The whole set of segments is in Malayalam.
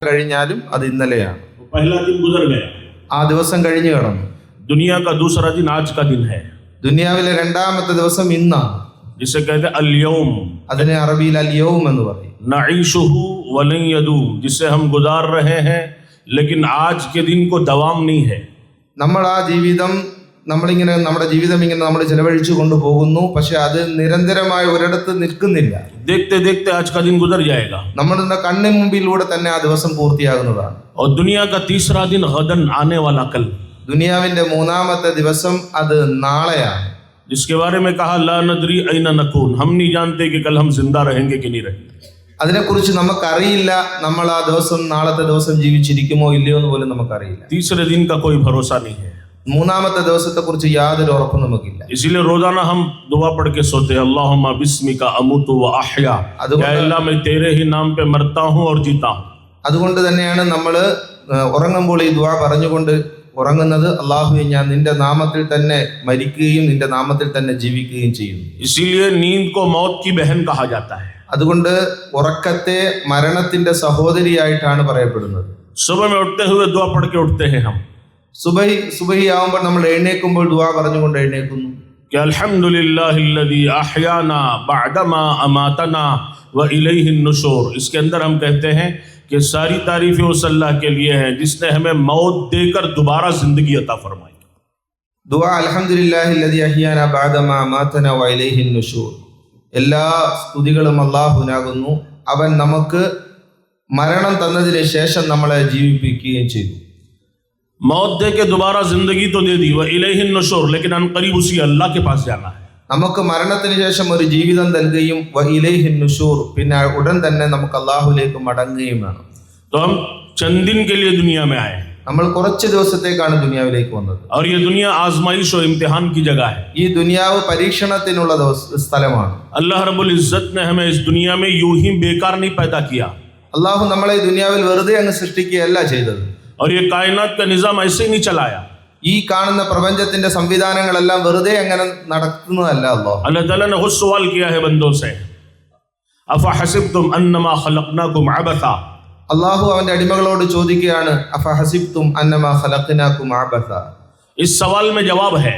കഴിഞ്ഞാലും അത് ഇന്നലെയാണ്. पहला दिन गुजर गया, ആ ദിവസം കഴിഞ്ഞു കടന്നു. दुनिया का दूसरा दिन आज का दिन है, ദുനിയാവിലെ രണ്ടാമത്തെ ദിവസം ഇന്നാണ്. जिसे कहते हैं अल-यौम, അതിനെ അറബിയിൽ അൽ യൗം എന്ന് പറയും. नईशुहु वलन यदूम, जिसे हम गुजार रहे हैं लेकिन आज के दिन को दवाम नहीं है. നമ്മൾ ആ ജീവിതം നമ്മുടെ ജീവിതം ഇങ്ങനെ നമ്മൾ ചെലവഴിച്ചു കൊണ്ടുപോകുന്നു, പക്ഷെ അത് നിരന്തരമായി ഒരിടത്ത് നിൽക്കുന്നില്ല. देखते देखते आज का दिन गुजर जाएगा നമ്മളുടെ കണ്ണിന് മുമ്പിലൂടെ തന്നെ ആ ദിവസം പൂർത്തിയാകുന്നതാണ്. और दुनिया का तीसरा दिन गदन आने वाला कल, ദുനിയാവിന്റെ മൂന്നാമത്തെ ദിവസം അത് നാളെയാണ്. जिसके बारे में कहा ला नदरी ऐन नकून, हम नहीं जानते कि कल हम जिंदा रहेंगे कि नहीं रहेंगे. അതിനെക്കുറിച്ച് നമുക്കറിയില്ല, നമ്മൾ ആ ദിവസം നാളത്തെ ദിവസം ജീവിച്ചിരിക്കുമോ ഇല്ലയോ എന്ന് പോലും നമുക്കറിയില്ല. तीसरे दिन का कोई भरोसा नहीं है, മൂന്നാമത്തെ ദിവസത്തെ കുറിച്ച് യാതൊരു ഉറപ്പും നമുക്കില്ല. इसीलिए रोजाना हम दुआ पढ़ के सोते हैं, अल्लाहुम्मा बिस्मिका अमूतु व अहया, या अल्लाह मैं तेरे ही नाम पे मरता हूँ और जीता हूँ. അതുകൊണ്ട് തന്നെയാണ് നമ്മൾ ഉറങ്ങുമ്പോൾ ഈ ദുആ പറഞ്ഞുകൊണ്ട് ഉറങ്ങുന്നത്. അല്ലാഹുവേ, ഞാൻ നിന്റെ നാമത്തിൽ തന്നെ മരിക്കുകയും നിന്റെ നാമത്തിൽ തന്നെ ജീവിക്കുകയും ചെയ്യുന്നു. इसीलिए नींद को मौत की बहन कहा जाता है. അതുകൊണ്ട് ഉറക്കത്തെ മരണത്തിന്റെ സഹോദരിയായിട്ടാണ് പറയപ്പെടുന്നത്. सुबह में उठते हुए दुआ पढ़ के उठते हैं हम സുബഹി ആവുമ്പോൾ നമ്മൾ എഴുന്നേൽക്കുമ്പോൾ ദുആ പറഞ്ഞുകൊണ്ട് എഴുന്നേൽക്കുന്നു. कि अल्हम्दुलिल्लाहिल्लज़ी अहयाना बअदमा अमातना व इलैहिन नुशूर. इसके अंदर हम कहते हैं कि सारी तारीफें उस अल्लाह के लिए हैं जिसने हमें मौत देकर दोबारा जिंदगी अता फरमाई. ദുആ അൽഹംദുലില്ലാഹില്ലദീ അഹ്യാനാ ബഅദമാ അമാതനാ വ ഇലൈഹിൻ നുശൂർ. എല്ലാ സ്തുതികളും അല്ലാഹുവിനാകുന്നു. അവൻ നമുക്ക് മരണം തന്നതിന് ശേഷം നമ്മളെ ജീവിപ്പിക്കുകയും ചെയ്തു. मौत दे के दोबारा जिंदगी तो दे दी, व इलैहिन नुशूर, लेकिन अनकरीब उसी अल्लाह के पास जाना है. നമുക്ക് മരണത്തിന് ശേഷം ഒരു ജീവിതം നൽകുകയും വ ഇലൈഹിൻ നുശൂർ, പിന്നെ ഉടൻ തന്നെ നമുക്ക് അല്ലാഹുവിലേക്ക് മടങ്ങുകയും വേണം. तो हम चंद दिन के लिए दुनिया में आए, നമ്മൾ കുറച്ച് ദിവസത്തേക്കാണ് ദുനിയാവിലേക്ക് വന്നത്. और ये दुनिया आजमाइश और इम्तिहान की जगह है. ഈ ദുനിയാവ് പരീക്ഷണത്തിനുള്ള സ്ഥലമാണ്. अल्लाह रब्बुल इज्जत ने हमें इस दुनिया में यूं ही बेकार नहीं पैदा किया, അല്ലാഹു നമ്മളെ ഈ ദുനിയാവിൽ വെറുതെ അങ്ങ് സൃഷ്ടിക്കുകയല്ല ചെയ്തത്. और ये कायनात का निजाम ऐसे ही नहीं चलाया. ഈ കാണുന്ന പ്രപഞ്ചത്തിന്റെ സംവിധാനങ്ങളെല്ലാം വെറുതെ അങ്ങനെ നടത്തുന്നതല്ല. अल्लाह ताला ने खुद सवाल किया है बंदों से, अफा हसिबतुम अन्नमा खलक़नाकुम अबसा. അല്ലാഹു അവന്റെ അടിമകളോട് ചോദിക്കുകയാണ്, അഫ ഹസിബ്തും അന്നമാ ഖലഖനാകും അബസ. इस सवाल में जवाब है,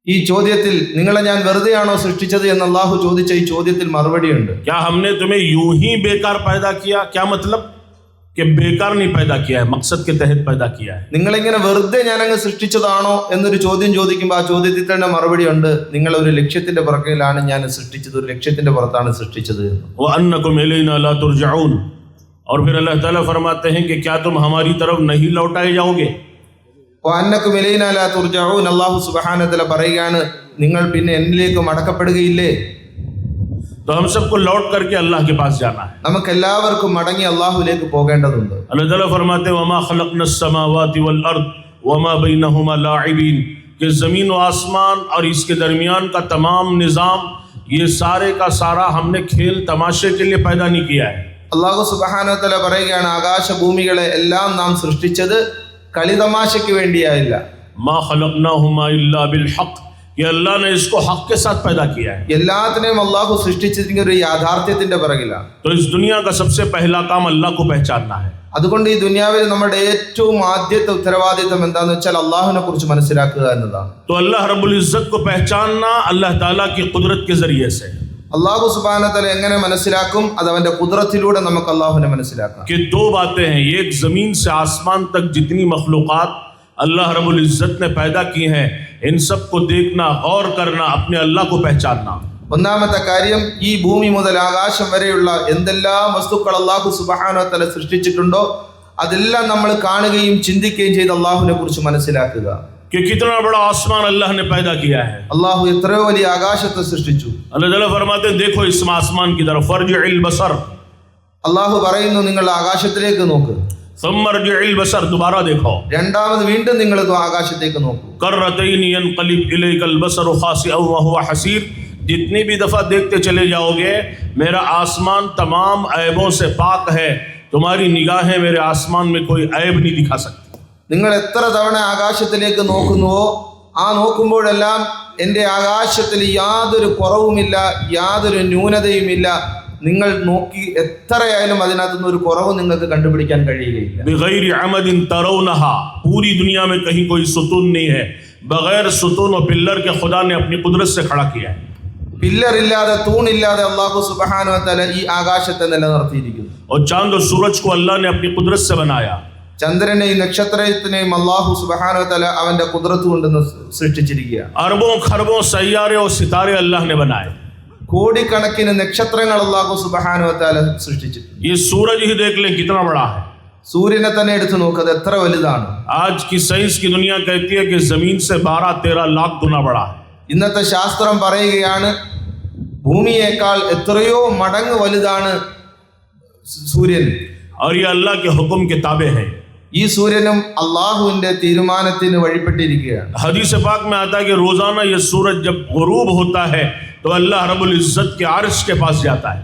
ഈ ചോദ്യത്തിൽ നിങ്ങളെ ഞാൻ വെറുതെയാണോ സൃഷ്ടിച്ചത് എന്ന് അല്ലാഹു ചോദിച്ച ഈ ചോദ്യത്തിൽ മറുപടിയുണ്ട്. क्या हमने तुम्हें यूं ही बेकार पैदा किया? क्या मतलब कि बेकार नहीं पैदा किया है, मकसद के तहत पैदा किया है. നിങ്ങളിങ്ങനെ വെറുതെ ഞാൻ അങ്ങ് സൃഷ്ടിച്ചതാണോ എന്നൊരു ചോദ്യം ചോദിക്കുമ്പോൾ ആ ചോദ്യത്തിൽ തന്നെ മറുപടി ഉണ്ട്, നിങ്ങൾ ഒരു ലക്ഷ്യത്തിന്റെ പുറകിലാണ് ഞാൻ സൃഷ്ടിച്ചത്, ഒരു ലക്ഷ്യത്തിന്റെ പുറത്താണ് സൃഷ്ടിച്ചത്. व अन्नकुम इलैना ला तुरजऊन. और फिर अल्लाह ताला फरमाते हैं कि क्या तुम हमारी तरफ नहीं लौटाए जाओगे? അന്നക്കും ഇലൈനാ ലാ തുർജഊൻ. അല്ലാഹു സുബ്ഹാനഹു വ തആല പറയുകയാണ്, നിങ്ങൾ പിന്നെ എന്നിലേക്ക് മടക്കപ്പെടുകയില്ലേ? तो हम सबको लौट करके अल्लाह के पास जाना है. നമുക്ക് എല്ലാവർക്കും മടങ്ങി അല്ലാഹുവിലേക്ക് പോകേണ്ടതുണ്ട്. अल्लाह ताला फरमाते हैं वमा खलक़नस समावाति वल अर्द वमा बैनहुमा लाइबीन, कि ज़मीन व आसमान और इसके दरमियान का तमाम निज़ाम, ये सारे का सारा हमने खेल तमाशे के लिए पैदा नहीं किया है. അല്ലാഹു സുബ്ഹാനഹു വ തആല പറയുകയാണ്, ആകാശഭൂമികളെ എല്ലാം നാം സൃഷ്ടിച്ചത് കളിതമാശയ്ക്ക് വേണ്ടിയായില്ല. मा खलक़नाहुमा इल्ला बिल हक़, कि अल्लाह ने इसको हक़ के साथ पैदा किया है. എല്ലാത്തിനെയും അല്ലാഹു സൃഷ്ടിച്ചതിന്റെ ഒരു യാഥാർത്ഥ്യത്തിന്റെ പിറകിലാണ്. तो इस दुनिया का सबसे पहला काम अल्लाह को पहचानना है. അതുകൊണ്ട് ഈ ദുനിയാവിൽ നമ്മുടെ ഏറ്റവും ആദ്യത്തെ ഉത്തരവാദിത്വം എന്താണെന്ന് വെച്ചാൽ അല്ലാഹുവിനെ കുറിച്ച് മനസ്സിലാക്കുക എന്നതാണ്. तो अल्लाह रब्बुल इज्जत को पहचानना अल्लाह ताला की कुदरत के जरिए से. അല്ലാഹു സുബ്ഹാനഹു വ തആല എങ്ങനെ മനസ്സിലാക്കും? അത് അവന്റെ ഖുദ്റത്തിലൂടെ നമുക്ക് അല്ലാഹുവിനെ മനസ്സിലാക്കാം. कि दो बातें हैं, एक जमीन से आसमान तक जितनी मखलूक़ात अल्लाह रब्बुल इज्जत ने पैदा की हैं, इन सब को देखना, गौर करना, अपने अल्लाह को पहचानना. ഒന്നാമത്തെ കാര്യം, ഈ ഭൂമി മുതൽ ആകാശം വരെയുള്ള എന്തെല്ലാം വസ്തുക്കൾ അല്ലാഹു സുബ്ഹാനഹു വ തആല സൃഷ്ടിച്ചിട്ടുണ്ടോ അതെല്ലാം നമ്മൾ കാണുകയും ചിന്തിക്കുകയും ചെയ്ത് അല്ലാഹുവിനെ കുറിച്ച് മനസ്സിലാക്കുക. कि कितना बड़ा आसमान अल्लाह ने पैदा किया है. അല്ലാഹു എത്രയോ വലിയ ആകാശത്തെ സൃഷ്ടിച്ചു. अल्लाह ताला फरमाते हैं देखो इस आसमान की तरफ, फर्जिल बसर. അല്ലാഹു പറയുന്നു, നിങ്ങൾ ആകാശത്തിലേക്ക് നോക്ക്. सुम्मा रजिल बसर, दोबारा देखो. രണ്ടാമത് വീണ്ടും നിങ്ങൾ ആകാശത്തേക്ക് നോക്കൂ. कर्रतैन यनक़लिब इलैकल बसरु खासिअन व हुवा हसीर. जितनी भी दफ़ा देखते चले जाओगे मेरा आसमान तमाम ऐबों से पाक है, तुम्हारी निगाहें मेरे आसमान में कोई ऐब नहीं दिखा सकती. നിങ്ങൾ എത്ര തവണ ആകാശത്തിലേക്ക് നോക്കുന്നുവോ ആ നോക്കുമ്പോഴെല്ലാം എൻ്റെ ആകാശത്തിൽ യാതൊരു കുറവുമില്ല, യാതൊരു ന്യൂനതയുമില്ല, നിങ്ങൾ നോക്കി എത്രയായാലും അതിനകത്തുനിന്ന് ഒരു കുറവ് നിങ്ങൾക്ക് കണ്ടുപിടിക്കാൻ കഴിയുകയില്ല. बिगैर अमदिन तरौनहा, पूरी दुनिया में कहीं कोई सुतून नहीं है, बगैर सुतून और पिल्लर के खुदा ने अपनी कुदरत से खड़ा किया है. പില്ലറില്ലാതെ തൂണില്ലാതെ അല്ലാഹു സുബ്ഹാനഹു വ തആല ഈ ആകാശത്തെ നിലനിർത്തിയിരിക്കുന്നു. और चांद और सूरज को अल्लाह ने अपनी कुदरत से बनाया. ചന്ദ്രനെയും നക്ഷത്രത്തിനെയും അല്ലാഹു സുബ്ഹാനഹു വ തആല അവന്റെ ഖുദ്റത്ത് കൊണ്ട് സൃഷ്ടിച്ചിരിക്കുകയാണ്. अरबों खरबों सैयारे और सितारे अल्लाह ने बनाए. കോടിക്കണക്കിന് നക്ഷത്രങ്ങൾ അല്ലാഹു സുബ്ഹാനഹു വ തആല സൃഷ്ടിച്ചിട്ടുണ്ട്. ये सूरज ही देख लें कितना बड़ा है. സൂര്യനെ തന്നെ എടുത്തു നോക്കുക, അത് എത്ര വലുതാണ്. आज की साइंस की दुनिया कहती है कि जमीन से 12-13 लाख गुना बड़ा है. ഇന്നത്തെ ശാസ്ത്രം പറയുകയാണ് ഭൂമിയേക്കാൾ എത്രയോ മടങ്ങ് വലുതാണ് സൂര്യൻ. और ये अल्लाह के हुक्म के ताबे है. ഈ സൂര്യനും അള്ളാഹുവിന്റെ തീരുമാനത്തിന് വഴിപ്പെട്ടിരിക്കുകയാണ്. हदीस पाक में आता है कि रोजाना ये सूरज जब गुरूब होता है तो अल्लाह रब्बुल इज्जत के अर्श के पास जाता है.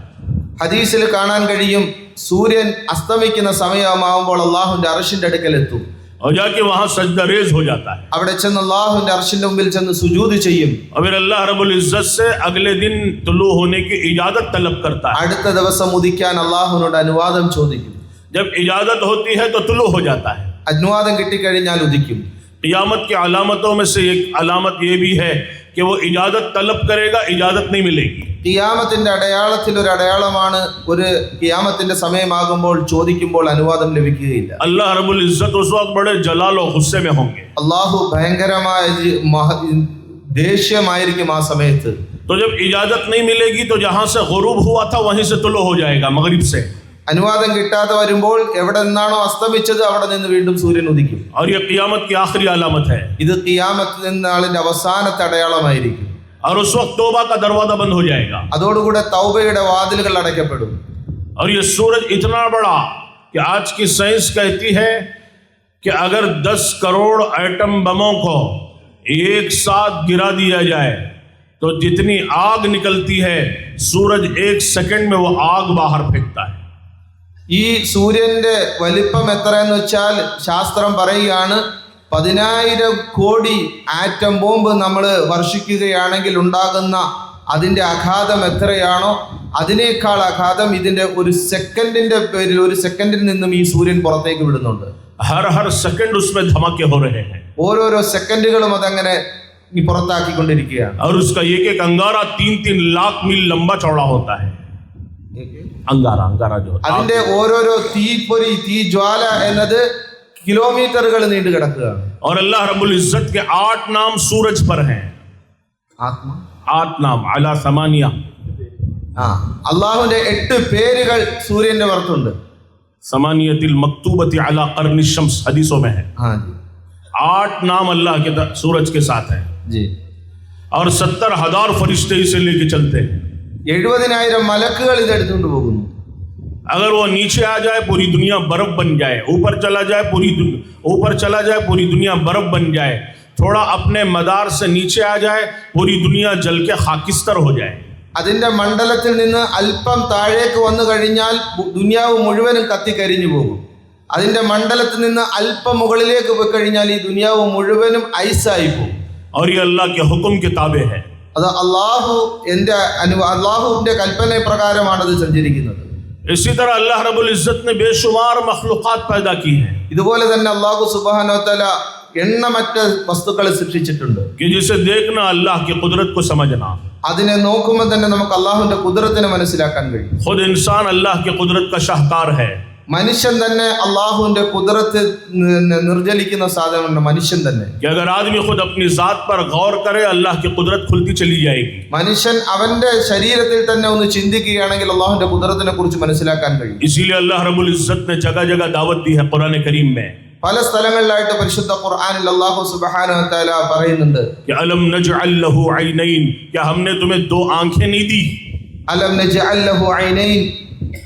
ഹദീസിൽ കാണാൻ കഴിയും സൂര്യൻ അസ്തമിക്കുന്ന സമയമാകുമ്പോൾ അള്ളാഹുവിന്റെ അർശിന്റെ അടുക്കൽ എത്തും. और जाके वहां सजदा रेज हो जाता है. അവിടെ ചെന്ന് അള്ളാഹുവിന്റെ അർശിന്റെ മുമ്പിൽ ചെന്ന് സുജൂദ് ചെയ്യും. और फिर अल्लाह रब्बुल इज्जत से अगले दिन तुलू होने की इजाजत तलब करता है. അടുത്ത ദിവസം ഉദിക്കാൻ അള്ളാഹുവിനോട് അനുവാദം ചോദിക്കും. जब इजाजत होती है तो तुलू हो जाता है. അനുവാദം കിട്ടിക്കഴിഞ്ഞാൽ ഉദിക്കും. क़ियामत की अलामतों में से एक अलामत ये भी है कि वो इजाजत तलब करेगा, इजाजत नहीं मिलेगी. ഖിയാമത്തിന്റെ അടയാളത്തിൽ ഒരു അടയാളമാണ് ഒരു ഖിയാമത്തിന്റെ സമയമാകുമ്പോൾ ചോദിക്കുമ്പോൾ അനുവാദം ലഭിക്കുകയില്ല. अल्लाह रब्बुल इज्जत उस वक्त बड़े जलाल और गुस्से में होंगे. അള്ളാഹു ഭയങ്കരമായ ദേഷ്യമായിരിക്കും ആ സമയത്ത്. तो जब इजाजत नहीं मिलेगी तो जहां से गुरूब हुआ था वहीं से तुलू हो जाएगा, मगरिब से. അനുവാദം കിട്ടാതെ വരുമ്പോൾ എവിടെ നിന്നാണോ അസ്തമിച്ചത് അവിടെ നിന്ന് വീണ്ടും സൂര്യൻ ഉദിക്കും. और ये क़ियामत की आखिरी अलामत है. ഇത് ഖിയാമത്ത് നാളിന്റെ അവസാനത്തെ അടയാളമായിരിക്കും. और उस वक्त तौबा का दरवाजा बंद हो जाएगा. അതോടുകൂടെ തൗബയുടെ വാതിലുകൾ അടയ്ക്കപ്പെടും. और ये सूरज इतना बड़ा कि आज की साइंस कहती है कि अगर 10 करोड़ एटम बमों को एक साथ गिरा दिया जाए तो जितनी आग निकलती है सूरज 1 सेकंड में वो आग बाहर फेंकता है. ഈ സൂര്യന്റെ വലിപ്പം എത്രയെന്ന് വെച്ചാൽ ശാസ്ത്രം പറയുകയാണ് 10,000 കോടി ആറ്റം ബോംബ് നമ്മൾ വർഷിക്കുകയാണെങ്കിൽ ഉണ്ടാകുന്ന അതിന്റെ ആഘാതം എത്രയാണോ അതിനേക്കാൾ ആഘാതം ഇതിന്റെ ഒരു സെക്കൻഡിന്റെ പേരിൽ ഒരു സെക്കൻഡിൽ നിന്നും ഈ സൂര്യൻ പുറത്തേക്ക് വിടുന്നുണ്ട്. हर सेकंड उसमें धमाके हो रहे हैं. ഓരോരോ സെക്കൻഡുകളും അതങ്ങനെ ഈ പുറത്താക്കിക്കൊണ്ടിരിക്കുകയാണ്. और उसका एक अंगारा 3-3 लाख मील लंबा चौड़ा होता है. अंगारा जो അതിന്റെ ഓരോരോ തീപ്പൊരി തീ ജ്വാല എന്നത് കിലോമീറ്ററുകൾ നീണ്ടു കിടക്കുകയാണ്. और अल्लाह रब्बुल इज्जत के 8 नाम सूरज पर हैं. 8 नाम अला समानिया. അള്ളാഹുവിന്റെ 8 പേരുകൾ സൂര്യന്റെ പുറത്തുണ്ട്. समानियतिल मक्तूबति अला कर्नि शम्स हदीसों में है. 8 नाम अल्लाह के सूरज के साथ है. और 70,000 फरिश्ते इसे लेके चलते हैं. 70,000 മലക്കുകൾ ഇത് എടുത്തുകൊണ്ട് പോകുന്നു. अगर वो नीचे आ जाए पूरी दुनिया बर्फ बन जाए, ऊपर चला जाए पूरी दुनिया बर्फ बन जाए, थोड़ा अपने मदार से नीचे आ जाए पूरी दुनिया जल के खाकिस्तर हो जाए. അതിന്റെ മണ്ഡലത്തിൽ നിന്ന് അല്പം താഴേക്ക് വന്നു കഴിഞ്ഞാൽ ദുനിയാവ് മുഴുവനും കത്തിക്കരിഞ്ഞു പോകും. അതിന്റെ മണ്ഡലത്തിൽ നിന്ന് അല്പം മുകളിലേക്ക് പോയി കഴിഞ്ഞാൽ ഈ ദുനിയാവ് മുഴുവനും ഐസായി പോകും. और ये अल्लाह के हुक्म के ताबे है. അത് അള്ളാഹുവിന്റെ കൽപ്പന പ്രകാരമാണ് അത് സഞ്ചരിക്കുന്നത്. इसी तरह अल्लाह रब्बुल इज्जत ने बेशुमार मखलूक़ात पैदा की हैं. ഇതുപോലെ തന്നെ അല്ലാഹു സുബ്ഹാനഹു വ തആല എണ്ണമറ്റ വസ്തുക്കളെ സൃഷ്ടിച്ചിട്ടുണ്ട്. कि जिसे देखना अल्लाह की कुदरत को समझना. അതിനെ നോക്കുമ്പോൾ തന്നെ നമുക്ക് അള്ളാഹുവിന്റെ കുദറത്തിനെ മനസ്സിലാക്കാൻ കഴിയും. खुद इंसान अल्लाह की कुदरत का शाहकार है. മനുഷ്യൻ തന്നെ അള്ളാഹുവിന്റെ കുദറത്ത് നിർജ്ജലിക്കുന്ന സാധനമാണ് മനുഷ്യൻ തന്നെ. कि अगर आदमी खुद अपनी जात पर गौर करे अल्लाह की कुदरत खुलती चली जाएगी. മനുഷ്യൻ അവന്റെ ശരീരത്തിൽ തന്നെ ഒന്ന് ചിന്തിക്കുകയാണെങ്കിൽ അള്ളാഹുവിന്റെ കുദറത്തിനെ കുറിച്ച് മനസ്സിലാക്കാൻ കഴിയും. इसीलिए अल्लाह रब्बुल इज्जत ने जगह जगह दावत दी है कुरान करीम में. പല സ്ഥലങ്ങളിലായിട്ട് പരിശുദ്ധ ഖുർആനിൽ അല്ലാഹു സുബ്ഹാനഹു വ തആല പറയുന്നുണ്ട് कि अलम नजअल लहु ऐनैन, क्या हमने तुम्हें 2 आंखें नहीं दी? അലം നജ്അൽ ലഹു ഐനൈൻ,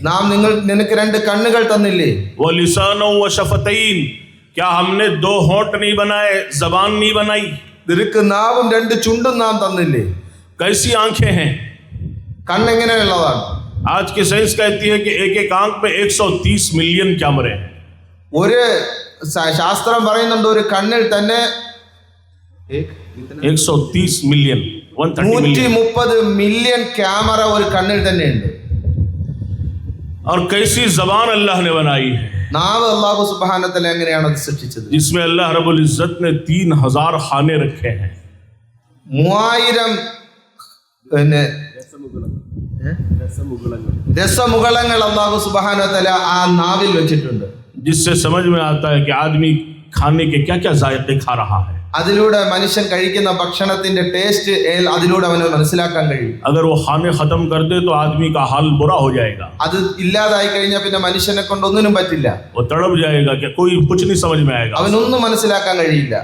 നാം നിനക്ക് 2 കണ്ണുകൾ തന്നില്ലേ? व लिसानो व शफतैन, क्या हमने 2 होंठ नहीं बनाए, जबान नहीं बनाई? നിനക്ക് നാവും 2 ചുണ്ടും നാം തന്നില്ലേ? कैसी आंखें हैं? കണ്ണെങ്ങനെയുള്ളതാണ്? आज की साइंस कहती है कि एक आंख में 130 मिलियन कैमरे हैं. ഒരു ശാസ്ത്രം പറയുന്നുണ്ട് ഒരു കണ്ണിൽ തന്നെ 130 मिलियन 130 मिलियन 130 മില്യൺ ക്യാമറ ഒരു കണ്ണിൽ തന്നെ ഉണ്ട്. और कैसी जबान अल्लाह ने बनाई है നാവ് അല്ലാഹു സുബ്ഹാനഹു വ തആല എങ്ങനെയാണ് അത് സൃഷ്ടിച്ചത്? जिसमें अल्लाह रब्बुल इज्जत ने 3000 खाने रखे हैं 3000 പിന്നെ രസമുകളങ്ങൾ അല്ലാഹു സുബ്ഹാനഹു വ തആല ആ നാവിൽ വെച്ചിട്ടുണ്ട്. जिससे समझ में आता है कि आदमी खाने के क्या क्या जायके खा रहा है അതിലൂടെ മനുഷ്യൻ കഴിക്കുന്ന ഭക്ഷണത്തിന്റെ ടേസ്റ്റ് അതിലൂടെ അവന് മനസ്സിലാക്കാൻ കഴിയും. अगर वो खाने खत्म कर दे तो आदमी का हाल बुरा हो जाएगा അത് ഇല്ലാതായി കഴിഞ്ഞാൽ പിന്നെ മനുഷ്യനെ കൊണ്ട് ഒന്നിനും പറ്റില്ല. वो तड़प जाएगा कि कोई कुछ नहीं समझ में आएगा അവനൊന്നും മനസ്സിലാക്കാൻ കഴിയില്ല.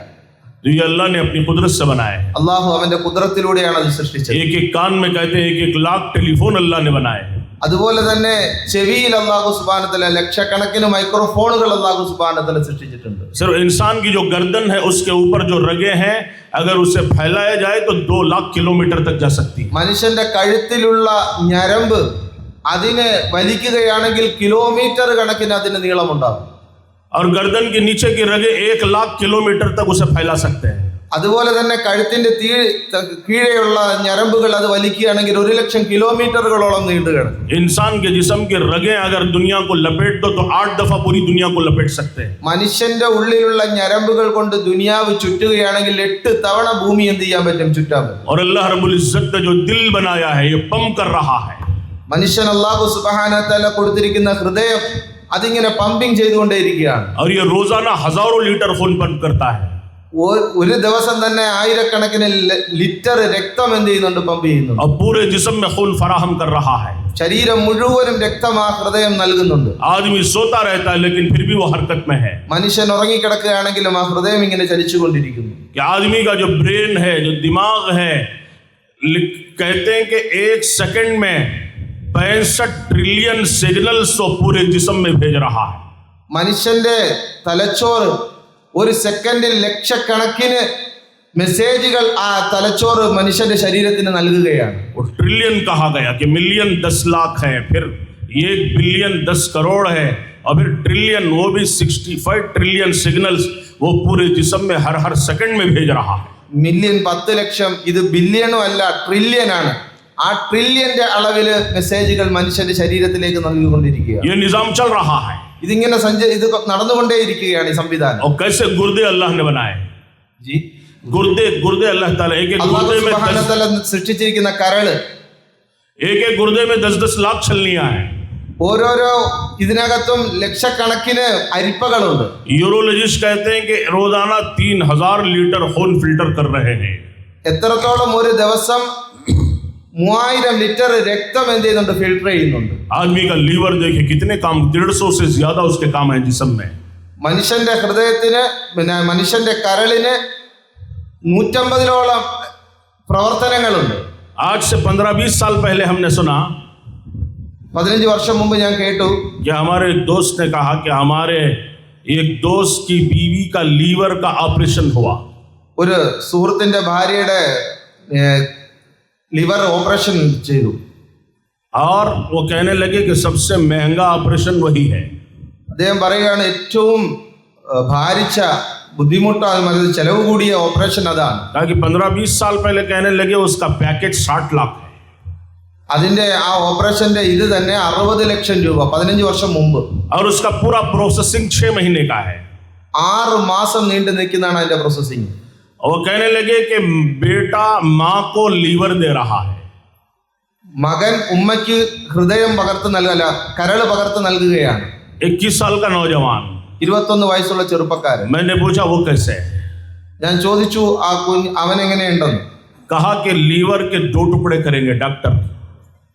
तो ये अल्लाह ने अपनी कुदरत से बनाया है അല്ലാഹു അവന്റെ കുദ്റത്തിലൂടെയാണ് അത് സൃഷ്ടിച്ചത്. एक एक कान में कहते हैं 1 लाख टेलीफोन अल्लाह ने बनाए हैं അതുപോലെ തന്നെ ചെവിയിൽ അല്ലാഹു സുബ്ഹാനഹു വ തആല ലക്ഷക്കണക്കിന് മൈക്രോഫോണുകൾ അല്ലാഹു സുബ്ഹാനഹു വ തആല സൃഷ്ടിച്ചിട്ടുണ്ട്. सिर्फ इंसान की जो गर्दन है उसके ऊपर जो रगे हैं अगर उसे फैलाया जाए तो 2 लाख किलोमीटर तक जा सकती है മനുഷ്യന്റെ കഴുത്തിലുള്ള ഞരമ്പ് അതിനെ വലിക്കുകയാണെങ്കിൽ കിലോമീറ്റർ കണക്കിന് അതിന് നീളമുണ്ടാകും. और गर्दन के नीचे की रगे 1 लाख किलोमीटर तक उसे फैला सकते हैं അതുപോലെ തന്നെ കഴുത്തിന്റെ കീഴെയുള്ള ഞരമ്പുകൾ അത് വലിക്കുകയാണെങ്കിൽ 1,00,000 കിലോമീറ്ററുകളോളം നീണ്ടു കിടക്കും. इंसान के जिस्म के रगे अगर दुनिया को लपेट दो तो 8 दफा पूरी दुनिया को लपेट सकते हैं മനുഷ്യന്റെ ഉള്ളിലുള്ള ഞരമ്പുകൾ കൊണ്ട് ദുനിയാവ് ചുറ്റുകയാണെങ്കിൽ 8 തവണ ഭൂമി എന്ത് ചെയ്യാൻ പറ്റും? ചുറ്റാൻ പറ്റും. और अल्लाह रब्बुल इज्जत ने जो दिल बनाया है ये पंप कर रहा है മനുഷ്യൻ അല്ലാഹു സുബ്ഹാനഹു വ തആല കൊടുത്തിരിക്കുന്ന ഹൃദയം അതിങ്ങനെ പമ്പിങ് ചെയ്തുകൊണ്ടേയിരിക്കുകയാണ്. और ये रोजाना हजारों लीटर खून पंप करता है ഒരു ദിവസം തന്നെ ആയിരക്കണക്കിന് ലിറ്റർ രക്തം എന്ത് ചെയ്യുന്നുണ്ട്? പമ്പ് ചെയ്യുന്നുണ്ട്. और पूरे जिस्म में खून फराहम कर रहा है ശരീരം മുഴുവനും രക്തം ആ ഹൃദയം നൽകുന്നുണ്ട്. आदमी सोता रहता है लेकिन फिर भी वो हरकत में है മനുഷ്യൻ ഉറങ്ങിക്കിടക്കുകയാണെങ്കിലും ആ ഹൃദയം ഇങ്ങനെ ചലിച്ചുകൊണ്ടിരിക്കുന്നു. कि आदमी का जो ब्रेन है जो दिमाग है कहते हैं कि 1 सेकंड में 65 ट्रिलियन सिग्नल्स तो पूरे जिस्म में भेज रहा है മനുഷ്യന്റെ തലച്ചോറ് ഒരു സെക്കൻഡിൽ ലക്ഷക്കണക്കിന് മെസ്സേജുകൾ ആ തലച്ചോറ് മനുഷ്യന്റെ ശരീരത്തിന് നൽകുകയാണ്. वो ट्रिलियन कहा गया कि मिलियन 10 लाख है फिर 1 बिलियन 10 करोड़ है और फिर ट्रिलियन वो भी 65 ट्रिलियन सिग्नल्स वो पूरे जिस्म में हर सेकंड में भेज रहा है മില്യൺ 10 ലക്ഷം ഇത് ബില്യണും അല്ല ട്രില്യൺ ആണ്. ആ ട്രില്യന്റെ അളവില് മെസ്സേജുകൾ മനുഷ്യന്റെ ശരീരത്തിലേക്ക് നൽകിക്കൊണ്ടിരിക്കുകയാണ്. ये निजाम चल रहा है ഇതിങ്ങനെ ഇത് നടന്നുകൊണ്ടേയിരിക്കുകയാണ് ഈ സംവിധാനം. और कैसे गुर्दे अल्लाह ने बनाए ജി गुर्दे अल्लाह ताला एक അല്ലാഹു സുബ്ഹാനഹു വ തആല സൃഷ്ടിച്ചിരിക്കുന്ന കരള് एक गुर्दे में 10-10 लाख छलनियां हैं ഓരോരോ ഇതിനകത്തും ലക്ഷക്കണക്കിന് അരിപ്പകളുണ്ട്. यूरोलॉजिस्ट कहते हैं कि रोजाना 3000 लीटर खून फिल्टर कर रहे हैं എത്രത്തോളം ഒരു ദിവസം 3000 ലിറ്റർ രക്തം എന്ത് ചെയ്യുന്നുണ്ട്? ഫിൽട്ടർ ചെയ്യുന്നുണ്ട്. आदमी का लीवर देखिए कितने काम 150 से ज्यादा उसके काम है जिस्म में മനുഷ്യന്റെ ഹൃദയത്തിന് പിന്നെ മനുഷ്യന്റെ കരളിന് 150ഓളം പ്രവർത്തനങ്ങളുണ്ട്. आज से 15-20 साल पहले हमने सुना 15 വർഷം മുമ്പ് ഞാൻ കേട്ടു कि हमारे एक दोस्त ने कहा कि हमारे एक दोस्त की बीवी का लीवर का ऑपरेशन हुआ ഒരു സുഹൃത്തിന്റെ ഭാര്യയുടെ ലിവർ ഓപ്പറേഷൻ ചെയ്തു. और वो कहने लगे कि सबसे महंगा ऑपरेशन वही है അദ്ദേഹം പറയുകയാണ് ഏറ്റവും ഭാരിച്ച ബുദ്ധിമുട്ടാണ് ചെലവ് കൂടിയ ഓപ്പറേഷൻ അതാണ്. ताकि 15-20 साल पहले कहने लगे उसका पैकेज 60 लाख है അതിന്റെ ആ ഓപ്പറേഷന്റെ ഇത് തന്നെ 60 ലക്ഷം രൂപ 15 വർഷം മുമ്പ്. और उसका पूरा प्रोसेसिंग 6 महीने का है 6 മാസം നീണ്ടു നിൽക്കുന്നതാണ് അതിന്റെ പ്രോസസ്സിംഗ്. और वो कहने लगे कि बेटा माँ को लीवर दे रहा है മകൻ ഉമ്മയ്ക്ക് ഹൃദയം പകർത്ത് നൽകല കരൾ പകർത്ത് നൽകുകയാണ്. 21 साल का नौजवान 21 വയസ്സുള്ള ചെറുപ്പക്കാരൻ. मैंने पूछा वो कैसे है ഞാൻ ചോദിച്ചു ആ അവൻ എങ്ങനെയുണ്ടെന്ന്. कहा कि लीवर के 2 टुकड़े करेंगे डॉक्टर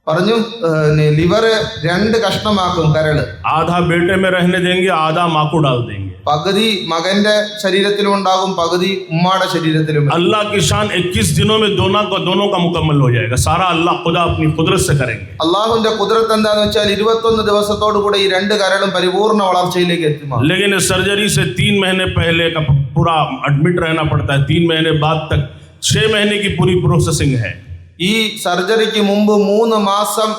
പറഞ്ഞു ലിവർ 2 കഷ്ണമാക്കും കരള്. आधा बेटे में रहने देंगे आधा माँ को डाल देंगे പകുതി മകന്റെ ശരീരത്തിലും ഉണ്ടാകും പകുതി ഉമ്മയുടെ ശരീരത്തിലും. अल्लाह की शान 21 दिनों में दोनों का मुकम्मल हो जाएगा सारा अल्लाह खुदा अपनी कुदरत से करेंगे അള്ളാഹുവിന്റെ കുദ്റത്ത് എന്താന്ന് വെച്ചാൽ 21 ദിവസത്തോടു കൂടെ ഈ 2 കരളും പരിപൂർണ്ണ വളർച്ചയിലേക്ക് എത്തും. लेकिन सर्जरी से 3 महीने पहले का पूरा एडमिट रहना पड़ता है 3 महीने बाद तक 6 महीने की पूरी प्रोसेसिंग है ഈ സർജറിക്ക് മുമ്പ് 3 മാസം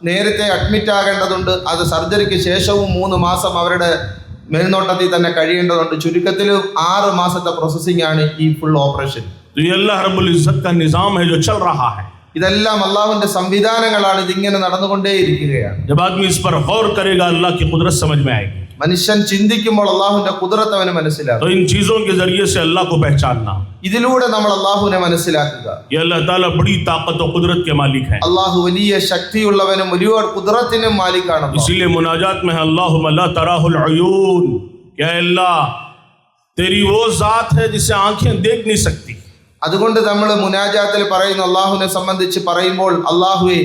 നേരത്തെ അഡ്മിറ്റ് ആകേണ്ടതുണ്ട്. അത് സർജറിക്ക് ശേഷവും 3 മാസം അവരുടെ മേൽനോട്ടത്തിൽ തന്നെ കഴിയേണ്ടതുണ്ട്. ചുരുക്കത്തിൽ 6 മാസത്തെ പ്രോസസ്സിംഗ് ആണ് ഈ ഫുൾ ഓപ്പറേഷൻ. तो ये अल्लाह रब्बुल इज्जत का निजाम है जो चल रहा है ഇതെല്ലാം അള്ളാഹുവിന്റെ സംവിധാനങ്ങളാണ്. ഇതിങ്ങനെ നടന്നുകൊണ്ടേയിരിക്കുകയാണ്. जब आदमी इस पर गौर करेगा अल्लाह की कुदरत समझ में आएगी. മനുഷ്യൻ ചിന്തിക്കുമ്പോൾ അള്ളാഹുവിന്റെ ഖുദ്റത്ത് അവന് മനസ്സിലാകും. तो इन चीजों के जरिए से अल्लाह को पहचानना, ഇതിലൂടെ നമ്മൾ അള്ളാഹുവിനെ മനസ്സിലാക്കുക. ये अल्लाह ताला बड़ी ताकत और कुदरत के मालिक हैं. അള്ളാഹു വലിയ ശക്തിയുള്ളവനും വലിയ ഖുദ്റത്തിനും മാലിക്കാണ്. इसीलिए मुनाजात में अल्लाहुम्मा ला तराहुल उयून, या अल्लाह तेरी वो जात है जिसे आंखें देख नहीं सकती. അതുകൊണ്ട് നമ്മൾ മുനാജാത്തിൽ പറയുന്ന അള്ളാഹുവിനെ സംബന്ധിച്ച് പറയുമ്പോൾ അള്ളാഹുവെ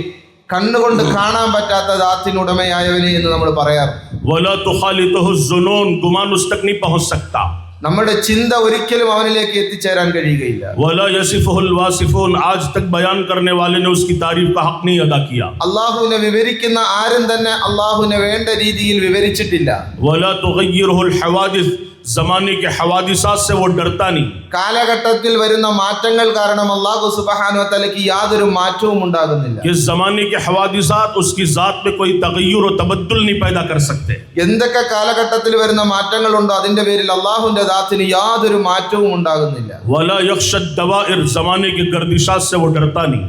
കണ്ണുകൊണ്ട് കാണാൻ പറ്റാത്ത ദാത്തിനുടമയായവനെ എന്ന് നമ്മൾ പറയാറ്. वला तुखालितुहु ज़ुनून, गुमान उस तक नहीं पहुंच सकता. നമ്മുടെ ചിന്ത ഒരിക്കലും അവനിലേക്ക് എത്തിച്ചേരാൻ കഴിയുകയില്ല. वला यसिफुल वासिफून, आज तक बयान करने वाले ने उसकी तारीफ का हक नहीं अदा किया. അള്ളാഹുവിനെ വിവരിക്കുന്ന ആരും തന്നെ അള്ളാഹുവിനെ വേണ്ട രീതിയിൽ വിവരിച്ചിട്ടില്ല. वला तुगय्यिरुहुल हवादिस, जमाने के हवादिसात से वो डरता नहीं. കാലഘട്ടത്തിൽ വരുന്ന മാറ്റങ്ങൾ കാരണം അല്ലാഹു സുബ്ഹാനഹു വ തആലയ്ക്ക് യാതൊരു മാറ്റവും ഉണ്ടാകുന്നില്ല. इस जमाने के हवादिसात उसकी जात में कोई तगय्युर और तबद्दुल नहीं पैदा कर सकते. എന്തൊക്കെ കാലഘട്ടത്തിൽ വരുന്ന മാറ്റങ്ങളുണ്ടോ അതിന്റെ പേരിൽ അള്ളാഹുവിന്റെ ദാത്തിന് യാതൊരു മാറ്റവും ഉണ്ടാകുന്നില്ല. वला यख्शद दवाइर, जमाने के गर्दिशात से वो डरता नहीं.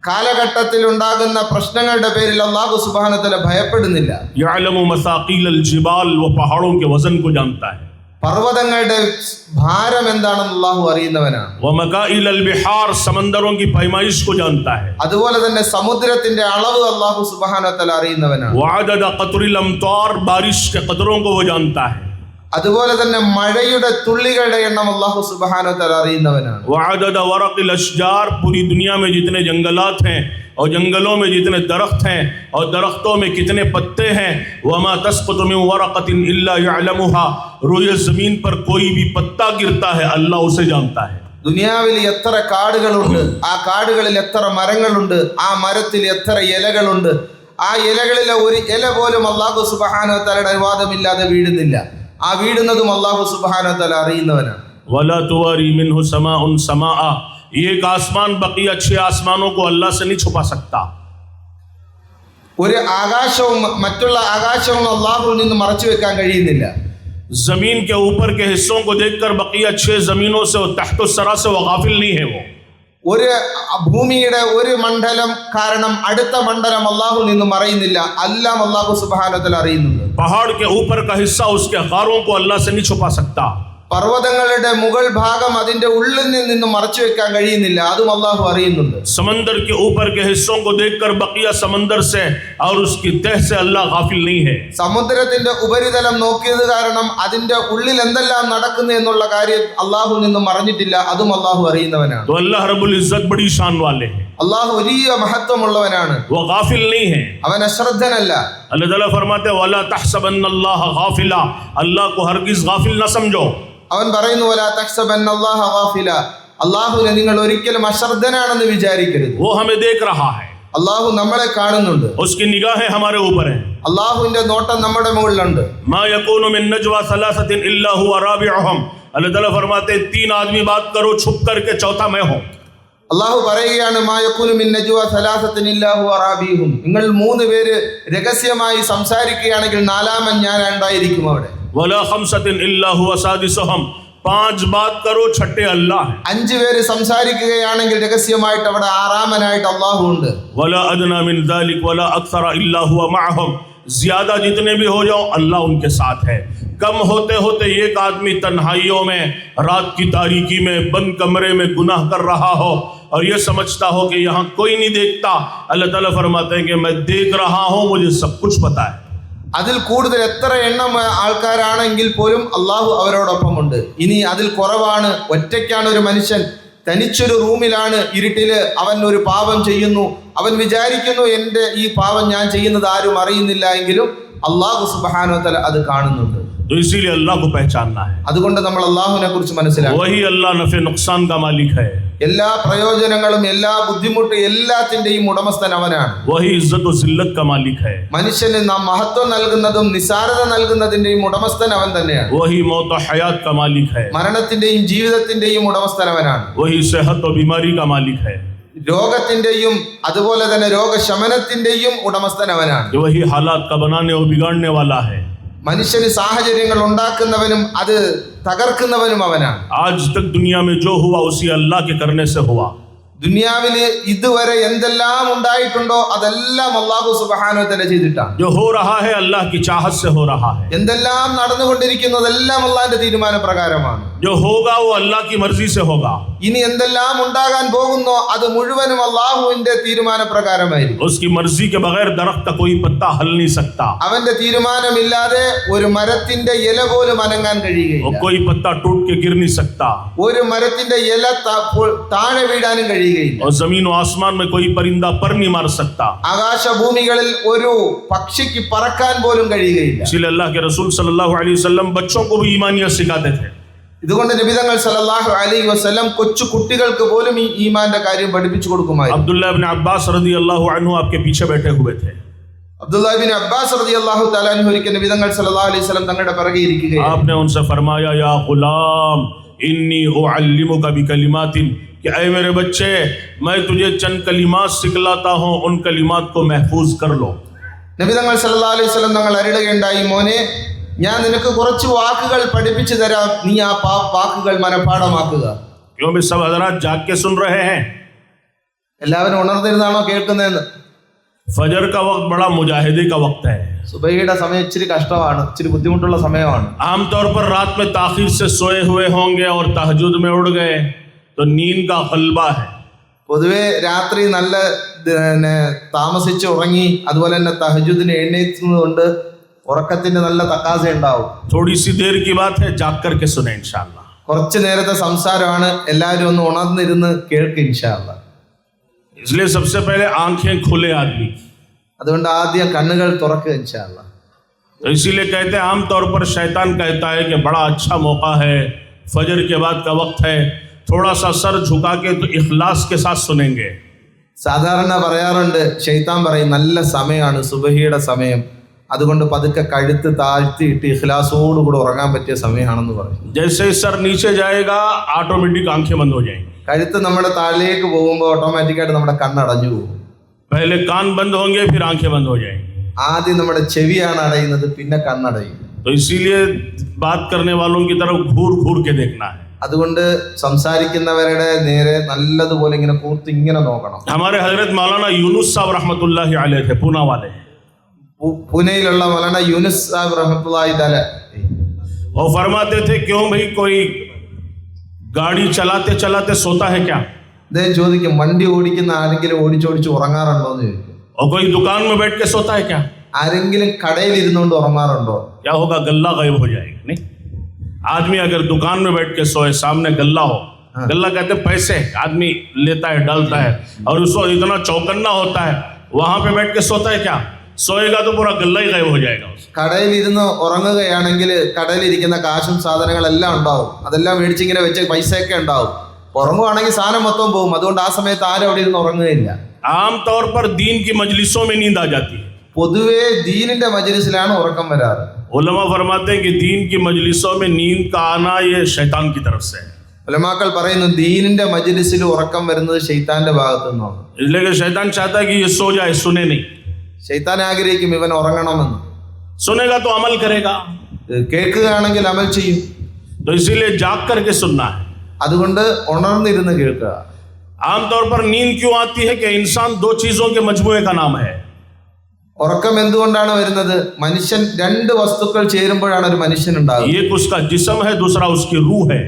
കാലഘട്ടത്തിൽ ഉണ്ടാകുന്ന പ്രശ്നങ്ങളുടെ പേരിൽ അല്ലാഹു സുബ്ഹാനഹു വ തആല ഭയപ്പെടുന്നില്ല. यअलमु मसाक़ील जिबाल, वो पहाड़ों के वजन को जानता है. പർവ്വതങ്ങളുടെ ഭാരം എന്താണെന്ന് അല്ലാഹു അറിയുന്നവനാണ്. वमकाइल बिहार, समंदरों की पैमाइश को जानता है. അതുപോലെ തന്നെ സമുദ്രത്തിന്റെ അളവ് അല്ലാഹു സുബ്ഹാനഹു വ തആല അറിയുന്നവനാണ്. वअदद क़त्रिल अम्तार, बारिश के क़तरों को वो जानता है. അതുപോലെ തന്നെ മഴയുടെ തുള്ളികളുടെ എണ്ണം അല്ലാഹു സുബ്ഹാനഹു വ തആല അറിയുന്നവനാണ്. वअदद वरक़िल अशजार, पूरी दुनिया में जितने जंगलात हैं और जंगलों में जितने दरख्त हैं और दरख्तों में कितने पत्ते हैं, वमा तस्क़ुतु मिन वरक़तिन इल्ला यअलमुहा, रोए ज़मीन पर कोई भी पत्ता गिरता है अल्लाह उसे जानता है. ദുനിയാവിൽ എത്ര കാടുകളുണ്ട്, ആ കാടുകളിൽ എത്ര മരങ്ങളുണ്ട്, ആ മരത്തിൽ എത്ര ഇലകളുണ്ട്, ആ ഇലകളിലെ ഒരു ഇല പോലും അല്ലാഹു സുബ്ഹാനഹു വ തആലയുടെ അനുവാദമില്ലാതെ വീഴുന്നില്ല. ആ വീഴുന്നതും അല്ലാഹു സുബ്ഹാനഹു വ തആല അറിയുന്നവനാണ്. वला तुवारी मिन्हु समाउन समाआ, एक आसमान बाकी अच्छे आसमानों को अल्लाह से नहीं छुपा सकता. ഒരു ആകാശവും മറ്റുള്ള ആകാശവും അല്ലാഹുവിൽ നിന്ന് മറച്ചു വെക്കാൻ കഴിയുന്നില്ല. जमीन के ऊपर के हिस्सों को देखकर बकिया 6 जमीनों से और तहतो सरा से वो गाफिल नहीं है. वो ഒരു ഭൂമിയുടെ ഒരു മണ്ഡലം കാരണം അടുത്ത മണ്ഡലം അല്ലാഹുവിൽ നിന്ന് മറയുന്നില്ല. എല്ലാം അല്ലാഹു സുബ്ഹാനഹു വ തആല അറിയുന്നുണ്ട്. पहाड़ के ऊपर का हिस्सा उसके गारों को अल्लाह से नहीं छुपा सकता. പർവ്വതങ്ങളുടെ മുകൾ ഭാഗം അതിന്റെ ഉള്ളിൽ നിന്ന് മറച്ചു വെക്കാൻ കഴിയുന്നില്ല. അതും അല്ലാഹു അറിയുന്നുണ്ട്. समंदर के ऊपर के हिस्सों को देखकर बकिया समंदर से और उसकी तह से अल्लाह गाफिल नहीं है. സമുദ്രത്തിന്റെ ഉപരിതലം നോക്കിയത് കാരണം അതിന്റെ ഉള്ളിൽ എന്തെല്ലാം നടക്കുന്നു എന്നുള്ള കാര്യം അല്ലാഹുവിൽ നിന്ന് മറഞ്ഞിട്ടില്ല. അതും അല്ലാഹു അറിയുന്നവനാണ്. तो अल्लाह रब्बुल इज्जत बड़ी शान वाले हैं. അല്ലാഹു വലിയ മഹത്വമുള്ളവനാണ്. वो गाफिल नहीं है. അവൻ അശ്രദ്ധനല്ല. अल्लाह ताला फरमाते हैं वला तहसबन्नल्लाह गाफिला, अल्लाह को हरगिज गाफिल न समझो. അവൻ പറയുന്നു വലാ തഹ്സബന്നല്ലാഹ ഗാഫില, അല്ലാഹുവിനെ നിങ്ങൾ ഒരിക്കലും അശ്രദ്ധനാണെന്ന് വിചാരിക്കരുത്. वो हमें देख रहा है. അല്ലാഹു നമ്മളെ കാണുന്നുണ്ട്. उसकी निगाहें हमारे ऊपर हैं. അല്ലാഹുവിന്റെ നോട്ടം നമ്മുടെ മുകളിലുണ്ട്. मा यकूनु मिन नजवा सलासतिन इल्ला हुवा राबिउहुम, अल्लाह ताला फरमाते हैं 3 आदमी बात करो छुप करके चौथा मैं हूं. അല്ലാഹു പറയുകയാണ് മാ യകൂനു മിൻ നജ്വാ സലാസത്തിൻ ഇല്ലാ ഹുവ റാബിഹും, നിങ്ങൾ 3 പേര് രഹസ്യമായി സംസാരിക്കുകയാണെങ്കിൽ നാലാമൻ ഞാൻ ഉണ്ടായിരിക്കും അവിടെ. वला खमसतिन इल्ला हुवा सादिसुहुम, 5 बात करो छठे अल्लाह है. 5 പേര് സംസാരിക്കുകയാണെങ്കിൽ രഹസ്യമായിട്ട് അവിടെ ആറാമനായിട്ട് അല്ലാഹു ഉണ്ട്. वला अदना मिन ज़ालिक वला अक्सर इल्ला हुवा मअहुम, ज्यादा जितने भी हो जाओ अल्लाह उनके साथ है. कम होते होते एक आदमी तन्हाइयों में रात की तारीकी में बंद कमरे में गुनाह कर रहा हो और ये समझता हो कि यहाँ कोई नहीं देखता, अल्लाह ताला फरमाते हैं कि मैं देख रहा हूँ, मुझे सब कुछ पता है. അതിൽ കൂടുതൽ എത്ര എണ്ണം ആൾക്കാരാണെങ്കിൽ പോലും അല്ലാഹു അവരോടൊപ്പമുണ്ട്. ഇനി അതിൽ കുറവാണ്, ഒറ്റയ്ക്കാണ് ഒരു മനുഷ്യൻ, തനിച്ചൊരു റൂമിലാണ്, ഇരുട്ടില് അവൻ ഒരു പാപം ചെയ്യുന്നു, അവൻ വിചാരിക്കുന്നു എൻ്റെ ഈ പാപം ഞാൻ ചെയ്യുന്നത് ആരും അറിയുന്നില്ല എങ്കിലും അല്ലാഹു സുബ്ഹാനഹു വ തആല അത് കാണുന്നുണ്ട്. तो इसीलिए अल्लाह को पहचानना है. അതുകൊണ്ട് നമ്മൾ അല്ലാഹുവിനെ കുറിച്ച് മനസ്സിലാക്കണം. वही अल्लाह नफे नुकसान का मालिक है. എല്ലാ പ്രയോജനങ്ങളും എല്ലാ ബുദ്ധിമുട്ട് എല്ലാത്തിന്റെയും ഉടമസ്ഥൻ അവനാണ്. वही इज्जत और जिल्लत का मालिक है. മനുഷ്യന് നാം മഹത്വം നൽകുന്നതും നിസാരത നൽകുന്നതിന്റെയും ഉടമസ്ഥൻ അവൻ തന്നെയാണ്. वही मौत और हयात का मालिक है. മരണത്തിന്റെയും ജീവിതത്തിന്റെയും ഉടമസ്ഥൻ അവനാണ്. वही सेहत और बीमारी का मालिक है. രോഗത്തിന്റെയും അതുപോലെ തന്നെ രോഗശമനത്തിന്റെയും ഉടമസ്ഥൻ അവനാണ്. वही हालात का बनाने और बिगाड़ने वाला है. മനുഷ്യന് സാഹചര്യങ്ങൾ ഉണ്ടാക്കുന്നവനും അത് തകർക്കുന്നവനും അവനാണ്. आज तक दुनिया में जो हुआ उसी अल्लाह के करने से हुआ. ദുനിയാവിൽ ഇതുവരെ എന്തെല്ലാം ഉണ്ടായിട്ടുണ്ടോ അതെല്ലാം അല്ലാഹു സുബ്ഹാനഹു വ തആല ചെയ്തിട്ടാണ്. जो हो रहा है अल्लाह की चाहत से हो रहा है, എന്തെല്ലാം നടന്നുകൊണ്ടിരിക്കുന്നതെല്ലാം അല്ലാഹുവിന്റെ തീരുമാനപ്രകാരമാണ്. जो होगा वो अल्लाह की मर्जी से होगा, ഇനി എന്തെല്ലാം ഉണ്ടാകാൻ പോകുന്നോ അത് മുഴുവനും അല്ലാഹുവിന്റെ തീരുമാനപ്രകാരമായിരിക്കും. उसकी मर्जी के बगैर दरख्त का कोई पत्ता हल नहीं सकता, അവന്റെ തീരുമാനമില്ലാതെ ഒരു മരത്തിന്റെ ഇല പോലും അനങ്ങാൻ और കഴിയുകയില്ല. कोई पत्ता टूट के गिर नहीं सकता, ഒരു മരത്തിന്റെ ഇല താഴെ വീഴാനും കഴിയുകയില്ല. और जमीन और आसमान में कोई परिंदा पर नहीं मार सकता. ആകാശഭൂമികളിൽ ഒരു പക്ഷിക്ക് പറക്കാൻ പോലും കഴിയുകയില്ല. इसलिए अल्लाह के रसूल सल्लल्लाहु अलैहि वसल्लम बच्चों को भी ईमानियत सिखाते थे. ഇതുകൊണ്ട് നബി തങ്ങൾ സല്ലല്ലാഹു അലൈഹി വസല്ലം കൊച്ചു കുട്ടികൾക്ക് പോലും ഈ ഈമാന്റെ കാര്യം പഠിപ്പിച്ചു കൊടുക്കുമായിരുന്നു. अब्दुल्लाह इब्न अब्बास रदियल्लाहु अन्हु आपके पीछे बैठे हुए थे. അബ്ദുല്ലാഹ് ഇബ്നു അബ്ബാസ് റളിയല്ലാഹു തആല അൻഹു ഒരിക്കൽ നബി തങ്ങൾ സല്ലല്ലാഹു അലൈഹി വസല്ലം തങ്ങളുടെ പിറകെ ഇരിക്കുകയായിരുന്നു. आपने उनसे फरमाया या गुलाम इन्नी उअल्लिमुका बिकलिमातिन, कि ऐ मेरे बच्चे मैं तुझे चंद कलिमात सिखलाता हूँ, उन कलिमात को महफूज कर लो. നബി തങ്ങൾ സല്ലല്ലാഹു അലൈഹി വസല്ലം തങ്ങൾ അരുളുകയുണ്ടായി, മോനെ ഞാൻ നിനക്ക് കുറച്ച് വാക്കുകൾ പഠിപ്പിച്ചു തരാം, നീ ആ വാക്കുകൾ മനഃപ്പാഠമാക്കുക. क्यों भी सब हजरात जाग के सुन रहे हैं? എല്ലാവരും ഉണർന്നിരുന്നാണോ കേൾക്കുന്നതെന്ന്? फजर का वक्त बड़ा मुजाहिदे का वक्त है. സുബഹിയുടെ സമയം ഇച്ചിരി കഷ്ടമാണ്, ഇച്ചിരി ബുദ്ധിമുട്ടുള്ള സമയമാണ്. आमतौर पर रात में ताखीर से सोए हुए होंगे और तहज्जुद में उड़ गए तो नींद का गलबा है. പൊതുവെ രാത്രി നല്ല താമസിച്ച് ഉറങ്ങി അതുപോലെ തന്നെ തഹജ്ജുദിന് എഴുന്നേറ്റുന്നതുകൊണ്ട് ഉറക്കത്തിന്റെ നല്ല തക്കാസ ഉണ്ടാവും. थोड़ी सी देर की बात है, जाग करके सुने इंशाअल्लाह. കുറച്ചു നേരത്തെ സംസാരമാണ്, എല്ലാവരും ഒന്ന് ഉണർന്നിരുന്ന് കേൾക്ക് ഇൻഷാ അല്ലാഹ്. इसलिए सबसे पहले आंखें खुले आदमी, അതുകൊണ്ട് ആദ്യം കണ്ണുകൾ തുറക്കുക ഇൻഷാ അല്ലാഹ്. तो इसीलिए कहते हैं आमतौर पर शैतान कहता है कि बड़ा अच्छा मौका है, फजर के बाद का वक्त है, थोड़ा सा सर झुका के तो इखलास के साथ सुनेंगे. സാധാരണ പറയാറുണ്ട്, ശൈത്താൻ പറയും നല്ല സമയമാണ് സുബഹിയുടെ സമയം, അതുകൊണ്ട് പതുക്കെ കഴുത്ത് താഴ്ത്തിയിട്ട് ഇഖ്ലാസോടുകൂടി ഉറങ്ങാൻ പറ്റിയ സമയമാണെന്ന് പറയും. जैसे ही सर नीचे जाएगा ऑटोमेटिक आंखें बंद हो जाएंगी. കഴുത്ത് നമ്മുടെ താഴേക്ക് പോകുമ്പോൾ ഓട്ടോമാറ്റിക്കായിട്ട് നമ്മുടെ കണ്ണടഞ്ഞു പോകും. पहले कान बंद होंगे फिर आंखें बंद हो जाएंगी. ആദ്യം നമ്മുടെ ചെവിയാണ് അടയുന്നത്, പിന്നെ കണ്ണടയും. तो इसीलिए बात करने वालों की तरफ घूर घूर के देखना है. അതുകൊണ്ട് സംസാരിക്കുന്നവരുടെ നേരെ നല്ലതുപോലെ ഇങ്ങനെ കൂർത്ത് ഇങ്ങനെ നോക്കണം. हमारे हजरत मौलाना यूनुस साहब रहमतुल्लाहि अलैह थे, पूना वाले. पुनेയിലുള്ള മൗലാന യൂനുസ് സാഹിബ് റഹ്മത്തുള്ളാഹി തആല वो फरमाते थे क्यों भाई कोई गाड़ी चलाते चलाते सोता है क्या? അദ്ദേഹം ചോദിക്കും, വണ്ടി ഓടിക്കുന്ന ആരെങ്കിലും ഓടിച്ചോടിച്ച് ഉറങ്ങാറുണ്ടോ എന്ന് ചോദിക്കും. और कोई दुकान में बैठ के सोता है क्या? ആരെങ്കിലും കടയിൽ ഇരുന്നുകൊണ്ട് ഉറങ്ങാറുണ്ടോ? क्या होगा, गल्ला गायब हो जाएगा. नहीं, आदमी अगर दुकान में बैठ के सोए, सामने गल्ला हो, गल्ला कहते हैं पैसे, आदमी लेता है डालता है, और उसको इतना चौकन्ना होता है, वहां पे बैठ के सोता है क्या? सोएगा तो पूरा गल्ला ही गायब हो जाएगा. കടയിൽ ഇരുന്ന് ഉറങ്ങുകയാണെങ്കിൽ കടയിലിരിക്കുന്ന കാശും സാധനങ്ങളെല്ലാം ഉണ്ടാവും, അതെല്ലാം മേടിച്ചിങ്ങനെ വെച്ച് പൈസയൊക്കെ ഉണ്ടാവും. ഉറങ്ങുവാണെങ്കിൽ സാധനം മൊത്തം പോകും. അതുകൊണ്ട് ആ സമയത്ത് ആരും അവിടെ ഇരുന്ന് ഉറങ്ങുകയില്ല. आमतौर पर दीन की मजलिसों में नींद आ जाती है. പൊതുവേ ദീനിന്റെ മജ്‌ലിസിലാണ് ഉറക്കം വരാറ്. उलमा फरमाते हैं कि दीन की मजलिसों में नींद का आना ये शैतान की तरफ से है. ഉലമാക്കൾ പറയുന്നു, ദീനിന്റെ മജ്‌ലിസിൽ ഉറക്കം വരുന്നത് ശൈത്താന്റെ ഭാഗത്തു നിന്നാണ്. इसलिए शैतान चाहता है कि ये सो जाए, सुने नहीं. ശൈത്താൻ ആഗ്രഹിക്കും ഇവൻ ഉറങ്ങണമെന്ന്. सुनेगा तो अमल करेगा, കേൾക്കുകയാണെങ്കിൽ അമൽ ചെയ്യും. तो इसीलिए जाग करके सुनना है. അതുകൊണ്ട് ഉണർന്നിരുന്ന് കേൾക്കുക. आमतौर पर नींद क्यों आती है कि इंसान दो चीजों के मजमूए का नाम है. ഉറക്കം എന്തുകൊണ്ടാണ് വരുന്നത്? മനുഷ്യൻ രണ്ട് വസ്തുക്കൾ ചേരുമ്പോഴാണ് ഒരു മനുഷ്യൻ ഉണ്ടാകുന്നത്. एक उसका जिस्म है, दूसरा उसकी रूह है.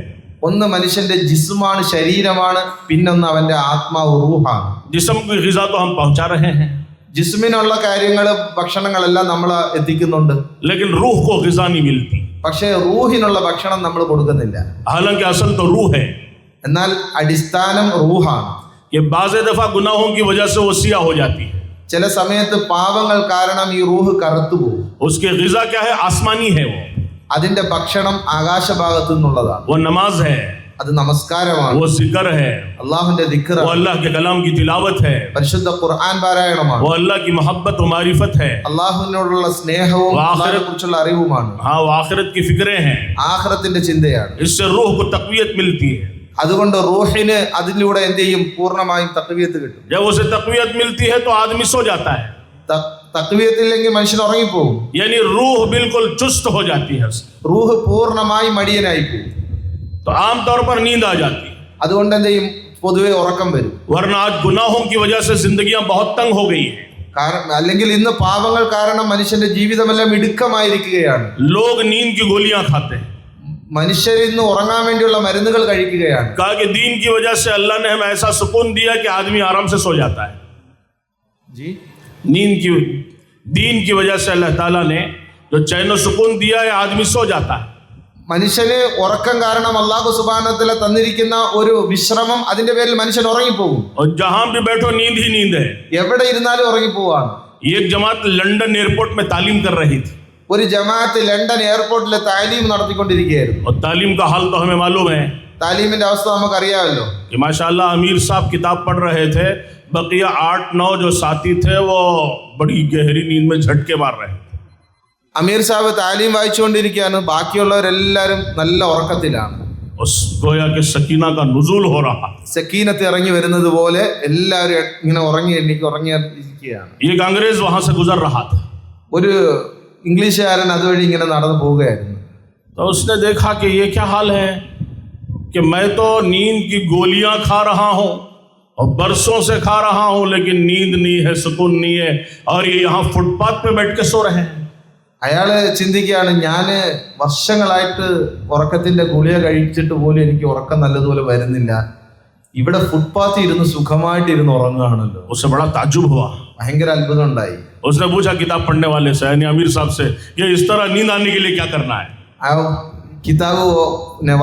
ഒന്ന് മനുഷ്യന്റെ ജിസ്മാണ്, ശരീരമാണ്, പിന്നൊന്ന് അവന്റെ ആത്മാവ്, റൂഹാണ്. जिस्म की ग़िज़ा तो हम पहुंचा रहे हैं, ജിസ്മിനുള്ള കാര്യങ്ങൾ, ഭക്ഷണങ്ങളെല്ലാം നമ്മൾ എത്തിക്കുന്നുണ്ട്. लेकिन रूह को ग़िज़ा नहीं मिलती. പക്ഷേ റൂഹിനുള്ള ഭക്ഷണം നമ്മൾ കൊടുക്കുന്നില്ല. हालांकि असल तो रूह है. എന്നാൽ അടിസ്ഥാനം റൂഹാണ്. कि बाज़े दफ़ा गुनाहों की वजह से वो सियाह हो जाती है. ചില സമയത്ത് പാപങ്ങൾ കാരണം ഈ റൂഹ് കറുത്തു പോകും. उसकी ग़िज़ा क्या है? आसमानी है. वो അതിന്റെ ഭക്ഷണം ആകാശഭാഗത്തു നിന്നുള്ളതാണ്. वो नमाज है, അത് നമസ്കാരമാണ്, वो जिक्र है, അള്ളാഹുവിന്റെ वो ദിക്റാണ്, अल्लाह के कलाम की तिलावत है, പരിശുദ്ധ ഖുർആൻ പാരായണമാണ്, वो अल्लाह की मोहब्बत व मारिफत है. അള്ളാഹുവിനോടുള്ള സ്നേഹവും അള്ളാഹിനെ കുറിച്ചുള്ള അറിവുമാണ്, हाँ, वो आखिरत की फिक्रें हैं. ആഖിറത്തിന്റെ ചിന്തയാണ്. इससे रूह को तक़वियत मिलती है. അതുകൊണ്ട് റൂഹിന് അതിലൂടെ എന്ത് ചെയ്യും? പൂർണ്ണമായും തഖ്വിയത്ത് കിട്ടും. जब उसे तक़वियत मिलती है तो आदमी सो जाता है, തഖ്വിയത്തില്ലെങ്കിൽ മനുഷ്യൻ ഉറങ്ങിപ്പോകും. यानी रूह बिल्कुल चुस्त हो जाती है. റൂഹ് പൂർണ്ണമായി മടിയനായി പോകും. तो आमतौर पर नींद आ जाती है. അതുകൊണ്ട് എന്ത് ചെയ്യും? പൊതുവെ ഉറക്കം വരും. वरना आज गुनाहों की वजह से जिंदगियां बहुत तंग हो गई हैं. കാരണം അല്ലെങ്കിൽ ഇന്ന് പാപങ്ങൾ കാരണം മനുഷ്യന്റെ ജീവിതമെല്ലാം ഇടുക്കമായിരിക്കുകയാണ്. लोग नींद की गोलियां खाते हैं. മനുഷ്യർ ഇന്ന് ഉറങ്ങാൻ വേണ്ടിയുള്ള മരുന്നുകൾ കഴിക്കുകയാണ്. कहा कि दीन की वजह से अल्लाह ने हमें ऐसा सुकून दिया कि आदमी आराम से सो जाता है. जी, दीन की वजह से अल्लाह ताला ने जो चैन और सुकून दिया है, आदमी सो जाता है. മനുഷ്യന് ഉറക്കം കാരണം അല്ലാഹു സുബ്ഹാനഹു വ തആല തന്നിരിക്കുന്ന ഒരു വിശ്രമം, അതിന്റെ പേരിൽ മനുഷ്യൻ ഉറങ്ങിപ്പോകും. और जहां भी बैठो नींद ही नींद है. എവിടെ ഇരുന്നാലും ഉറങ്ങിപ്പോവാണ്. एक जमात लंदन एयरपोर्ट में तालीम कर रही थी. ഒരു ജമാഅത്ത് ലണ്ടൻ എയർപോർട്ടിൽ താലീം നടത്തിക്കൊണ്ടിരിക്കുകയായിരുന്നു. और तालीम का हाल तो हमें मालूम है താലീമിന്റെ അവസ്ഥ നമുക്കറിയാമല്ലോ. कि माशाल्लाह अमीर साहब किताब पढ़ रहे थे, बकिया 8-9 जो साथी थे वो बड़ी गहरी नींद में झटके मार रहे थे. അമീർ സാഹിബ് താലീം വായിച്ചുകൊണ്ടിരിക്കുകയാണ്. ബാക്കിയുള്ളവരെല്ലാവരും നല്ല ഉറക്കത്തിലാണ്. उस गोया के सकीना का नुज़ूल हो रहा. സക്കീനത്ത് ഇറങ്ങി വരുന്നത് പോലെ എല്ലാവരും ഇങ്ങനെ ഉറങ്ങിയിരിക്കുകയാണ്. एक अंग्रेज वहां से गुजर रहा था. ഒരു ഇംഗ്ലീഷുകാരൻ അതുവഴി ഇങ്ങനെ നടന്നു പോവുകയായിരുന്നു. तो उसने देखा कि ये क्या हाल है कि मैं तो नींद की गोलियां खा रहा हूं और बरसों से खा रहा हूं, लेकिन नींद नहीं है, सुकून नहीं है, और ये यहाँ फुटपाथ पे बैठ के सो रहे हैं. അയാള് ചിന്തിക്കുകയാണ്, ഞാൻ വർഷങ്ങളായിട്ട് ഉറക്കത്തിന്റെ ഗുളിക കഴിച്ചിട്ട് പോലും എനിക്ക് ഉറക്കം നല്ലതുപോലെ വരുന്നില്ല. ഇവിടെ ഫുട്പാത്തിൽ ഇരുന്ന് സുഖമായിട്ട് ഇരുന്ന് ഉറങ്ങുകയാണല്ലോ. उससे बड़ा ताज्जुब हुआ. ഭയങ്കര അത്ഭുതം ഉണ്ടായി. उसने पूछा किताब पढ़ने वाले से, यानी अमीर साहब से, ये इस तरह नींद आने के लिए क्या करना है. ആ കിതാബ്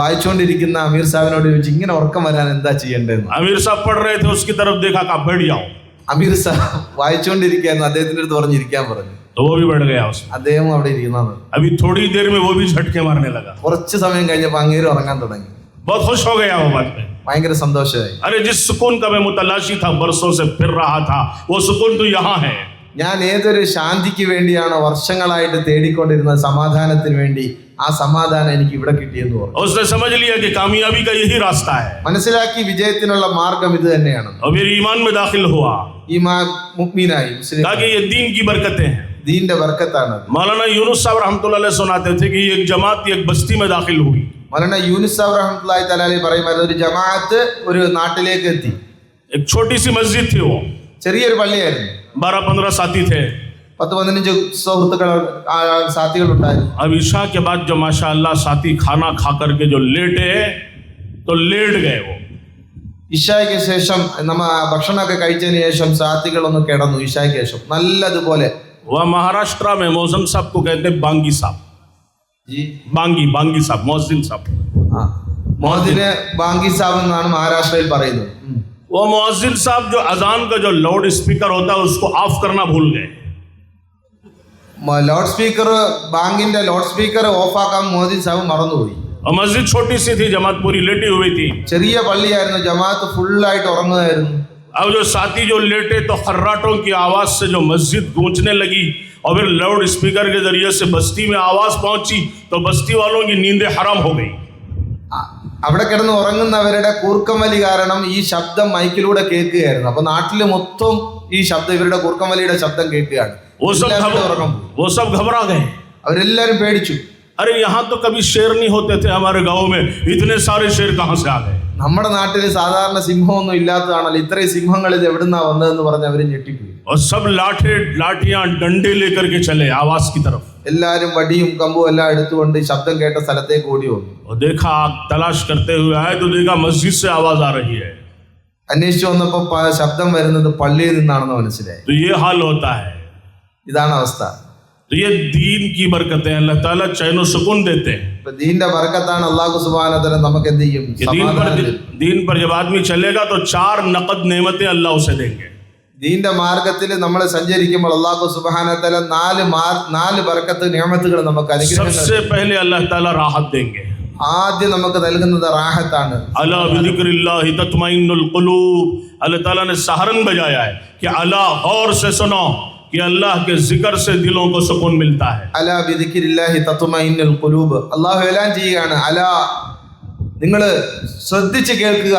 വായിച്ചുകൊണ്ടിരിക്കുന്ന അമീർ സാഹിബിനോട് ചോദിച്ചു, ഇങ്ങനെ ഉറക്കം വരാൻ എന്താ ചെയ്യേണ്ടതെന്ന്. अमीर साहब पढ़ रहे थे, उसकी तरफ देखा, कहा बैठ जाओ. അമീർ സാഹിബ് വായിച്ചുകൊണ്ടിരിക്കുകയായിരുന്നു. അദ്ദേഹത്തിന്റെ അടുത്ത് പറഞ്ഞിരിക്കാൻ പറഞ്ഞു. तो वो भी बैठ गया उसमें. അദ്ദേഹം അവിടെ ഇരിക്കുന്നത്. अभी थोड़ी देर में वो भी झटके मारने लगा. കുറച്ച് സമയം കഴിഞ്ഞപ്പോൾ അങ്ങേര് ഉറങ്ങാൻ തുടങ്ങി. बहुत खुश हो गया वो बात में. ഭയങ്കര സന്തോഷമായി. अरे जिस सुकून का मैं मुतलाशी था, बरसों से फिर रहा था, वो सुकून तो यहाँ है. ഞാൻ ഏതൊരു ശാന്തിക്ക് വേണ്ടിയാണ് വർഷങ്ങളായിട്ട് തേടിക്കൊണ്ടിരുന്ന സമാധാനത്തിന് വേണ്ടി, ആ സമാധാനം എനിക്ക് ഇവിടെ കിട്ടിയെന്ന് പറഞ്ഞു. उसने समझ लिया कि कामयाबी का यही रास्ता है. മനസ്സിലാക്കി വിജയത്തിനുള്ള മാർഗം ഇത് തന്നെയാണ്. और फिर ईमान में दाखिल हुआ. ഈമാൻ മുഅ്മിനായി, മുസ്ലിം. ताकि ये दीन की बरकतें हैं. ദീന്റെ ബർക്കത്താണ്. मौलाना यूनुस साहब रहमतुल्लाह अलैह सुनाते थे कि एक जमात एक बस्ती में दाखिल हुई. മൗലാന യൂനുസ് സാഹിബ് റഹ്മത്തുള്ളാഹി തആല അലൈഹി പറയുമായിരുന്നു, ഒരു ജമാഅത്ത് ഒരു നാട്ടിലേക്ക് എത്തി. एक छोटी सी मस्जिद थी, वो ചെറിയൊരു പള്ളിയായിരുന്നു. 12-15 साथी थे. 10-15 സുഹൃത്തുക്കൾ, സാഥികൾ ഉണ്ടായിരുന്നു. अब ईशा के बाद जो माशाअल्लाह साथी खाना खा करके जो लेटे तो लेट गए. वो ഇശായ്ക്ക് ശേഷം ഭക്ഷണമൊക്കെ കഴിച്ചതിന് ശേഷം സാഥികൾ ഒന്ന് കിടന്നു. ഇശായ്ക്ക് ശേഷം നല്ലതുപോലെ. वह महाराष्ट्र में मौजम साहब को कहते हैं बांगी साहब. बांगी साहब, मौजिन साहब. മോദിനെ ബാങ്കി സാബ് എന്നാണ് മഹാരാഷ്ട്രയിൽ പറയുന്നത്. वो मौजिन साहब जो अजान का जो लाउड स्पीकर होता है उसको ऑफ करना भूल गए. ലൗഡ് സ്പീക്കർ, ബാങ്കിന്റെ ലൗഡ് സ്പീക്കർ ഓഫാക്കാൻ മോദി സാബ് മറന്നുപോയി. और मस्जिद छोटी सी थी, जमात पूरी लेटी हुई थी. ചെറിയ പള്ളിയായിരുന്നു, ജമാഅത്ത് ഫുള്ളായിട്ട് ഉറങ്ങുമായിരുന്നു. अब जो साथी जो लेटे तो खर्राटों की आवाज से जो मस्जिद गूंजने लगी और फिर लाउड स्पीकर के जरिए से बस्ती में आवाज पहुंची तो बस्ती वालों की नींदें हराम हो गई. അവിടെ കിടന്ന് ഉറങ്ങുന്നവരുടെ കൂർക്കമലി കാരണം ഈ ശബ്ദം മൈക്കിലൂടെ കേൾക്കുകയായിരുന്നു. അപ്പൊ നാട്ടില് മൊത്തം ഈ ശബ്ദം, ഇവരുടെ കൂർക്കമലിയുടെ ശബ്ദം കേൾക്കുകയാണ്. वो सब घबरा गए. അവരെല്ലാരും പേടിച്ചു. अरे यहाँ तो कभी शेर नहीं होते थे हमारे गांव में, इतने सारे शेर कहाँ से आ गए. നമ്മുടെ നാട്ടിൽ സാധാരണ സിംഹമൊന്നും ഇല്ലാത്തതാണല്ലോ, ഇത്രയും സിംഹങ്ങൾ ഇത് എവിടുന്നാ വന്നതെന്ന് പറഞ്ഞ് അവര് ഞെട്ടിപ്പോയി. और सब लाठियां डंडे लेकर के चले आवाज की तरफ. എല്ലാരും വടിയും കമ്പും എല്ലാം എടുത്തുകൊണ്ട് ശബ്ദം കേട്ട സ്ഥലത്തേക്ക് ഓടി വന്നു. और देखा, तलाश करते हुए आए तो देखा मस्जिद से आवाज आ रही है. അന്വേഷിച്ചു വന്നപ്പോ ശബ്ദം വരുന്നത് പള്ളിയിൽ നിന്നാണെന്ന് മനസ്സിലായി. तो ये हाल होता है. ഇതാണ് അവസ്ഥ. तो ये दीन की बरकतें, अल्लाह ताला चैन और सुकून देते हैं. ദീന്റെ ബർക്കത്താണ്. അല്ലാഹു സുബ്ഹാനഹു വ തആല നമുക്ക് എന്ത് ചെയ്യും? दीन पर जब आदमी चलेगा तो 4 नकद नेमतें अल्लाह उसे देंगे. ദീന്റെ മാർഗത്തിൽ നമ്മൾ സഞ്ചരിക്കുമ്പോൾ അല്ലാഹു സുബ്ഹാനഹു വ തആല 4 ബർക്കത്ത് നിഅമത്തുകൾ നമുക്ക് അനുഗ്രഹിക്കുന്നു. सबसे पहले अल्लाह ताला राहत देंगे. ആദ്യം നമുക്ക് നൽകുന്നത് റാഹത്താണ്. अला बिदिक्रिल्लाहि तत्मइन्नुल क़ुलूब. अल्लाह ताला ने सहारन बजाया है कि अला, गौर से सुनो कि अल्लाह के जिक्र से दिलों को सुकून मिलता है. അലാ ബിദിക്രില്ലാഹി തത്മഇന്നുൽ ഖുലൂബ്. അല്ലാഹു എലാൻ ചെയ്യുകയാണ്, അലാ, നിങ്ങൾ ശ്രദ്ധിച്ച് കേൾക്കുക,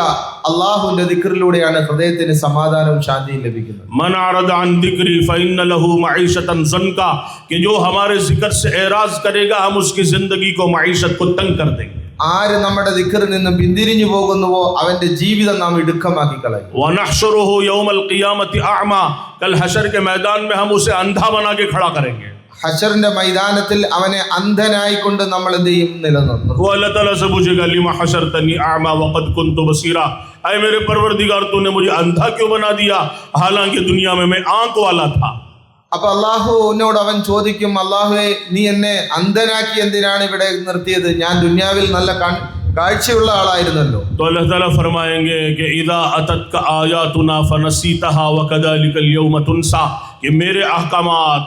അല്ലാഹുവിന്റെ ദിക്റിലൂടെയാണ് ഹൃദയത്തിന് സമാധാനവും ശാന്തിയും ലഭിക്കുന്നത്. मन अरद अन दिक्री फइन्न लहू मईशतन ज़नका, कि जो हमारे जिक्र से एराज करेगा हम उसकी जिंदगी को मईशत को तंग कर देंगे. ആര് നമ്മുടെ ദിക്റിൽ നിന്ന് പിന്തിരിഞ്ഞു പോകുന്നുവോ അവന്റെ ജീവിതം നാം ഇടുക്കമാക്കി കളയും. वनहशुरुहु यौमल क़ियामति अअमा, कल हशर के मैदान में हम उसे अंधा बना के खड़ा करेंगे. ഹശറിന്റെ മൈതാനത്തിൽ അവനെ അന്ധനായി കൊണ്ട് നമ്മൾ എന്ത് ചെയ്യും? നിലനിർത്തും. वो अल्लाह ताला से पूछेगा लिमा हशरतनी अअमा वक़द कुन्तु बसीरा, ऐ मेरे परवरदिगार तूने मुझे अंधा क्यों बना दिया, हालांकि दुनिया में मैं आंख वाला था. അപ്പൊ അള്ളാഹുവിനോട് അവൻ ചോദിക്കും, അള്ളാഹുവേ നീ എന്നെ അന്ധനാക്കി എന്തിനാണ് ഇവിടെ നിർത്തിയത്? ഞാൻ ദുനിയാവിൽ നല്ല കാഴ്ചയുള്ള ആളായിരുന്നല്ലോ. तो अल्लाह ताला फरमाएंगे कि इदा अततका आयातुना फनसीतहा वकदालिकल यौम तुनसा, कि मेरे अहकामात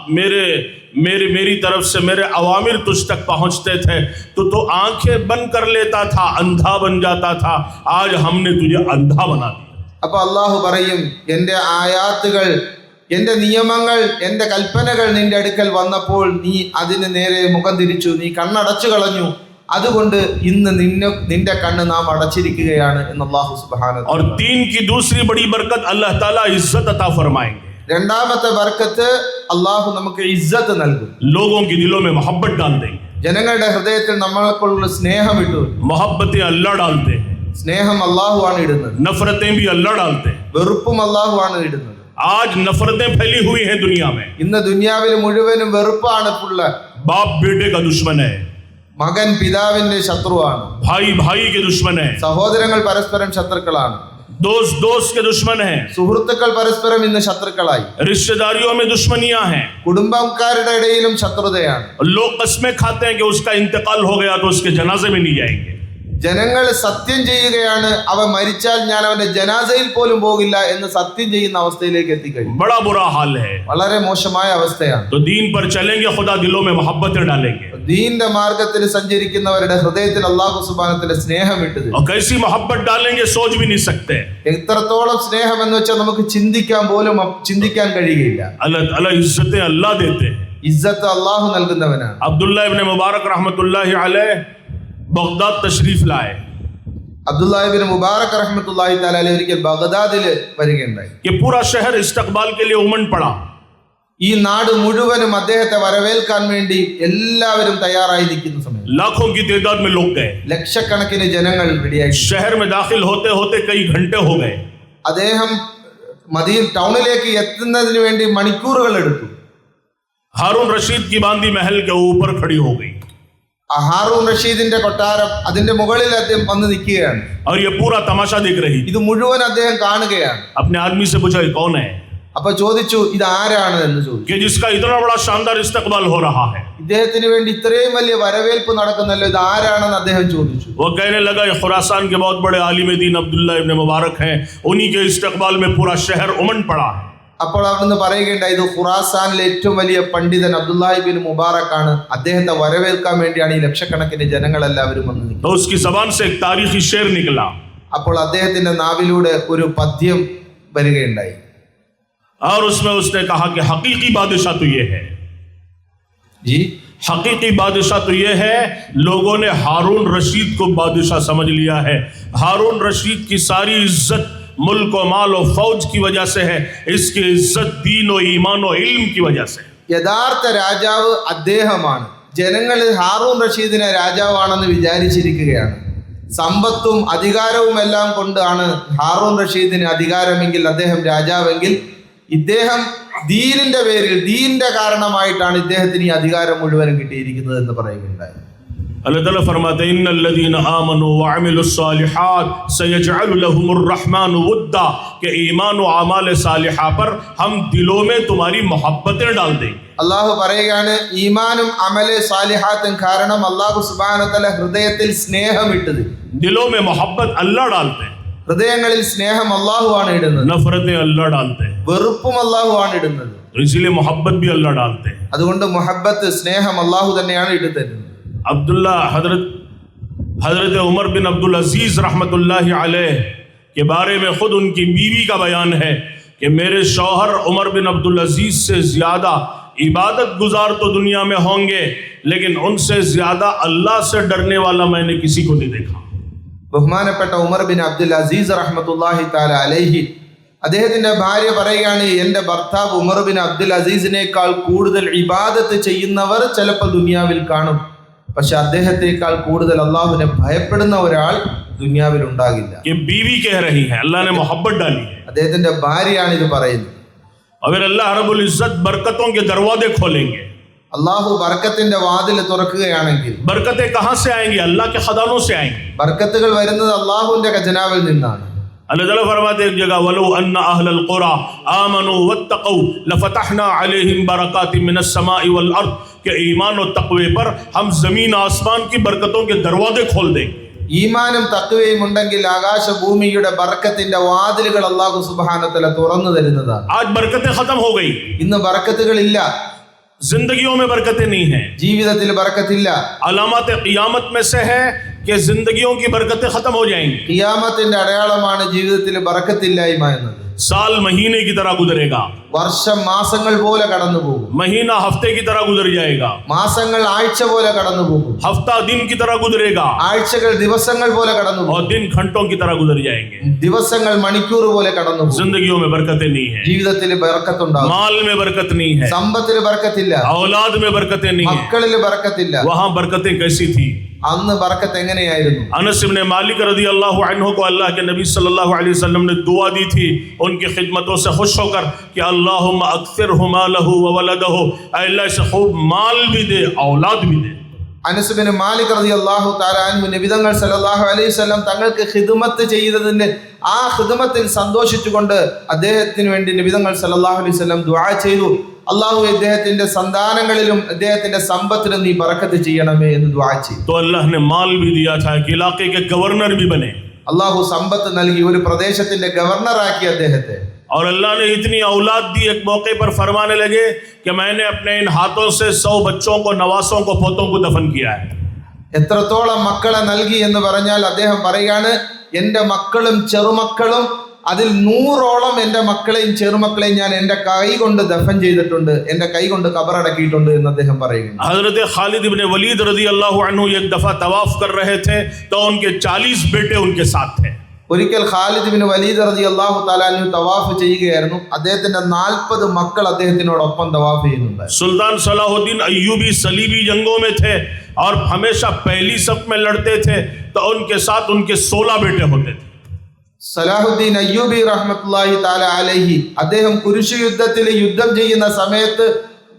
मेरी तरफ से मेरे अवामिर तुझ तक पहुंचते थे तो आंखें बंद कर लेता था, अंधा बन जाता था. आज हमने तुझे अंधा बना दिया. അപ്പൊ അള്ളാഹു പറയും, എന്റെ ആയാത്തുകൾ, എന്റെ നിയമങ്ങൾ, എന്റെ കൽപ്പനകൾ നിന്റെ അടുക്കൽ വന്നപ്പോൾ നീ അതിന് നേരെ മുഖം തിരിച്ചു, നീ കണ്ണടച്ചു കളഞ്ഞു. അതുകൊണ്ട് ഇന്ന് നിന്റെ കണ്ണ് നാം അടച്ചിരിക്കുകയാണ് എന്ന് അല്ലാഹു സുബ്ഹാനഹു. और दीन की दूसरी बड़ी बरकत अल्लाह ताला इज्जत अता फरमाएंगे. രണ്ടാമത്തെ ബർക്കത്ത് അല്ലാഹു നമുക്ക് ഇസ്സത്ത് നൽകും. लोगों के दिलों में मोहब्बत डाल देंगे. ജനങ്ങളുടെ ഹൃദയത്തിൽ നമ്മൾക്കുള്ള സ്നേഹം ഇട്ടു. मोहब्बतें अल्लाह डालते हैं, സ്നേഹം അല്ലാഹു ആണ് ഇടുന്നത്. नफरतें भी अल्लाह डालते हैं. വെറുപ്പും അല്ലാഹു ആണ് ഇടുന്നത്. आज नफरतें फैली हुई हैं दुनिया में. ഇന്ന് ദുനിയാവിൽ മുഴുവനും വെറുപ്പാണ് ഉള്ള. बाप बेटे का दुश्मन है, മകൻ പിതാവിന്റെ ശത്രുവാണ്, भाई भाई के दुश्मन है, സഹോദരങ്ങൾ പരസ്പരം ശത്രുക്കളാണ്, दोस्त दोस्त के दुश्मन है, സുഹൃത്തുക്കൾ പരസ്പരം ഇന്ന് ശത്രുക്കളായി. रिश्तेदारियों में दुश्मनियां हैं. കുടുംബക്കാരുടെ ഇടയിലും ശത്രുതയാണ്. लोग कस्में खाते हैं कि उसका इंतकाल हो गया तो उसके जनाजे में नहीं जाएंगे. ജനങ്ങൾ സത്യം ചെയ്യുകയാണ്, അവൻ മരിച്ചാൽ ഞാൻ അവന്റെ ജനാസയിൽ പോലും പോകില്ല എന്ന് സത്യം ചെയ്യുന്ന അവസ്ഥയിലേക്ക് എത്തിക്കഴിഞ്ഞു. बड़ा बुरा हाल है. വളരെ മോശമായ അവസ്ഥയാണ്. तो दीन पर चलेंगे, खुदा दिलों में मोहब्बतें डालेंगे. ദീന്റെ മാർഗത്തിൽ സഞ്ചരിക്കുന്നവരുടെ ഹൃദയത്തിൽ അല്ലാഹു സുബ്ഹാനഹു വതആല സ്നേഹം ഇട്ടത്. और कैसी मोहब्बत डालेंगे सोच भी नहीं सकते. എത്രത്തോളം സ്നേഹം എന്ന് വെച്ചാൽ നമുക്ക് ചിന്തിക്കാൻ കഴിയുകയില്ല. अल्लाह ताला इज्जतें अल्लाह देते हैं. ഇസ്സത്ത് അല്ലാഹു നൽകുന്നവനാണ്. अब्दुल्लाह इब्न मुबारक रहमतुल्लाहि अलैह बगदाद तशरीफ लाए അബ്ദുല്ലാഹി ഇബ്നു മുബാറക് റഹ്മത്തുള്ളാഹി തആല അലൈഹി ഒരിക്കൽ ബഗ്ദാദിൽ വരികയുണ്ടായി. कि पूरा शहर इस्तकबाल के लिए उमड़ पड़ा. ഈ നാട് മുഴുവനും അദ്ദേഹത്തെ വരവേൽക്കാൻ വേണ്ടി എല്ലാവരും തയ്യാറായി നിൽക്കുന്ന സമയം लाखों की तादाद में लोग गए. ലക്ഷക്കണക്കിന് ജനങ്ങൾ റെഡിയായി. शहर में दाखिल होते होते कई घंटे हो गए. അദ്ദേഹം ടൗണിലേക്ക് എത്തുന്നതിന് വേണ്ടി മണിക്കൂറുകൾ എടുത്തു. हारून रशीद की बांदी महल के ऊपर खड़ी हो गई. ഹാറൂൺ റഷീദിന്റെ കൊട്ടാരം അതിന്റെ മുകളിൽ അദ്ദേഹം വന്ന് നിൽക്കുകയാണ്. और ये पूरा तमाशा देख रही थी. ഇത് മുഴുവൻ അദ്ദേഹം കാണുകയാണ്. अपने आदमी से पूछा ये कौन है, അപ്പൊ ചോദിച്ചു, ഇത് ആരാണ് എന്ന് ചോദിച്ചു. कि जिसका इतना बड़ा शानदार इस्तकबाल हो रहा है. ഇദ്ദേഹത്തിന് വേണ്ടി ഇത്രയും വലിയ വരവേൽപ്പ് നടക്കുന്നല്ലോ, ഇത് ആരാണെന്ന് അദ്ദേഹം ചോദിച്ചു. वो कहने लगा ये खुरासान के बहुत बड़े आलिम दीन अब्दुल्ला इब्न मुबारक हैं, उन्हीं के इस्तकबाल में पूरा शहर उमड़ पड़ा है. അപ്പോൾ അവിടുന്ന് പറയുകയുണ്ടായി, ഇത് ഖുറാസാനിലെ ഏറ്റവും വലിയ പണ്ഡിതൻ അബ്ദുല്ലാഹി ഇബ്നു മുബാറക് ആണ്. അദ്ദേഹത്തെ വരവേൽക്കാൻ വേണ്ടിയാണ് ഈ ലക്ഷക്കണക്കിന് ജനങ്ങളെല്ലാവരും വന്ന് നിൽക്കുന്നത്. तो उसकी जबान से एक तारीखी शेर निकला. അപ്പോൾ അദ്ദേഹത്തിന്റെ നാവിലൂടെ ഒരു പദ്യം വരികയുണ്ടായി. और उसमें उसने कहा कि हकीकी बादशाह तो ये है, जी हकीकी बादशाह तो ये है. लोगों ने हारून रशीद को बादशाह समझ लिया है. हारून रशीद की सारी इज्जत मुल्क व माल व फौज की वजह से है, इसकी इज्जत दीन व ईमान व इल्म की वजह से. യഥാർത്ഥ രാജാവ് അദ്ദേഹമാണ്. ജനങ്ങൾ ഹാറൂൺ റഷീദിനെ രാജാവാണെന്ന് വിചാരിച്ചിരിക്കുകയാണ്. സമ്പത്തും അധികാരവും എല്ലാം കൊണ്ടാണ് ഹാറൂൺ റഷീദിന് അധികാരമെങ്കിൽ, അദ്ദേഹം രാജാവെങ്കിൽ, ഇദ്ദേഹം ദീനിന്റെ പേരിൽ, ദീനിന്റെ കാരണമായിട്ടാണ് ഇദ്ദേഹത്തിന് ഈ അധികാരം മുഴുവനും കിട്ടിയിരിക്കുന്നത് എന്ന് പറയുകയുണ്ടായി. अल्लाह ताला फरमाते हैं इन्नल्लज़ीना आमनू व अमिलुस्सालिहात सयजअलु लहुमुर रहमानु वुद्दा, के ईमान व अमाल सालिहा पर हम दिलों में तुम्हारी मोहब्बतें डाल देंगे. അള്ളാഹു പറയുകയാണ്, ഈമാനും അമലെ സാലിഹാത്തും കാരണം അള്ളാഹു സുബ്ഹാനഹു വതആല ഹൃദയത്തിൽ സ്നേഹം ഇട്ടത്. दिलों में मोहब्बत अल्लाह डालते हैं, ഹൃദയങ്ങളിൽ സ്നേഹം അള്ളാഹു ആണ് ഇടുന്നത്. नफरतें अल्लाह डालते हैं. വെറുപ്പും അള്ളാഹു ആണ് ഇടുന്നത്. तो इसीलिए मोहब्बत भी अल्लाह डालते हैं. അതുകൊണ്ട് മുഹബ്ബത്ത്, സ്നേഹം അള്ളാഹു തന്നെയാണ് ഇട്ടുതരുന്നത്. अब्दुल्ला हजरत उमर बिन अब्दुल अजीज रहमतुल्लाहि अलैह के बारे में खुद उनकी बीवी का बयान है कि मेरे शौहर उमर बिन अब्दुल अजीज से ज्यादा इबादत गुजार तो दुनिया में होंगे, लेकिन उनसे ज्यादा अल्लाह से डरने वाला मैंने किसी को नहीं देखा. ബഹുമാനപ്പെട്ട ഉമർ ബിൻ അബ്ദുൽ അസീസ് റഹ്മത്തുള്ളാഹി തആല അലൈഹി അദ്ദേഹത്തിന്റെ ഭാര്യ പറയുകയാണ്, എന്റെ ഭർത്താവ് ഉമർ ബിൻ അബ്ദുൽ അസീസിനേക്കാൾ കൂടുതൽ ഇബാദത്ത് ചെയ്യുന്നവർ ചിലപ്പോൾ ദുനിയാവിൽ കാണും. പക്ഷെ അദ്ദേഹത്തെക്കാൾ കൂടുതൽ അള്ളാഹുവിനെ ഭയപ്പെടുന്ന ഒരാൾ ദുനിയാവിൽ ഉണ്ടാകില്ല. ये बीवी कह रही है, अल्लाह ने मोहब्बत डाली है. അദ്ദേഹത്തിന്റെ ഭാര്യയാണ് ഇത് പറയുന്നത്. अगर अल्लाह रब्बुल इज्जत बरकतों के दरवाजे खोलेंगे, അള്ളാഹു ബർക്കത്തിന്റെ വാതിൽ തുറക്കുകയാണെങ്കിൽ बरकतें कहां से आएंगी? अल्लाह के खजानों से आएंगी. ബർക്കത്തുകൾ വരുന്നത് അള്ളാഹുവിന്റെ ഖജനാവിൽ നിന്നാണ്. अल्लाह ताला फरमाते हैं एक जगह, वलो अन्ना अहलल क़ुरा आमनू वत्तक़ू लफ़तहना अलैहिम बरकातिम मिनस समाई वल अर्द, के ईमान और तक़वे पर हम जमीन आसमान की बरकतों के दरवाजे खोल देंगे. ഈമാനും തഖ്വയും ഉണ്ടെങ്കിൽ ആകാശ ഭൂമിയുടെ ബർക്കത്തിന്റെ വാതിലുകൾ അല്ലാഹു സുബ്ഹാനഹു വ തആല തുറന്നു തരുന്നതാണ്. आज बरकतें खत्म हो गई, ഇന്ന് ബർക്കത്തുകളില്ല, जिंदगियों में बरकतें नहीं है. ജീവിതത്തിൽ ബർക്കത്തില്ല. अलामत क़ियामत में से है कि जिंदगियों की बरकतें खत्म हो जाएंगी. ഖിയാമത്തിന്റെ അടയാളമാണ് ജീവിതത്തിൽ ബർക്കത്തില്ലായ്മ എന്നത്. साल महीने की तरह गुजरेगा, വർഷം മാസങ്ങൾ പോലെ കടന്നു പോകും, महीना हफ्ते की तरह गुजर जाएगा, മാസങ്ങൾ ആഴ്ച പോലെ കടന്നു പോകും, हफ्ता दिन की तरह गुजरेगा ആഴ്ചകൾ ദിവസങ്ങൾ പോലെ കടന്നു और പോകും, दिन घंटों की तरह गुजर जाएंगे. ദിവസങ്ങൾ മണിക്കൂർ പോലെ കടന്നു പോകും. जिंदगियों में बरकतें नहीं है, ജീവിതത്തിൽ ബർക്കത്തുണ്ടാകും, माल में बरकत नहीं है, സമ്പത്തിൽ ബർക്കത്തില്ല, औलाद में बरकतें नहीं है. മക്കളിൽ ബർക്കത്തില്ല. वहां बरकतें कैसी थी? അന്ന് ബർക്കത്ത് എങ്ങനെയായിരുന്നു? अनस इब्न मालिक रज़ी अल्लाह अन्हु को अल्लाह के नबी सल्लल्लाहु अलैहि वसल्लम ने दुआ दी थी उनकी खिदमतों से खुश होकर कि अल्लाहुम्मा अक्सिरहु मालहु व वलदहु, अल्लाह इसे खूब माल भी दे, औलाद भी दे. അനസ് ബിൻ മാലിക് റളിയല്ലാഹു തആല അൻഹു നബിതങ്ങൾ സല്ലല്ലാഹു അലൈഹി വസല്ലം തങ്ങൾക്ക് ഖിദ്മത്ത് ചെയ്തതിന്റെ ആ ഖിദ്മത്തിൽ സന്തോഷിച്ചുകൊണ്ട് അദ്ദേഹത്തിന് വേണ്ടി നബിതങ്ങൾ സല്ലല്ലാഹു അലൈഹി വസല്ലം ദുആ ചെയ്തു. അല്ലാഹു ഇദ്ദേഹത്തിന്റെ സന്താനങ്ങളിലും ഇദ്ദേഹത്തിന്റെ സമ്പത്തിലും നീ ബറക്കത്ത് ചെയ്യണമേ എന്ന് ദുആ ചെയ്തു. तो अल्लाह ने माल भी दिया था कि इलाके के गवर्नर भी बने, അല്ലാഹു സമ്പത്ത് നൽകി, ഒരു പ്രദേശത്തിന്റെ ഗവർണറാക്കി അദ്ദേഹത്തെ. और अल्लाह ने इतनी औलाद दी, एक मौके पर फरमाने लगे कि मैंने अपने इन हाथों से 100 बच्चों को, नवासों को, पोतों को दफन किया है. എത്രത്തോളം മക്കളെ നൽകി എന്ന് പറഞ്ഞാൽ അദ്ദേഹം പറയാണ്, എന്റെ മക്കളും ചെറുമക്കളും അതിൽ 100ഓളം എന്റെ മക്കളെയും ചെറുമക്കളെയും ഞാൻ എന്റെ കൈ കൊണ്ട് ദഫൻ ചെയ്തിട്ടുണ്ട്, എന്റെ കൈ കൊണ്ട് ഖബറടക്കിയിട്ടുണ്ട് എന്ന് അദ്ദേഹം പറയുന്നു. हजरत खालिद इब्न वलीद रज़ी अल्लाह अन्हु एक दफा तवाफ कर रहे थे तो उनके 40 बेटे उनके साथ थे. ഒരിക്കൽ ഖാലിദ് ബിൻ വലീദ് റളിയല്ലാഹു തആല അൻഹു തവാഫ് ചെയ്യുകയായിരുന്നു. അദ്ദേഹത്തിന്റെ 40 മക്കൾ അദ്ദേഹത്തിനോടൊപ്പം തവാഫ് ചെയ്യുന്നുണ്ട്. सुल्तान सलाहुद्दीन अय्यूबी सलीबी जंगों में थे और हमेशा पहली सफ में लड़ते थे, तो उनके साथ उनके 16 बेटे होते थे. സലാഹുദ്ദീൻ അയ്യൂബി റഹ്മത്തുള്ളാഹി തആല അലൈഹി അദ്ദേഹം കുരിശ് യുദ്ധത്തിൽ യുദ്ധം ചെയ്യുന്ന സമയത്ത്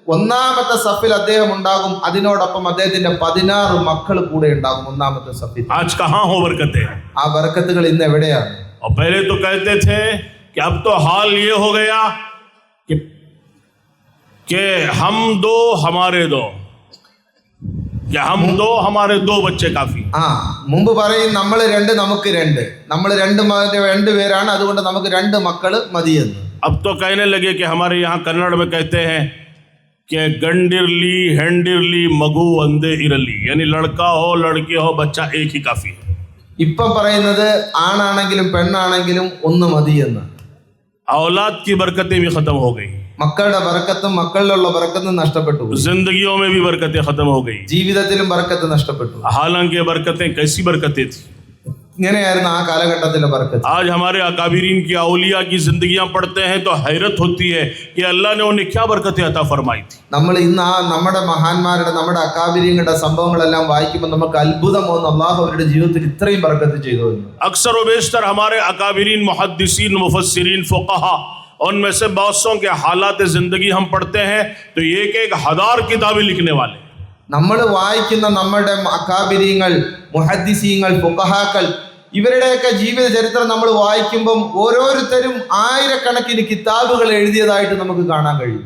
ഒന്നാമത്തെ സഫിൽ അദ്ദേഹം ഉണ്ടാകും. അതിനോടൊപ്പം അദ്ദേഹത്തിന്റെ 16 മക്കൾ കൂടെ ഉണ്ടാകും ഒന്നാമത്തെ സഫിൽ. आज कहाँ हो बरकतें? ആ ബർക്കത്തുകൾ ഇന്ന് എവിടെയാണ്? और पहले तो कहते थे कि अब तो हाल ये हो गया कि हम दो हमारे दो, कि हम दो हमारे 2 बच्चे काफी. മുമ്പ് പറയും നമ്മൾ 2 നമുക്ക് 2, നമ്മൾ 2 പേരാണ്, അതുകൊണ്ട് നമുക്ക് 2 മക്കള് മതിയെന്ന്. अब तो कहने लगे कि हमारे यहाँ कन्नड़ में कहते हैं कि गंडिरली हेंडिरली मगु अंधे इरली, यानी लड़का हो लड़की हो बच्चा एक ही काफी है. ഇപ്പം പറയുന്നത് ആണാണെങ്കിലും പെണ്ണാണെങ്കിലും ഒന്ന് മതിയെന്ന്. औलाद की बरकतें भी खत्म हो गई, മക്കളുടെ ബർക്കത്തും മക്കളിലുള്ള ബർക്കത്തും നഷ്ടപ്പെട്ടു. जिंदगियों में भी बरकतें खत्म हो गई. ജീവിതത്തിലും ബർക്കത്ത് നഷ്ടപ്പെട്ടു. हालांकि बरकतें कैसी बरकतें थी. ഇങ്ങനെയായിരുന്നു ആ കാലഘട്ടത്തിലെ ബർക്കത്ത്. आज हमारे अकाबिरीन की औलिया की जिंदगियां पढ़ते हैं तो हैरत होती है कि अल्लाह ने उन्हें क्या बरकतें अता फरमाई थी. നമ്മൾ ഇന്ന് നമ്മുടെ മഹാന്മാരുടെ, നമ്മുടെ അക്കാബിരീങ്ങളുടെ സംഭവങ്ങളെല്ലാം വായിക്കുമ്പോൾ നമുക്ക് അത്ഭുതം തോന്നും, അള്ളാഹു അവരുടെ ജീവിതത്തിൽ ഇത്രയും ബർക്കത്ത് ചെയ്തു എന്ന്. अक्सर व बेशतर हमारे अकाबिरीन मुहद्दिसीन मुफस्सिरीन फुक़हा, उनमें से बहुतों के हालात ज़िंदगी हम पढ़ते हैं तो एक 1000 किताबें लिखने वाले. നമ്മൾ വായിക്കുന്ന നമ്മുടെ അക്കാബിരീങ്ങൾ, മുഹദ്ദിസീങ്ങൾ, ഫുഖഹാക്കൾ, ഇവരുടെയൊക്കെ ജീവിത ചരിത്രം നമ്മൾ വായിക്കുമ്പം ഓരോരുത്തരും ആയിരക്കണക്കിന് കിതാബുകൾ എഴുതിയതായിട്ട് നമുക്ക് കാണാൻ കഴിയും.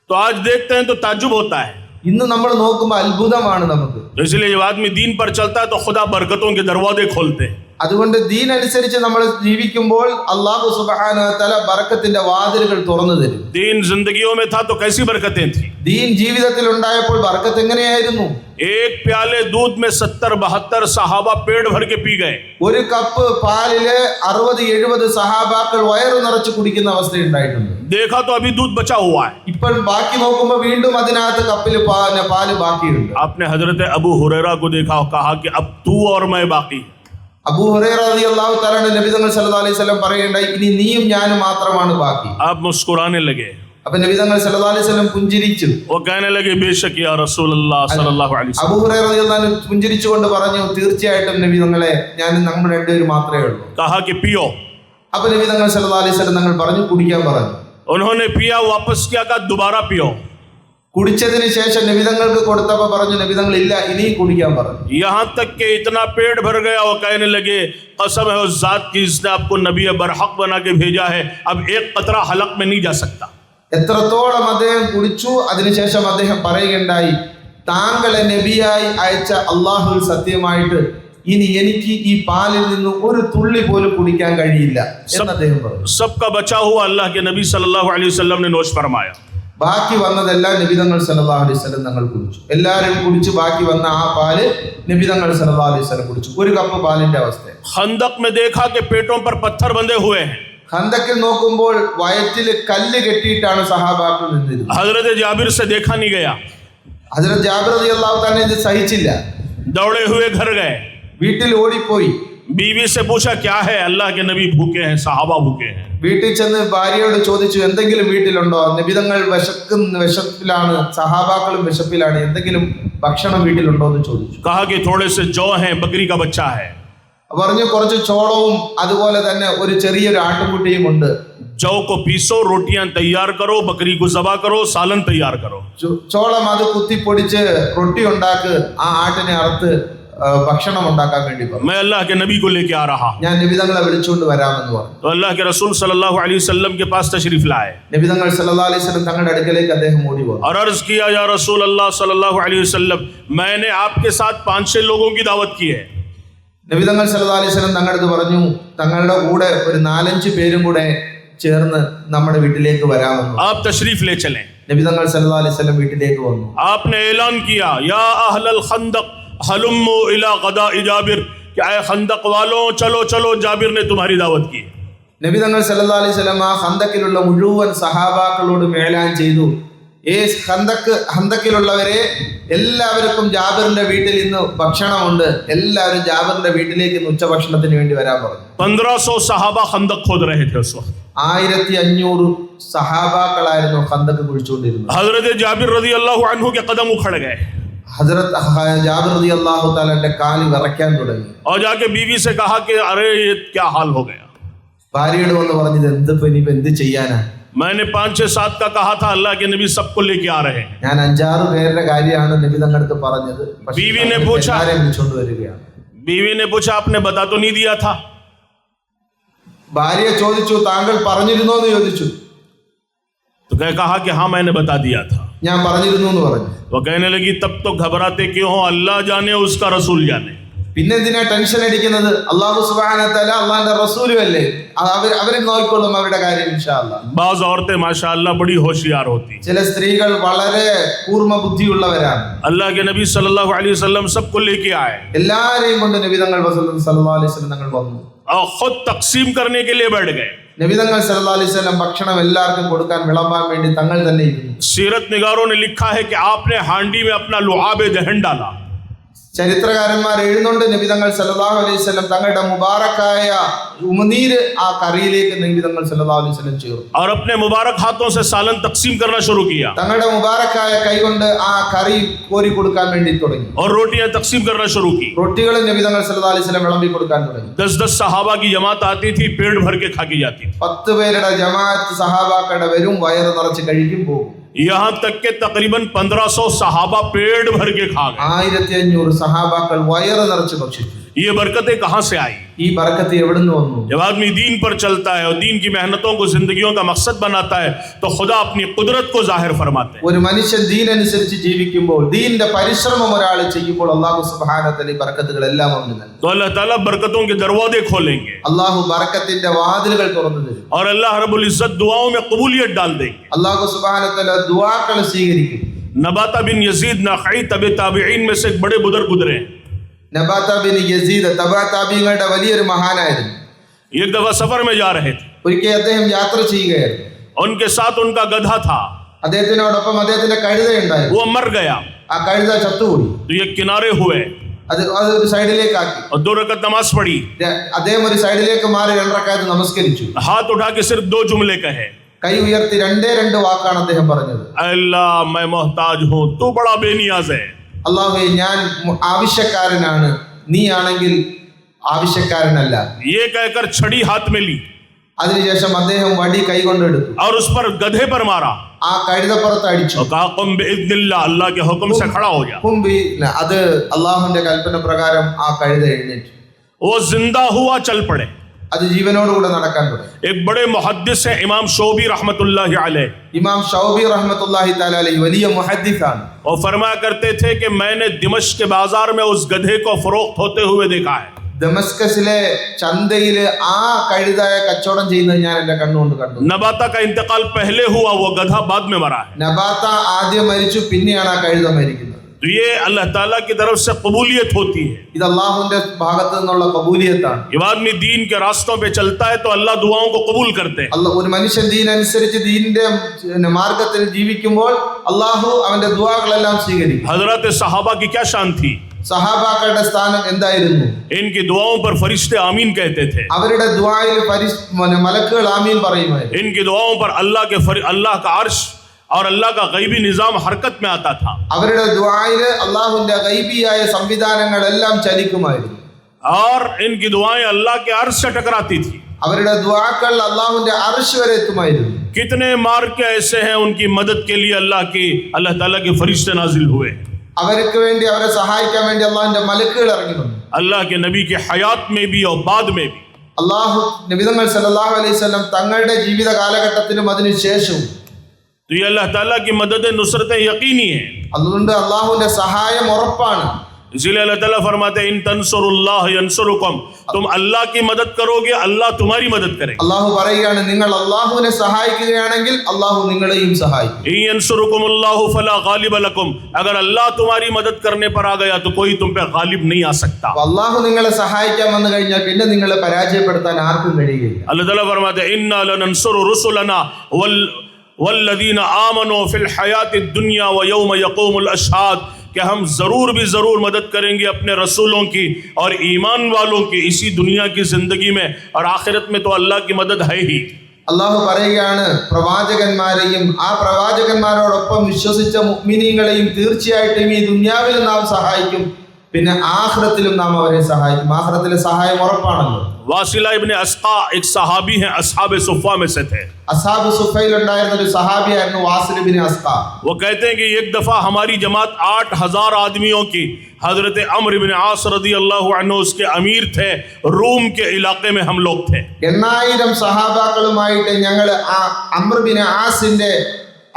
तो आज देखते हैं तो ताज्जुब होता है. ഇന്ന് നമ്മൾ നോക്കുമ്പോൾ അത്ഭുതമാണ് നമുക്ക്. इसलिए जब आदमी दीन पर चलता है तो खुदा बरकतों के दरवाजे खोलते हैं. അതുകൊണ്ട് ദീൻ അനുസരിച്ച് നമ്മൾ ജീവിക്കുമ്പോൾ അല്ലാഹു സുബ്ഹാനഹു വ തആല ബർക്കത്തിന്റെ വാതിലുകൾ തുറന്നു തരും. दीन जिंदगियों में था तो कैसी बरकतें थी. ദീൻ ജീവിതത്തിൽ ഉണ്ടായപ്പോൾ ബർക്കത്ത് എങ്ങനെയായിരുന്നു? एक प्याले दूध में 70-72 सहाबा पेट भर के पी गए. ഒരു കപ്പ് പാലില് 60-70 സഹാബാക്കൾ വയറു നിറച്ച് കുടിക്കുന്ന അവസ്ഥ ഉണ്ടായിട്ടുണ്ട്. देखा तो अभी दूध बचा हुआ है. ഇപ്പോൾ ബാക്കി നോക്കുമ്പോൾ വീണ്ടും അതിനകത്ത് കപ്പിൽ പാല് ബാക്കിയുണ്ട്. आपने हजरत अबू हुरैरा को देखा और कहा कि अब तू और मैं बाकी. അബൂ ഹുറൈറ റളിയല്ലാഹു തആല നബി സല്ലല്ലാഹു അലൈഹി വസല്ലം പറയുണ്ടായി, ഇനി നീയും ഞാനും മാത്രമാണ് ബാക്കി. आप मुस्कुराने लगे. അപ്പൊ നബി തങ്ങൾ സല്ലല്ലാഹു അലൈഹി വസല്ലം പുഞ്ചിരിച്ചു. वो कहने लगे बेशक या रसूल अल्लाह सल्लल्लाहु अलैहि वसल्लम। അബൂ ഹുറൈറ റളിയല്ലാഹു അൻഹു പുഞ്ചിരിച്ചുകൊണ്ട് പറഞ്ഞു, തീർച്ചയായിട്ടും നബി തങ്ങളെ, ഞാൻ നമ്മൾ രണ്ടുപേരും മാത്രമേ ഉള്ളൂ. कहा कि पियो। അപ്പൊ നബി തങ്ങൾ സല്ലല്ലാഹു അലൈഹി വസല്ലം തങ്ങൾ പറഞ്ഞു, കുടിക്കാൻ പറഞ്ഞു. उन्होंने पिया, वापस किया, कहा दोबारा पियो। കുടിച്ചതിന് ശേഷം നബി തങ്ങൾക്ക് കൊടുത്തപ്പോ പറഞ്ഞു, നബി തങ്ങൾ ഇല്ല, ഇനി കുടിക്കാൻ പറഞ്ഞു. यहाँ तक के इतना पेट भर गया, वो कहने लगे कसम है उस जात की जिसने आपको नबी बरहक बना के भेजा है, अब एक कतरा हलक में नहीं जा सकता। എത്രത്തോളം അദ്ദേഹം കുടിച്ചു. അതിനുശേഷം അദ്ദേഹം പറയുകയുണ്ടായി, താങ്കളെ നബിയായി അയച്ച അള്ളാഹു സത്യമായിട്ട് ഇനി എനിക്ക് ഈ പാലിൽ നിന്ന് ഒരു തുള്ളി പോലും കുടിക്കാൻ കഴിയില്ല എന്ന് അദ്ദേഹം പറഞ്ഞു. सबका बचा हुआ अल्लाह के नबी सल्लल्लाहु अलैहि वसल्लम ने नोश फरमाया। ബാക്കി വന്നതെല്ലാം നബി തങ്ങൾ സല്ലല്ലാഹു അലൈഹി വസല്ലം തങ്ങൾ കുടിച്ചു. എല്ലാവരും കുടിച്ച് ബാക്കി വന്ന ആ പാല് നബി തങ്ങൾ സല്ലല്ലാഹു അലൈഹി വസല്ലം കുടിച്ചു. ഒരു കപ്പ് പാലിന്റെ അവസ്ഥ. खंदक में देखा कि पेटों पर पत्थर बंधे हुए हैं। ഖന്തക്കിൽ നോക്കുമ്പോൾ വയറ്റിൽ കല്ല് കെട്ടിയിട്ടാണ് സഹാബാക്കൾ നിന്നിരുന്നത്. हजरत जाबिर से देखा नहीं गया। ഹസ്രത്ത് ജാബിർ റളിയല്ലാഹു തആല ഇത് സഹിച്ചില്ല. दौड़े हुए घर गए, വീട്ടിൽ ഓടിപ്പോയി. बीवी से पूछा क्या है, अल्लाह के नबी भूखे हैं, सहाबा भूखे हैं। വീട്ടിൽ ചെന്ന് ഭാര്യയോട് ചോദിച്ചു, എന്തെങ്കിലും വീട്ടിലുണ്ടോ? നബിതങ്ങൾ വിശപ്പിലാണ്, സഹാബാക്കളും വിശപ്പിലാണ്, എന്തെങ്കിലും ഭക്ഷണം വീട്ടിലുണ്ടോ എന്ന് ചോദിച്ചു. कहा कि थोड़े से जौ हैं, बकरी का बच्चा है। പറഞ്ഞു, കുറച്ച് ചോളവും അതുപോലെ തന്നെ ഒരു ചെറിയൊരു ആട്ടുംകുട്ടിയും ഉണ്ട്. जौ को पीसो, रोटियां तैयार करो, बकरी को ज़बा करो, सालन तैयार करो। ചോളം അത് കുത്തിപ്പൊടിച്ച് റൊട്ടി ഉണ്ടാക്ക്, ആ ആട്ടിനെ അറുത്ത് ഭക്ഷണം ഉണ്ടാക്കാൻ വേണ്ടി പറഞ്ഞു. मैं अल्लाह के नबी को लेके आ रहा। ഞാൻ നബിതങ്ങളെ വിളിച്ചുകൊണ്ട് വരാമെന്ന് പറഞ്ഞു. तो अल्लाह के रसूल सल्लल्लाहु अलैहि वसल्लम के पास तशरीफ लाए। നബിതങ്ങൾ സല്ലല്ലാഹു അലൈഹി വസല്ലം തങ്ങളുടെ അടുക്കലേക്ക് അദ്ദേഹം ഓടി വന്നു. और अर्ज किया, या रसूल अल्लाह सल्लल्लाहु अलैहि वसल्लम, मैंने आपके साथ 5-6 लोगों की दावत की है। നബിതങ്ങൾ സല്ലല്ലാഹു അലൈഹി വസല്ലം തങ്ങളുടെ അടുത്ത് പറഞ്ഞു, തങ്ങളുടെ കൂടെ ഒരു 4-5 പേരും കൂടെ ചേർന്ന് നമ്മുടെ വീട്ടിലേക്ക് വരാമെന്ന്. आप तशरीफ ले चलें। നബിതങ്ങൾ സല്ലല്ലാഹു അലൈഹി വസല്ലം വീട്ടിലേക്ക് വന്നു. आपने ऐलान किया, या अहलल खंदक हलुम्मु इला गदा जाबिर, कि आए खंदक वालों, चलो चलो, जाबिर ने तुम्हारी दावत की। നബിതങ്ങൾ സല്ലല്ലാഹു അലൈഹി വസല്ലം ആ ഖന്തക്കിലുള്ള മുഴുവൻ സഹാബാക്കളോട് മേലാൻ ചെയ്തു, ഖന്തക്കിലുള്ളവരെ എല്ലാവർക്കും ജാബിറിന്റെ വീട്ടിൽ ഇന്ന് ഭക്ഷണമുണ്ട്, എല്ലാവരും ജാബിറിന്റെ വീട്ടിലേക്ക് ഇന്ന് ഉച്ചഭക്ഷണത്തിന് വേണ്ടി വരാൻ പറഞ്ഞു. 1500 सहाबा खंदक खोद रहे थे उस वक्त। 1500 സഹാബാക്കളായിരുന്നു ഖന്തക്ക് കുഴിച്ചുകൊണ്ടിരുന്നത്. हजरत जाबिर रजी अल्लाह अन्हु के कदम उखड़ गए। ഹസ്രത്ത് ജാബിർ റളിയല്ലാഹു തആലയുടെ കാല് വിറയ്ക്കാൻ തുടങ്ങി. और जाके बीवी से कहा कि अरे ये क्या हाल हो गया। ഭാര്യയോട് വന്ന് പറഞ്ഞത്, ഇനിയിപ്പോ എന്ത് ചെയ്യാനാ? मैंने 5-6-7 का कहा था, अल्लाह के नबी सबको लेके आ रहे हैं। ഞാൻ 5-6 പേരുടെ കാര്യമാണ് നബി തങ്ങൾക്ക് പറഞ്ഞത്. बीवी ने पूछा, വിളിച്ചുകൊണ്ട് വരികയാണ്. बीवी ने पूछा, आपने बता तो नहीं दिया था। ഭാര്യ ചോദിച്ചു, താങ്കൾ പറഞ്ഞിരുന്നോ എന്ന് ചോദിച്ചു. तो कहा कि हाँ मैंने बता दिया था। ഞാൻ പറഞ്ഞിരുന്നു എന്ന് പറഞ്ഞു. वो कहने लगी, तब तो घबराते क्यों हो, अल्लाह जाने उसका रसूल जाने। പിന്നെ എന്തിനാ ടെൻഷൻ അടിക്കുന്നത്? അല്ലാഹു സുബ്ഹാനഹു വ തആല അല്ലാഹുവിന്റെ റസൂലും അല്ലേ, അവരെ നോക്കിക്കൊള്ളും അവരുടെ കാര്യം ഇൻഷാ അല്ലാഹ്. बाज़ औरतें माशाअल्लाह बड़ी होशियार होती। ചില സ്ത്രീകൾ വളരെ കൂർമ്മ ബുദ്ധിയുള്ളവരാണ്. अल्लाह के नबी सल्लल्लाहु अलैहि वसल्लम सबको लेके आए എല്ലാരെയും കൊണ്ട് നബി തങ്ങൾ സല്ലല്ലാഹു അലൈഹി വസല്ലം തങ്ങൾ വന്നു. और खुद तकसीम करने के लिए बैठ गए। നബി തങ്ങൾ സല്ലല്ലാഹു അലൈഹി വസല്ലം ഭക്ഷണം എല്ലാവർക്കും കൊടുക്കാൻ വിളമ്പാൻ വേണ്ടി തങ്ങൾ തന്നെ ഇരുന്നു. सीरत निगारों ने लिखा है कि आपने हांडी में अपना लुआबे दहन डाला। ചരിത്രകാരന്മാർ എഴുതുന്നുണ്ട്, നബി തങ്ങൾ സല്ലല്ലാഹു അലൈഹി വസല്ലം തങ്ങളുടെ മുബാറക്കായ ഉമിനീര് ആ കറിയിലേക്ക് നബി തങ്ങൾ സല്ലല്ലാഹു അലൈഹി വസല്ലം ചേർത്തു. और अपने मुबारक हाथों से सालन तकसीम करना शुरू किया। തങ്ങളുടെ മുബാറക്കായ കൈകൊണ്ട് ആ കറി കോരി കൊടുക്കാൻ വേണ്ടി തുടങ്ങി. और रोटियां तकसीम करना शुरू की। റൊട്ടികൾ നബി തങ്ങൾ സല്ലല്ലാഹു അലൈഹി വസല്ലം വിളമ്പി കൊടുക്കാൻ തുടങ്ങി. 10-10 सहाबा की जमात आती थी, पेट भर के खा के जाती थी। 10 പേരുടെ ജമാഅത്ത് സഹാബാക്കളുടെ വരും, വയറ് നിറച്ച് കഴിക്കും പോകും. यहाँ तक के तकरीबन 1500 सहाबा पेट भर के खा गए। 1500 സഹാബാക്കൾ വയറ് നിറച്ച് ഭക്ഷിച്ചു. ये बरकतें कहाँ से आई? ഈ ബർക്കത്ത് എവിടുന്ന് വന്നു? जब आदमी दीन पर चलता है और दीन की मेहनतों को जिंदगियों का मकसद बनाता है, तो खुदा अपनी कुदरत को जाहिर फरमाते हैं। ഒരു മനുഷ്യൻ ദീൻ അനുസരിച്ച് ജീവിക്കുമ്പോൾ, ദീന്റെ പരിശ്രമം ഒരാൾ ചെയ്യുമ്പോൾ അല്ലാഹു സുബ്ഹാനഹു വ തആല ഈ ബർക്കത്തുകൾ എല്ലാം അവന് നൽകും. तो अल्लाह ताला बरकतों के दरवाजे खोलेंगे അല്ലാഹു ബർക്കത്തിന്റെ വാതിലുകൾ തുറന്നു തരും. और अल्लाह रब्बुल इज्जत दुआओं में कबूलियत डाल देंगे। അല്ലാഹു സുബ്ഹാനഹു വ തആല ദുആകൾ സ്വീകരിക്കും. नबाता बिन यजीद नഖഈ तबे ताबीईन में से एक बड़े बुजुर्ग गुजरे। നബാത ബിൻ യസീദ് തബഅ താബീങ്ങളുടെ വലിയൊരു മഹാനായിരുന്നു. एक दफा सफर में जा रहे थे, ഒരിക്കൽ അദ്ദേഹം യാത്ര ചെയ്യുകയായിരുന്നു. उनके साथ उनका गधा था, അദ്ദേഹത്തിനോടൊപ്പം അദ്ദേഹത്തിന്റെ കഴുതയുണ്ടായിരുന്നു. वो मर गया। ആ കഴുത ചത്തുപോയി. तो ये किनारे हुए അത് ഒരു സൈഡിലേക്ക് ആക്കി. और 2 रकअत नमाज पढ़ी। അദ്ദേഹം ഒരു സൈഡിലേക്ക് മാറി 2 റക്അത്ത് നമസ്കരിച്ചു. हाथ उठा के सिर्फ 2 जुमले कहे, കൈ ഉയർത്തി രണ്ട് വാക്കാണ് അദ്ദേഹം പറഞ്ഞത്. अल्लाह मैं मोहताज हूँ, तू बड़ा बेनियाज है. അല്ലാഹുവേ, ഞാൻ ആവശ്യക്കാരനാണ്, നീ ആണെങ്കിൽ ആവശ്യക്കാരനല്ല. ये कहकर छड़ी हाथ में ली അതിനുശേഷം അദ്ദേഹം വടി കൈകൊണ്ടെടുത്തു, और उस पर गधे पर मारा ആ കഴുതപ്പുറത്ത് അടിച്ചു. और कहा कुम बिइज़्निल्लाह, अल्लाह के हुक्म से खड़ा हो जा. കുമ്പി, അത് അള്ളാഹുവിന്റെ കൽപ്പന പ്രകാരം ആ കഴുത എഴുന്നേറ്റു. वो जिंदा हुआ, चल पड़े. അത് ജീവനോടുകൂടെ നടക്കാൻ തുടങ്ങി. एक बड़े मुहद्दिस है इमाम शोबी रहमतुल्लाहि अलैह. ഇമാം ഷൗബി റഹ്മത്തുള്ളാഹി തആല അലൈഹി വലിയ മുഹദ്ദിസാണ്. और फरमाया करते थे कि मैंने दिमश्क के बाजार में उस गधे को फरोख्त होते हुए देखा है. ദമസ്കസിലെ ചന്തയില് ആ കഴുതയെ കച്ചവടം ചെയ്യുന്നത് ഞാൻ എന്റെ കണ്ണുകൊണ്ട് കണ്ടു. नबाता का इंतकाल पहले हुआ, वो गधा बाद में मरा है. നബാത്ത ആദ്യം മരിച്ചു, പിന്നെയാണ് ആ കഴുത മരിക്കുന്നത്. तो ये अल्लाह ताला की तरफ से कबूलियत होती है. ഇത് അള്ളാഹുവിന്റെ ഭാഗത്ത് നിന്നുള്ള കബൂലിയത്താണ്. जब आदमी दीन के रास्तों पे चलता है तो अल्लाह दुआओं को कबूल करते हैं. ഒരു മനുഷ്യൻ ദീൻ അനുസരിച്ച് ദീനിന്റെ മാർഗത്തിൽ ജീവിക്കുമ്പോൾ അള്ളാഹു അവന്റെ ദുആകളെല്ലാം സ്വീകരിക്കും. हजरत सहाबा की क्या शान थी? സഹാബാക്കളുടെ സ്ഥാനം എന്തായിരുന്നു? इनकी दुआओं पर फरिश्ते आमीन कहते थे. അവരുടെ ദുആയിൽ മലക്കുകൾ ആമീൻ പറയുമായിരുന്നു. इनकी दुआओं पर अल्लाह का अर्श और अल्लाह का गैबी निजाम हरकत में आता था. അവരുടെ ദുആയിൽ അള്ളാഹുവിന്റെ ഗൈബിയായ സംവിധാനങ്ങളെല്ലാം ചലിക്കുമായിരുന്നു. और इनकी दुआएं अल्लाह के अर्श से टकराती थी. അവരുടെ ദുആകൾ അള്ളാഹുവിന്റെ അർശ് വരെ എത്തുമായിരുന്നു. कितने मार्के ऐसे हैं उनकी मदद के लिए अल्लाह ताला के फरिश्ते नाजिल हुए. അവർക്ക് വേണ്ടി, അവരെ സഹായിക്കാൻ വേണ്ടി അള്ളാഹുവിന്റെ മലക്കുകൾ ഇറങ്ങി വന്നു. अल्लाह के नबी के हयात में भी और बाद में भी. അള്ളാഹു നബിതങ്ങൾ സല്ലല്ലാഹു അലൈഹി വസല്ലം തങ്ങളുടെ ജീവിത കാലഘട്ടത്തിലും അതിനുശേഷവും तो ये अल्लाह ताला की मदद नुसरतें यकीनी है. അതുകൊണ്ട് അള്ളാഹുവിന്റെ സഹായം ഉറപ്പാണ്. इसीलिए अल्लाह ताला फरमाते हैं इन तंसुरुल्लाह यंसुरुकुम, तुम अल्लाह की मदद करोगे अल्लाह तुम्हारी मदद करेगा. അള്ളാഹു പറയുകയാണ്, നിങ്ങൾ അള്ളാഹുവിനെ സഹായിക്കുകയാണെങ്കിൽ അള്ളാഹു നിങ്ങളെയും സഹായിക്കും. इन यंसुरुकुमुल्लाहु फला गालिब लकुम, अगर अल्लाह तुम्हारी मदद करने पर आ गया तो कोई तुम पे गालिब नहीं आ सकता. അള്ളാഹു നിങ്ങളെ സഹായിക്കാൻ വന്നു കഴിഞ്ഞാൽ പിന്നെ നിങ്ങളെ പരാജയപ്പെടുത്താൻ ആർക്കും കഴിയില്ല. अल्लाह ताला फरमाते हैं इन्ना लनंसुरु रुसुलना वल्लदीना आमनु फिल हयातिद दुनिया व यौम यक़ूमुल अशहाद, कि हम जरूर भी जरूर मदद करेंगे अपने रसूलों की और ईमान वालों की इसी दुनिया की जिंदगी में, और आखिरत में तो अल्लाह की मदद है ही. അള്ളാഹു പറയുകയാണ്, പ്രവാചകന്മാരെയും ആ പ്രവാചകന്മാരോടൊപ്പം വിശ്വസിച്ച മുഅ്മിനീങ്ങളെയും തീർച്ചയായിട്ടും ഈ ദുനിയാവിൽ നാം സഹായിക്കും, പിന്നെ ആഖിറത്തിലും നാം അവരെ സഹായിക്കും. ആഖിറത്തിലെ സഹായം ഉറപ്പാണല്ലോ. वासिला इब्ने अस्का एक सहाबी हैं, अस्हाबे सुफ़ा में से थे. അസ്ഹാബ് സുഫൈൽ ഉണ്ടായിരുന്ന ഒരു സഹാബിയായിരുന്നു വാസിൽ ഇബ്നു അസ്കാ. वो कहते हैं कि एक दफा हमारी जमात 8000 आदमियों की, हजरत अम्र इब्न आस रज़ी अल्लाह अन्हु उसके अमीर थे, रूम के इलाके में हम लोग थे. 8000 സഹാബാക്കളുമായിട്ട് ഞങ്ങൾ ആ അംർ ബിൻ ആസിന്റെ,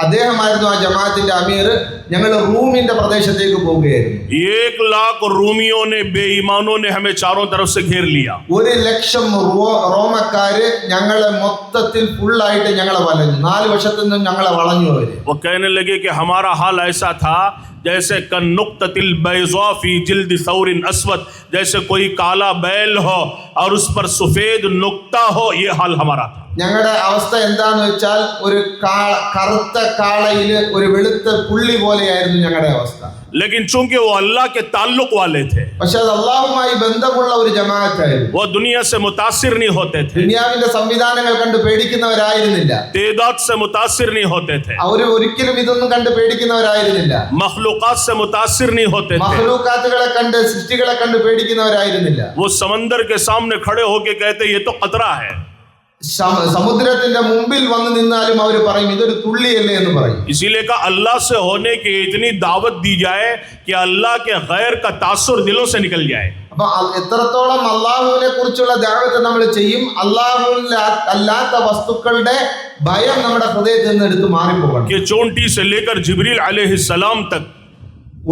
അദ്ദേഹമായിരുന്നു ആ ജമാഅത്തിന്റെ അമീർ, ഞങ്ങൾ റൂമിന്റെ പ്രദേശത്തേക്ക് പോവുകയായിരുന്നു. 1,00,000 रूमियों ने, बेईमानों ने हमें चारों तरफ से घेर लिया. 1,00,000 റോമക്കാര് ഞങ്ങളെ മൊത്തത്തിൽ ഫുള്ളായിട്ട് ഞങ്ങളെ വലഞ്ഞു. 4 വശത്തു നിന്നും ഞങ്ങളെ വളഞ്ഞു അവര്. वो कहने लगे कि हमारा हाल ऐसा था जैसे कन्नुक्ततिल बैज़ा फी जिल्द सौरिन अस्वद, जैसे कोई काला बैल हो और उस पर सफेद नुक्ता हो, ये हाल हमारा था. ഞങ്ങളുടെ അവസ്ഥ എന്താന്ന് വെച്ചാൽ ഒരു കറുത്ത കാളയില് ഒരു വെളുത്ത പുള്ളി പോലെയായിരുന്നു ഞങ്ങളുടെ അവസ്ഥ. लेकिन चूंकि वो अल्लाह के ताल्लुक वाले थे, പക്ഷെ അത് അള്ളാഹുമായി ബന്ധമുള്ള ഒരു ജമാഅത്തായിരുന്നു. वो दुनिया से मुतासिर नहीं होते थे, ദുനിയാവിന്റെ സംവിധാനങ്ങൾ കണ്ട് പേടിക്കുന്നവരായിരുന്നില്ല, तेदाद से मुतासिर नहीं होते थे, അവർ ഒരിക്കലും ഇതൊന്നും കണ്ട് പേടിക്കുന്നവരായിരുന്നില്ല, मखलूकात से मुतासिर नहीं होते थे. മഖ്ലൂക്കാത്തുകളെ കണ്ട്, സൃഷ്ടികളെ കണ്ട് പേടിക്കുന്നവരായിരുന്നില്ല. वो समंदर के सामने खड़े होके कहते ये तो खतरा है. സമുദ്രത്തിന്റെ മുമ്പിൽ വന്ന് നിന്നാലും അവർ പറയും ഇതൊരു തുള്ളിയല്ലേ എന്ന് പറയും. इसीलिए का अल्लाह से होने की इतनी दावत दी जाए कि अल्लाह के गैर का तासुर दिलों से निकल जाए. അപ്പൊ എത്രത്തോളം അള്ളാഹുവിനെ കുറിച്ചുള്ള ദഅവത്ത് നമ്മൾ ചെയ്യും, അള്ളാഹുവിൽ അല്ലാത്ത വസ്തുക്കളുടെ ഭയം നമ്മുടെ ഹൃദയത്തിൽ നിന്ന് എടുത്തു മാറിപ്പോകണം. कि चोंटी से लेकर जिब्रील अलैहिस्सलाम तक,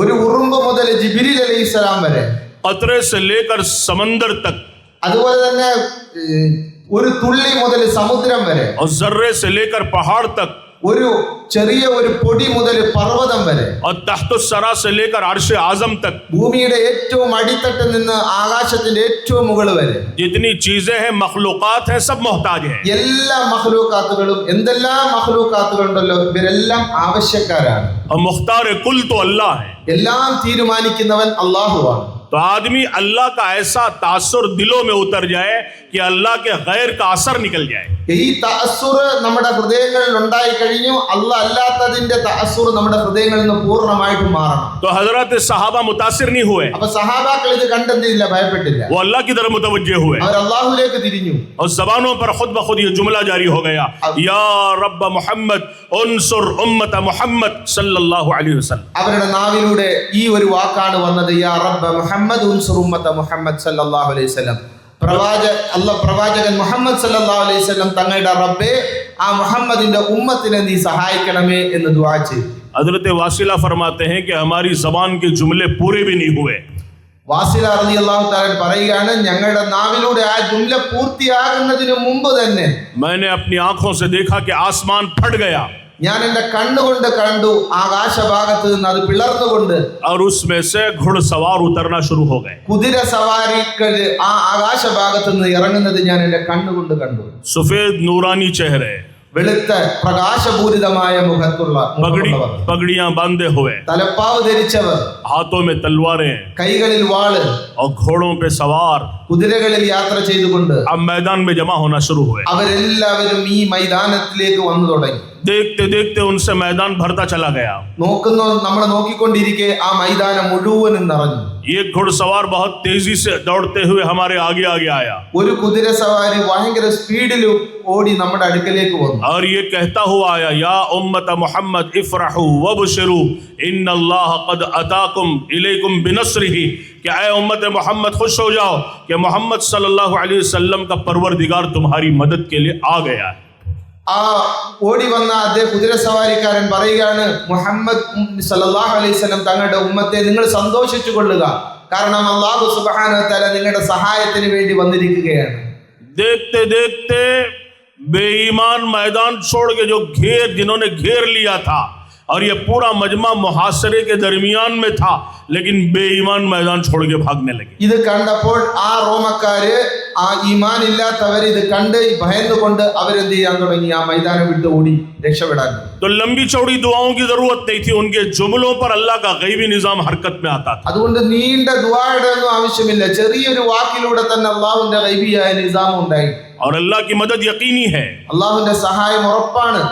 ഒരു ഉറുമ്പ് മുതൽ ജിബ്രീൽ അലൈഹിസ്സലാം വരെ, कतरे से लेकर समंदर तक, അതുപോലെ തന്നെ ഒരു തുള്ളി മുതൽ സമുദ്രം വരെ, और जर्रे से लेकर पहाड़ तक, ഒരു ചെറിയ ഒരു പൊടി മുതൽ പർവ്വതം വരെ, और तख्तुस्सरा से लेकर अर्श आजम तक, ഭൂമിയുടെ ഏറ്റവും അടിത്തട്ടിൽ നിന്ന് ആകാശത്തിന്റെ ഏറ്റവും മുകൾ വരെ जितनी चीजें हैं मखलूकात हैं सब मोहताज हैं. എല്ലാ മഖ്ലൂക്കാത്തുകളും, എന്തെല്ലാം മഖ്ലൂക്കാത്തുകളുണ്ടല്ലോ, ഇവരെല്ലാം ആവശ്യക്കാരാണ്. और मुख्तार कुल तो अल्लाह है. എല്ലാം തീരുമാനിക്കുന്നവൻ അള്ളാഹുവാണ്. तो तो आदमी अल्लाह का ऐसा तासुर दिलों में उतर जाए कि अल्लाह के गैर का असर निकल जाए। ഈ തഅസ്സുർ നമ്മുടെ ഹൃദയങ്ങളിൽ ഉണ്ടായി കഴിഞ്ഞു, അല്ലാഹ് അല്ലാത്തതിന്റെ തഅസ്സുർ നമ്മുടെ ഹൃദയങ്ങളിൽ നിന്ന് പൂർണ്ണമായിട്ടും മാറണം. तो हजरत सहाबा मुतासिर नहीं हुए, അപ്പൊ സഹാബാക്കൾ ഇത് കണ്ടെന്തില്ല, ഭയപ്പെട്ടില്ല. वो अल्लाह की तरफ मुतवज्जे हुए അവർ അല്ലാഹുവിലേക്ക് തിരിഞ്ഞു. और जबानों पर खुद ब खुद ये जुमला जारी हो गया, या रब्ब मोहम्मद उन्सुर उम्मत मोहम्मद सल्लल्लाहु अलैहि वसल्लम। അവരുടെ നാവിലൂടെ ഈ ഒരു വാക്കാണ് വന്നത്, യാ റബ്ബ മുഹമ്മദ് ഉൻസുർ ഉമ്മത മുഹമ്മദ് സല്ലല്ലാഹു അലൈഹി വസല്ലം. പ്രവാചകൻ മുഹമ്മദ് സല്ലല്ലാഹു അലൈഹി വസല്ലം തങ്ങളുടെ റബ്ബേ, ആ മുഹമ്മദിന്റെ ഉമ്മത്തിനെ നീ സഹായിക്കണമേ എന്ന് ദുആ ചെയ്തു. हजरत वासिला फरमाते हैं कि हमारी जबान के जुमले पूरे भी नहीं हुए, വാസില റളിയല്ലാഹു തആല പറയുകയാണ്, ഞങ്ങളുടെ നാവിലൂടെ ആ ജുംല പൂർത്തിയാകുന്നതിന് മുമ്പ് തന്നെ मैंने अपनी आंखों से देखा कि आसमान फट गया ഞാൻ എന്റെ കണ്ണുകൊണ്ട് കണ്ടു ആകാശഭാഗത്ത് നിന്ന് അത് പിളർന്നുകൊണ്ട് और उसमें से घुड़सवार उतरना शुरू हो गए। കുതിര സവാരികൾ ആ ആകാശഭാഗത്ത് നിന്ന് ഇറങ്ങുന്നത് ഞാൻ എന്റെ കണ്ണുകൊണ്ട് കണ്ടു. सफेद नूरानी चेहरे, വെളുത്ത പ്രകാശപൂരിതമായ മുഖത്തുള്ളവർ, पगड़ियां बांधे हुए, തലപ്പാവ് ധരിച്ചവർ, हाथों में तलवारें കൈകളിൽ വാള്, और घोड़ों पे सवार കുതിരകളിൽ യാത്ര ചെയ്തുകൊണ്ട് अब मैदान में जमा होना शुरू हुए। അവരെല്ലാവരും ഈ മൈതാനത്തിലേക്ക് വന്നു തുടങ്ങി. देखते देखते उनसे मैदान भरता चला गया। നമ്മൾ നോക്കിക്കൊണ്ടിരിക്കെ ആ മൈതാനം മുഴുവനും നിറഞ്ഞു. एक घुड़सवार बहुत तेजी से दौड़ते हुए हमारे आगे आगे आया ഒരു കുതിര സവാരി ഭയങ്കര സ്പീഡിൽ ഓടി നമ്മുടെ അടുക്കലേക്ക് വന്നു. और ये कहता हुआ आया, या उम्मत मोहम्मद इफरहू वबशरू इन्नल्लाह क़द अताकुम इलैकुम बिनस्रिही, कि ऐ उम्मत मोहम्मद खुश हो जाओ कि मोहम्मद सल्लल्लाहु अलैहि वसल्लम का परवरदिगार तुम्हारी मदद के लिए आ गया है। ആ ഓടി വന്ന അദ്ദേഹം കുതിര സവാരിക്കാരൻ പറയുകയാണ്, മുഹമ്മദ് സല്ലല്ലാഹു അലൈഹി വസല്ലം തങ്ങളുടെ ഉമ്മത്തെ നിങ്ങൾ സന്തോഷിച്ചു കൊള്ളുക, കാരണം അല്ലാഹു സുബ്ഹാനഹു വ തആല നിങ്ങളുടെ സഹായത്തിന് വേണ്ടി വന്നിരിക്കുകയാണ്. देखते देखते बेईमान मैदान छोड़ के जो जिन्होंने घेर लिया था, और ये पूरा मजमा मुहासरे के दरमियान में था, लेकिन बेईमान मैदान छोड़ के भागने लगे। ഇത് കണ്ടപ്പോൾ ആ റോമക്കാര്, ആ ഈമാൻ ഇല്ലാത്തവർ ഇത് കണ്ട് ഭയന്നുകൊണ്ട് അവരെന്ത് ചെയ്യാൻ തുടങ്ങി, ആ മൈതാനം വിട്ട് ഓടി രക്ഷപ്പെടാൻ. तो लंबी चौड़ी दुआओं की जरूरत नहीं थी, उनके जुमलों पर अल्लाह का गैबी निजाम हरकत में आता था। അതുകൊണ്ട് നീണ്ട ദുആയുടെ ഒന്നും ആവശ്യമില്ല, ചെറിയൊരു വാക്കിലൂടെ തന്നെ അല്ലാഹുവിന്റെ ഗൈബിയായ നിസാം ഉണ്ടായി. और अल्लाह की मदद यकीनी है അല്ലാഹുവിന്റെ സഹായം ഉറപ്പാണ്,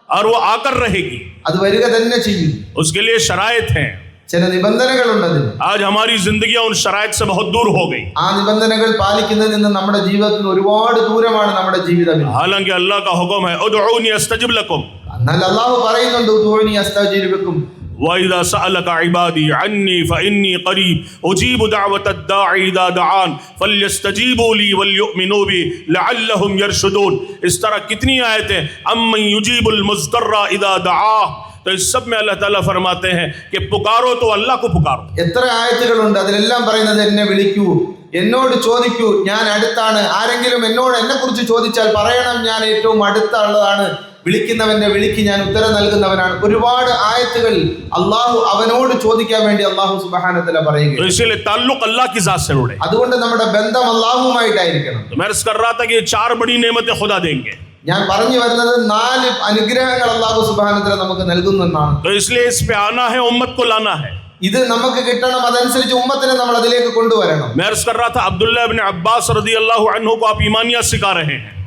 और वो आकर रहेगी, അത് വരിക തന്നെ ചെയ്യും. उसके लिए शराइत हैं। ചില നിബന്ധനകളുണ്ട് അതിന്. आज हमारी जिंदगियां उन शराइत से बहुत दूर हो गई। ആ നിബന്ധനകൾ പാലിക്കുന്നതിൽ നിന്ന് നമ്മുടെ ജീവിതത്തിൽ ഒരുപാട് ദൂരമാണ് നമ്മുടെ ജീവിതം. हालांकि अल्लाह का हुक्म है, उदऊनी अस्तजिब लकुम, എന്നാൽ അല്ലാഹു പറയുന്നുണ്ട്, ഉദൂനി അസ്തജീബ് ലക്കും. वइज़ा सअलक इबादी अन्नी फइन्नी क़रीब उजीबु दअवतद दाई इज़ा दआन फल्यस्तजीबू ली वलयुमिनू बी लअल्लहुम यरशुदून। इस तरह कितनी आयतें, अम्मन युजीबुल मुज़्तर्रा इज़ा दआह। तो इस सब में अल्लाह ताला फरमाते हैं कि पुकारो तो अल्लाह को पुकारो। എത്ര ആയത്തുകളുണ്ട്, അതിലെല്ലാം പറയുന്നത് എന്നെ വിളിക്കൂ, എന്നോട് ചോദിക്കൂ, ഞാൻ അടുത്താണ്. ആരെങ്കിലും എന്നോട് എന്നെ കുറിച്ച് ചോദിച്ചാൽ പറയണം, ഞാൻ ഏറ്റവും അടുത്തുള്ളതാണ്. വിളിക്കുന്നവന്റെ വിളിക്ക് ഞാൻ ഉത്തരം നൽകുന്നവനാണ്. ഒരുപാട് ആയത്തുകൾ അള്ളാഹു അവനോട് ചോദിക്കാൻ വേണ്ടി അള്ളാഹു സുബ്ഹാനഹു വ തആല പറയുക. तो इसलिए ताल्लुक अल्लाह की ज़ात से जुड़े। അതുകൊണ്ട് നമ്മുടെ ബന്ധം അള്ളാഹുമായിട്ടായിരിക്കണം. तो मैं अर्ज़ कर रहा था कि ये 4 बड़ी नेमतें खुदा देंगे। ഞാൻ പറഞ്ഞു വരുന്നത് 4 അനുഗ്രഹങ്ങൾ അള്ളാഹു സുബ്ഹാനഹു വ തആല നമുക്ക് നൽകുന്നതാണ്. तो इसलिए इस पे आना है, उम्मत को लाना है। ഇത് നമുക്ക് കിട്ടണം, അതനുസരിച്ച് ഉമ്മത്തിനെ നമ്മൾ അതിലേക്ക് കൊണ്ടുവരണം. मैं अर्ज़ कर रहा था अब्दुल्लाह इब्न अब्बास रज़ियल्लाहु अन्हु को आप ईमानियत सिखा रहे हैं।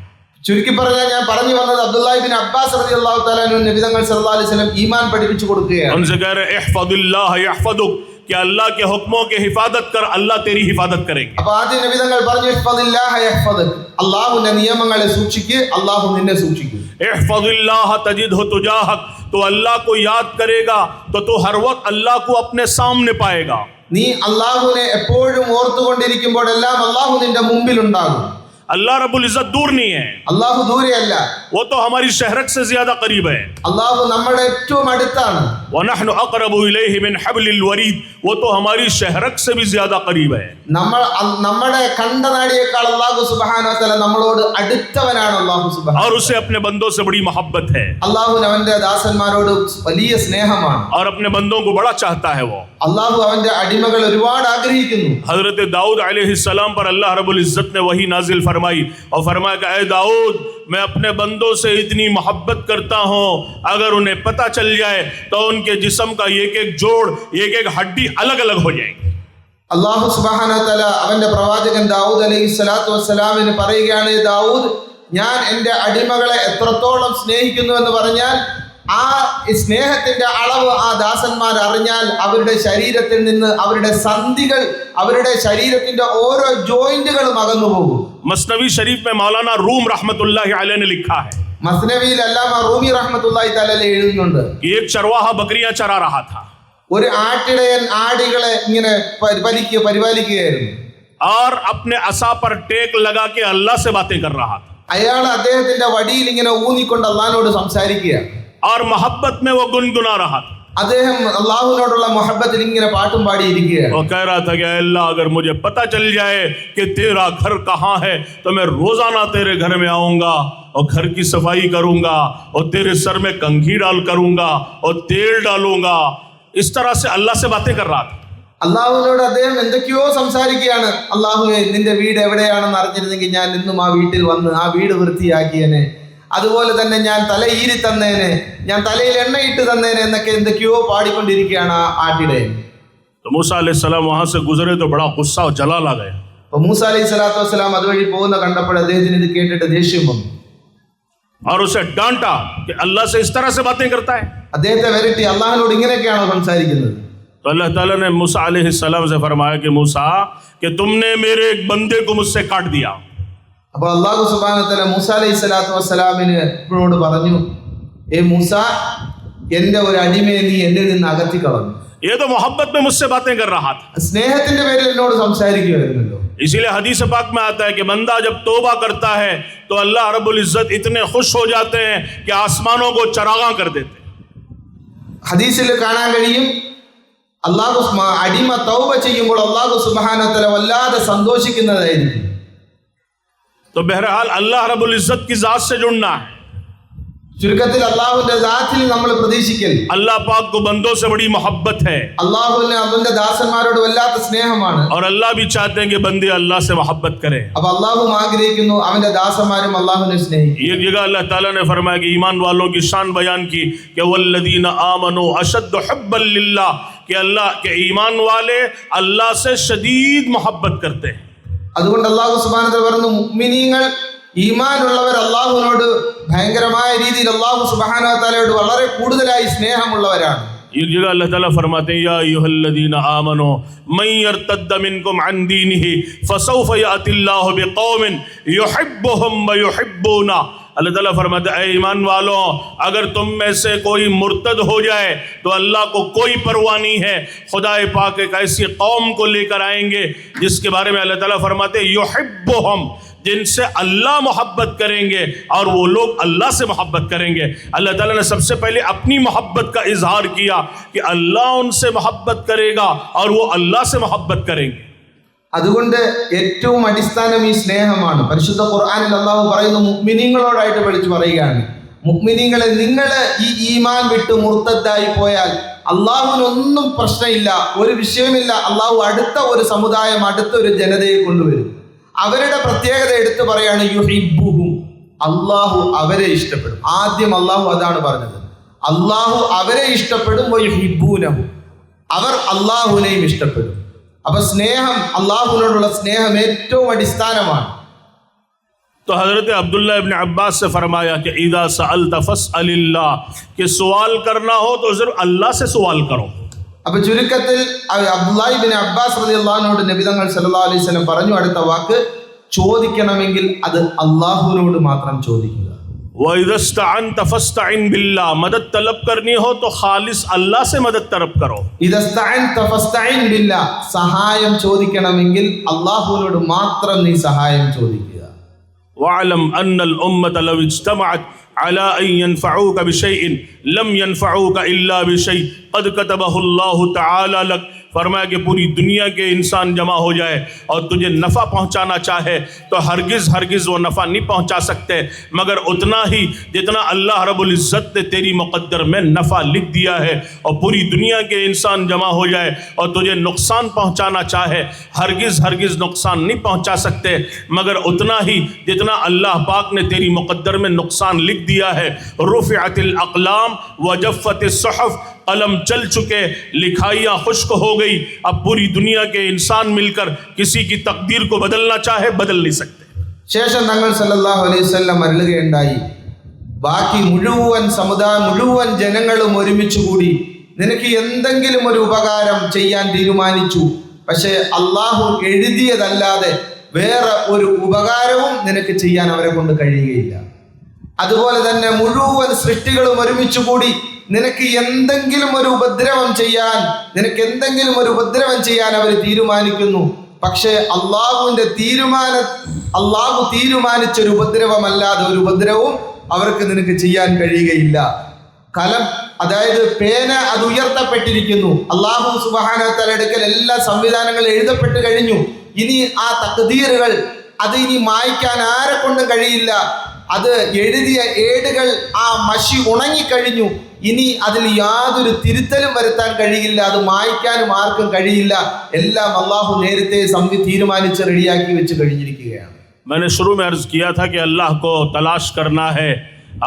ചുരുക്കി പറഞ്ഞാൽ ഞാൻ പറഞ്ഞു വന്നത് അബ്ദുല്ലാഹി ഇബ്നു അബ്ബാസ് റളിയല്ലാഹു തആല അൻഹു നബി തങ്ങൾ സല്ലല്ലാഹു അലൈഹി വസല്ലം ഈമാൻ പഠിപ്പിച്ചു കൊടുക്കുകയാണ്. उनसे कह रहे इहफदिल्लाह यहफदुक, कि अल्लाह के हुक्मों की हिफाजत कर, अल्लाह तेरी हिफाजत करेगा। അപ്പോൾ ആദ്യം നബി തങ്ങൾ പറഞ്ഞു ഇഹ്ഫദില്ലാഹ യഹ്ഫദുക, അല്ലാഹുവിന്റെ നിയമങ്ങളെ സൂക്ഷിക്കുക, അല്ലാഹു നിന്നെ സൂക്ഷിക്കും. इहफदिल्लाह तजिदहु तुजाहक, तो अल्लाह को याद करेगा तो तू हर वक्त अल्लाह को अपने सामने पाएगा। നീ അല്ലാഹുവിനെ എപ്പോഴും ഓർത്തുകൊണ്ടിരിക്കുമ്പോഴെല്ലാം അല്ലാഹു നിന്റെ മുമ്പിൽ ഉണ്ടാകും. अल्लाह रब्बुल इज्जत दूर नहीं है, അല്ലാഹു ദൂരെയല്ല, वो तो हमारी शहरत से ज्यादा करीब है। അല്ലാഹു നമ്മുടെ ഏറ്റവും അടുത്താണ്. वनहनु अक़रबु इलैहि मिन हब्लिल वरीद, वो तो हमारी शहरत से भी ज्यादा करीब है। നമ്മുടെ കണ്ടനാടിയേക്കാൾ അല്ലാഹു സുബ്ഹാനഹു വ തആല നമ്മളോട് അടുത്തവനാണ്. അല്ലാഹു സുബ്ഹാനഹു और उसे अपने बंदों से बड़ी मोहब्बत है, അല്ലാഹുവിന് അവന്റെ ദാസന്മാരോട് വലിയ സ്നേഹമാണ്. और अपने बंदों को बड़ा चाहता है। वो അല്ലാഹു അവന്റെ അടിമകൾ ഒരുപാട് ആഗ്രഹിക്കുന്നു. हजरत दाऊद अलैहिस्सलाम पर अल्लाह रब्बुल इज्जत ने वही नाजिल फरमाई और फरमाया कि ऐ दाऊद, मैं अपने बंदों से इतनी मोहब्बत करता हूँ, अगर उन्हें पता चल जाए तो उनके जिस्म का एक एक जोड़, एक एक हड्डी अलग अलग हो जाएगी। അല്ലാഹു സുബ്ഹാനഹു വ തആല അവന്റെ പ്രവാചകൻ ദാവൂദ് അലൈഹി സ്വലാത്തു വസ്സലാമിന് പറയുകയാണ്, ദാവൂദ്, ഞാൻ എൻ്റെ അടിമകളെ എത്രത്തോളം സ്നേഹിക്കുന്നു എന്ന് പറഞ്ഞാൽ ആ സ്നേഹത്തിന്റെ അളവ് ആ ദാസന്മാർ അറിഞ്ഞാൽ അവരുടെ ശരീരത്തിൽ നിന്ന് അവരുടെ സന്ധികൾ, അവരുടെ ശരീരത്തിന്റെ ഓരോ ജോയിന്റുകളും അകന്നു പോകും. मसनवी शरीफ में मौलाना रूम रहमतुल्लाहि अलैह ने लिखा है മസ്നവിയിൽ അല്ലാമ റൂമി റഹ്മത്തുള്ളാഹി തആല എഴുതുന്നുണ്ട്, कि एक चरवाहा बकरियां चरा रहा था ഒരു ആട്ടിടയൻ ആടുകളെ ഇങ്ങനെ പരിപാലിക്കുകയായിരുന്നു. और अपने असा पर टेक लगा के अल्लाह से बातें कर रहा था അയാൾ അദ്ദേഹത്തിന്റെ വടിയിൽ ഇങ്ങനെ ഊന്നിക്കൊണ്ട് അള്ളാഹിനോട് സംസാരിക്കുക. और मोहब्बत में वो गुनगुना रहा था. അദ്ദേഹം അള്ളാഹുവിനോടുള്ള മുഹബ്ബത്തിൽ ഇങ്ങനെ പാട്ടും പാടിയിരിക്കുകയാണ്. वो कह रहा था कि अल्लाह, अगर मुझे पता चल जाए कि तेरा घर कहाँ है तो मैं रोजाना तेरे घर में आऊंगा और घर की सफाई करूंगा और तेरे सर में कंघी डाल करूंगा और तेल डालूंगा. इस तरह से अल्लाह से बातें कर रहा था. അള്ളാഹുവിനോട് അദ്ദേഹം എന്തൊക്കെയോ സംസാരിക്കുകയാണ്. അള്ളാഹുവേ, നിന്റെ വീട് എവിടെയാണെന്ന് അറിഞ്ഞിരുന്നെങ്കിൽ ഞാൻ ഇന്നും ആ വീട്ടിൽ വന്ന് ആ വീട് വൃത്തിയാക്കിയേനെ, അതുപോലെ തന്നെ ഞാൻ തലയിരി തന്നേനെ, ഞാൻ തലയിൽ എണ്ണയിട്ട് തന്നേനെ എന്നൊക്കെ എന്തൊക്കെയോ പാടിക്കൊണ്ടിരിക്കുകയാണ് ആ ആട്ടിടയൻ. तो मूसा अलैहिस्सलाम वहां से गुजरे तो बड़ा गुस्सा और जलाल आ गया. അപ്പൊ മൂസ അലൈഹി സ്വലാത്തു വസ്സലാം അതുവഴി പോകുന്ന കണ്ടപ്പോൾ അദ്ദേഹത്തിന് ഇത് കേട്ടിട്ട് ദേഷ്യം വന്നു. और उसे डांटा कि अल्लाह से इस तरह से बातें करता है. അദ്ദേഹത്തെ വരട്ടി അള്ളാഹിനോട് ഇങ്ങനെയൊക്കെയാണോ സംസാരിക്കുന്നത്? तो अल्लाह ताला ने मूसा अलैहिस्सलाम से फरमाया कि मूसा, कि तुमने मेरे एक बंदे को मुझसे काट दिया. അപ്പോൾ അള്ളാഹു സുബ്ഹാനഹു വ തആല മൂസ അലൈഹി സ്വലാത്തു വസ്സലാമിനോട് പറഞ്ഞു, ഏ മൂസ, എന്റെ ഒരു അടിമയെ നീ എന്നിൽ നിന്ന് അകറ്റി കളഞ്ഞു. ये तो मोहब्बत में मुझसे बातें कर रहा था. സ്നേഹത്തിന്റെ പേരിൽ എന്നോട് സംസാരിക്കുകയായിരുന്നല്ലോ. इसीलिए हदीस पाक में आता है कि बंदा जब तौबा करता है तो अल्लाह रब्बुल इज्जत इतने खुश हो जाते हैं कि आसमानों को चरागां कर देते हैं. ഹദീസിൽ കാണാൻ കഴിയും, അള്ളാഹു അടിമ തൗബ ചെയ്യുമ്പോൾ അള്ളാഹു സുബ്ഹാനഹു വ തആല വല്ലാതെ സന്തോഷിക്കുന്നതായിരിക്കും. तो बहरहाल अल्लाह रब्बुल इज्जत की जात से जुड़ना है. ചുരുക്കത്തിൽ അള്ളാഹുവിന്റെ ദാത്തിൽ നമ്മൾ പ്രതീക്ഷിക്കൽ. अल्लाह पाक को बंदों से बड़ी मोहब्बत है അള്ളാഹുവിന് അവന്റെ ദാസന്മാരോട് വല്ലാത്ത സ്നേഹമാണ്. और अल्लाह भी चाहते हैं कि बंदे अल्लाह से मोहब्बत करें. അപ്പൊ അള്ളാഹു ആഗ്രഹിക്കുന്നു അവന്റെ ദാസന്മാരും അള്ളാഹുവിനെ സ്നേഹിക്കും. ये जगह अल्लाह ताला ने फरमाया कि ईमान वालों की शान बयान की कि वल्लदीना आमनू अशद्दु हुब्बन लिल्लाह, कि अल्लाह के ईमान वाले अल्लाह से शदीद मोहब्बत करते हैं. അതുകൊണ്ട് അള്ളാഹു സുബ്ഹാനഹു വ തആല പറഞ്ഞു, മുഅ്മിനീങ്ങൾ, ഈമാനുള്ളവർ അള്ളാഹുവിനോട് ഭയങ്കരമായ രീതിയിൽ അള്ളാഹു സുബ്ഹാനഹു വ തആലയോട് വളരെ കൂടുതലായി സ്നേഹമുള്ളവരാണ്. एक जगह अल्लाह ताला फरमाते हैं, या अय्युहल्लज़ीना आमनू मन यर्तद्द मिनकुम अन दीनिही फसौफ यातिल्लाहु बिक़ौमिन युहिब्बुहुम व युहिब्बूना. अल्लाह ताला फरमाते हैं, ईमान वालों, अगर तुम में से कोई मुर्तद हो जाए तो अल्लाह को कोई परवाह नहीं है. खुदाए पाक एक ऐसी कौम को लेकर आएंगे जिसके बारे में अल्लाह ताला फरमाते हैं युहिब्बुहुम, जिनसे अल्लाह मोहब्बत करेंगे और वो लोग अल्लाह से मोहब्बत करेंगे. अल्लाह ताला ने सबसे पहले अपनी मोहब्बत का इजहार किया कि अल्लाह उनसे मोहब्बत करेगा और वो अल्लाह से मोहब्बत करेंगे. അതുകൊണ്ട് ഏറ്റവും അടിസ്ഥാനം ഈ സ്നേഹമാണ്. പരിശുദ്ധ ഖുർആനിൽ അള്ളാഹു പറയുന്നു, മുഅ്മിനീങ്ങളോടായിട്ട് വിളിച്ചു പറയുകയാണ്, മുഅ്മിനീങ്ങളെ, നിങ്ങൾ ഈ ഈമാൻ വിട്ട് മുർത്തദ്ദായി പോയാൽ അള്ളാഹുവിനൊന്നും പ്രശ്നമില്ല, ഒരു വിഷയമില്ല. അള്ളാഹു അടുത്ത ഒരു സമുദായം, അടുത്ത ഒരു ജനതയെ കൊണ്ടുവരും. അവരുടെ പ്രത്യേകത എടുത്തു പറയാണ്, യുഹിബ്ബുഹും, അള്ളാഹു അവരെ ഇഷ്ടപ്പെടും. ആദ്യം അള്ളാഹു അതാണ് പറഞ്ഞത്, അള്ളാഹു അവരെ ഇഷ്ടപ്പെടും, വയുഹിബ്ബൂനഹു, അവർ അള്ളാഹുവിനെയും ഇഷ്ടപ്പെടും. അപ്പൊ സ്നേഹം, അള്ളാഹുവിനോടുള്ള സ്നേഹം ഏറ്റവും അടിസ്ഥാനമാണ്. तो हज़रत अब्दुल्ला इब्न अब्बास से फरमाया कि इदा सअल्त फस्अलिल्लाह, कि सवाल करना हो तो सिर्फ अल्लाह से सवाल करो. അപ്പൊ ചുരുക്കത്തിൽ അബ്ദുല്ലാഹി ഇബ്നു അബ്ബാസ് റളിയല്ലാഹു അൻഹു നബി തങ്ങൾ സല്ലല്ലാഹു അലൈഹി വസല്ലം പറഞ്ഞു, അടുത്ത വാക്ക്, ചോദിക്കണമെങ്കിൽ അത് അള്ളാഹുവിനോട് മാത്രം ചോദിക്കുക. वइज़ा इस्तअनत फस्तइन बिल्लाह, मदद तलब करनी हो तो खालिस अल्लाह से मदद तलब करो. ഇദാ ഇസ്തഅൻത ഫസ്തഇൻ ബില്ലാഹ്, സഹായം ചോദിക്കണമെങ്കിൽ അള്ളാഹുവിനോട് മാത്രം നീ സഹായം ചോദിക്കുക. वअलम अन्नल उम्मत लव इज्तमअत अला अन यनफऊक बिशैइन लम यनफऊक इल्ला बिशै क़द कतबहुल्लाहु तआला लक. फरमाया कि पूरी दुनिया के इंसान जमा हो जाए और तुझे नफ़ा पहुंचाना चाहे तो हरगिज़ वो नफ़ा नहीं पहुंचा सकते मगर उतना ही जितना अल्लाह रब्बुल इज़्ज़त ने तेरी मुक़द्दर में नफ़ा लिख दिया है. और पूरी दुनिया के इंसान जमा हो जाए और तुझे नुकसान पहुंचाना चाहे, हरगिज़ नुकसान नहीं पहुंचा सकते मगर उतना ही जितना अल्लाह पाक ने तेरी मुक़द्दर में नुकसान लिख दिया है. रुफ़िअतिल अक़लाम व जफ़्फ़तिस सुहफ़, कलम चल चुके, लिखाइयाँ खुश्क हो गई। अब पूरी दुनिया के इंसान मिलकर किसी की तकदीर को बदलना चाहे बदल नहीं सकते। ശേഷം തങ്ങൾ സല്ലല്ലാഹു അലൈഹി വസല്ലം അരുളുകയുണ്ടായി, ബാക്കി മുഴുവൻ ജനങ്ങളും ഒരുമിച്ച് കൂടി നിനക്ക് എന്തെങ്കിലും ഒരു ഉപകാരം ചെയ്യാൻ തീരുമാനിച്ചു, പക്ഷേ അള്ളാഹു എഴുതിയതല്ലാതെ വേറെ ഒരു ഉപകാരവും നിനക്ക് ചെയ്യാൻ അവരെ കൊണ്ട് കഴിയുകയില്ല. അതുപോലെ തന്നെ മുഴുവൻ സൃഷ്ടികളും ഒരുമിച്ച് കൂടി നിനക്ക് എന്തെങ്കിലും ഒരു ഉപദ്രവം ചെയ്യാൻ അവർ തീരുമാനിക്കുന്നു, പക്ഷേ അള്ളാഹു തീരുമാനിച്ചൊരു ഉപദ്രവമല്ലാതെ ഒരു ഉപദ്രവവും അവർക്ക് നിനക്ക് ചെയ്യാൻ കഴിയുകയില്ല. കലം, അതായത് പേന, അത് ഉയർത്തപ്പെട്ടിരിക്കുന്നു. അള്ളാഹു സുബ്ഹാനഹു വ തആലയുടെ അടുക്കൽ എല്ലാ സംവിധാനങ്ങളും എഴുതപ്പെട്ട് കഴിഞ്ഞു. ഇനി ആ തഖ്ദീറുകൾ അത് ഇനി മായ്ക്കാൻ ആരെ കൊണ്ടും കഴിയില്ല. അത് എഴുതിയ ഏടുകൾ, ആ മഷി ഉണങ്ങിക്കഴിഞ്ഞു. ഇനി അതിൽ യാതൊരു തിരുത്തലും വരുത്താൻ കഴിയില്ല, അത് മായ്ക്കാനും ആർക്കും കഴിയില്ല. എല്ലാം അള്ളാഹു നേരത്തെ തീരുമാനിച്ച് റെഡിയാക്കി വെച്ച് കഴിഞ്ഞിരിക്കുകയാണ്. मैंने शुरू में अर्ज किया था कि अल्लाह को तलाश करना है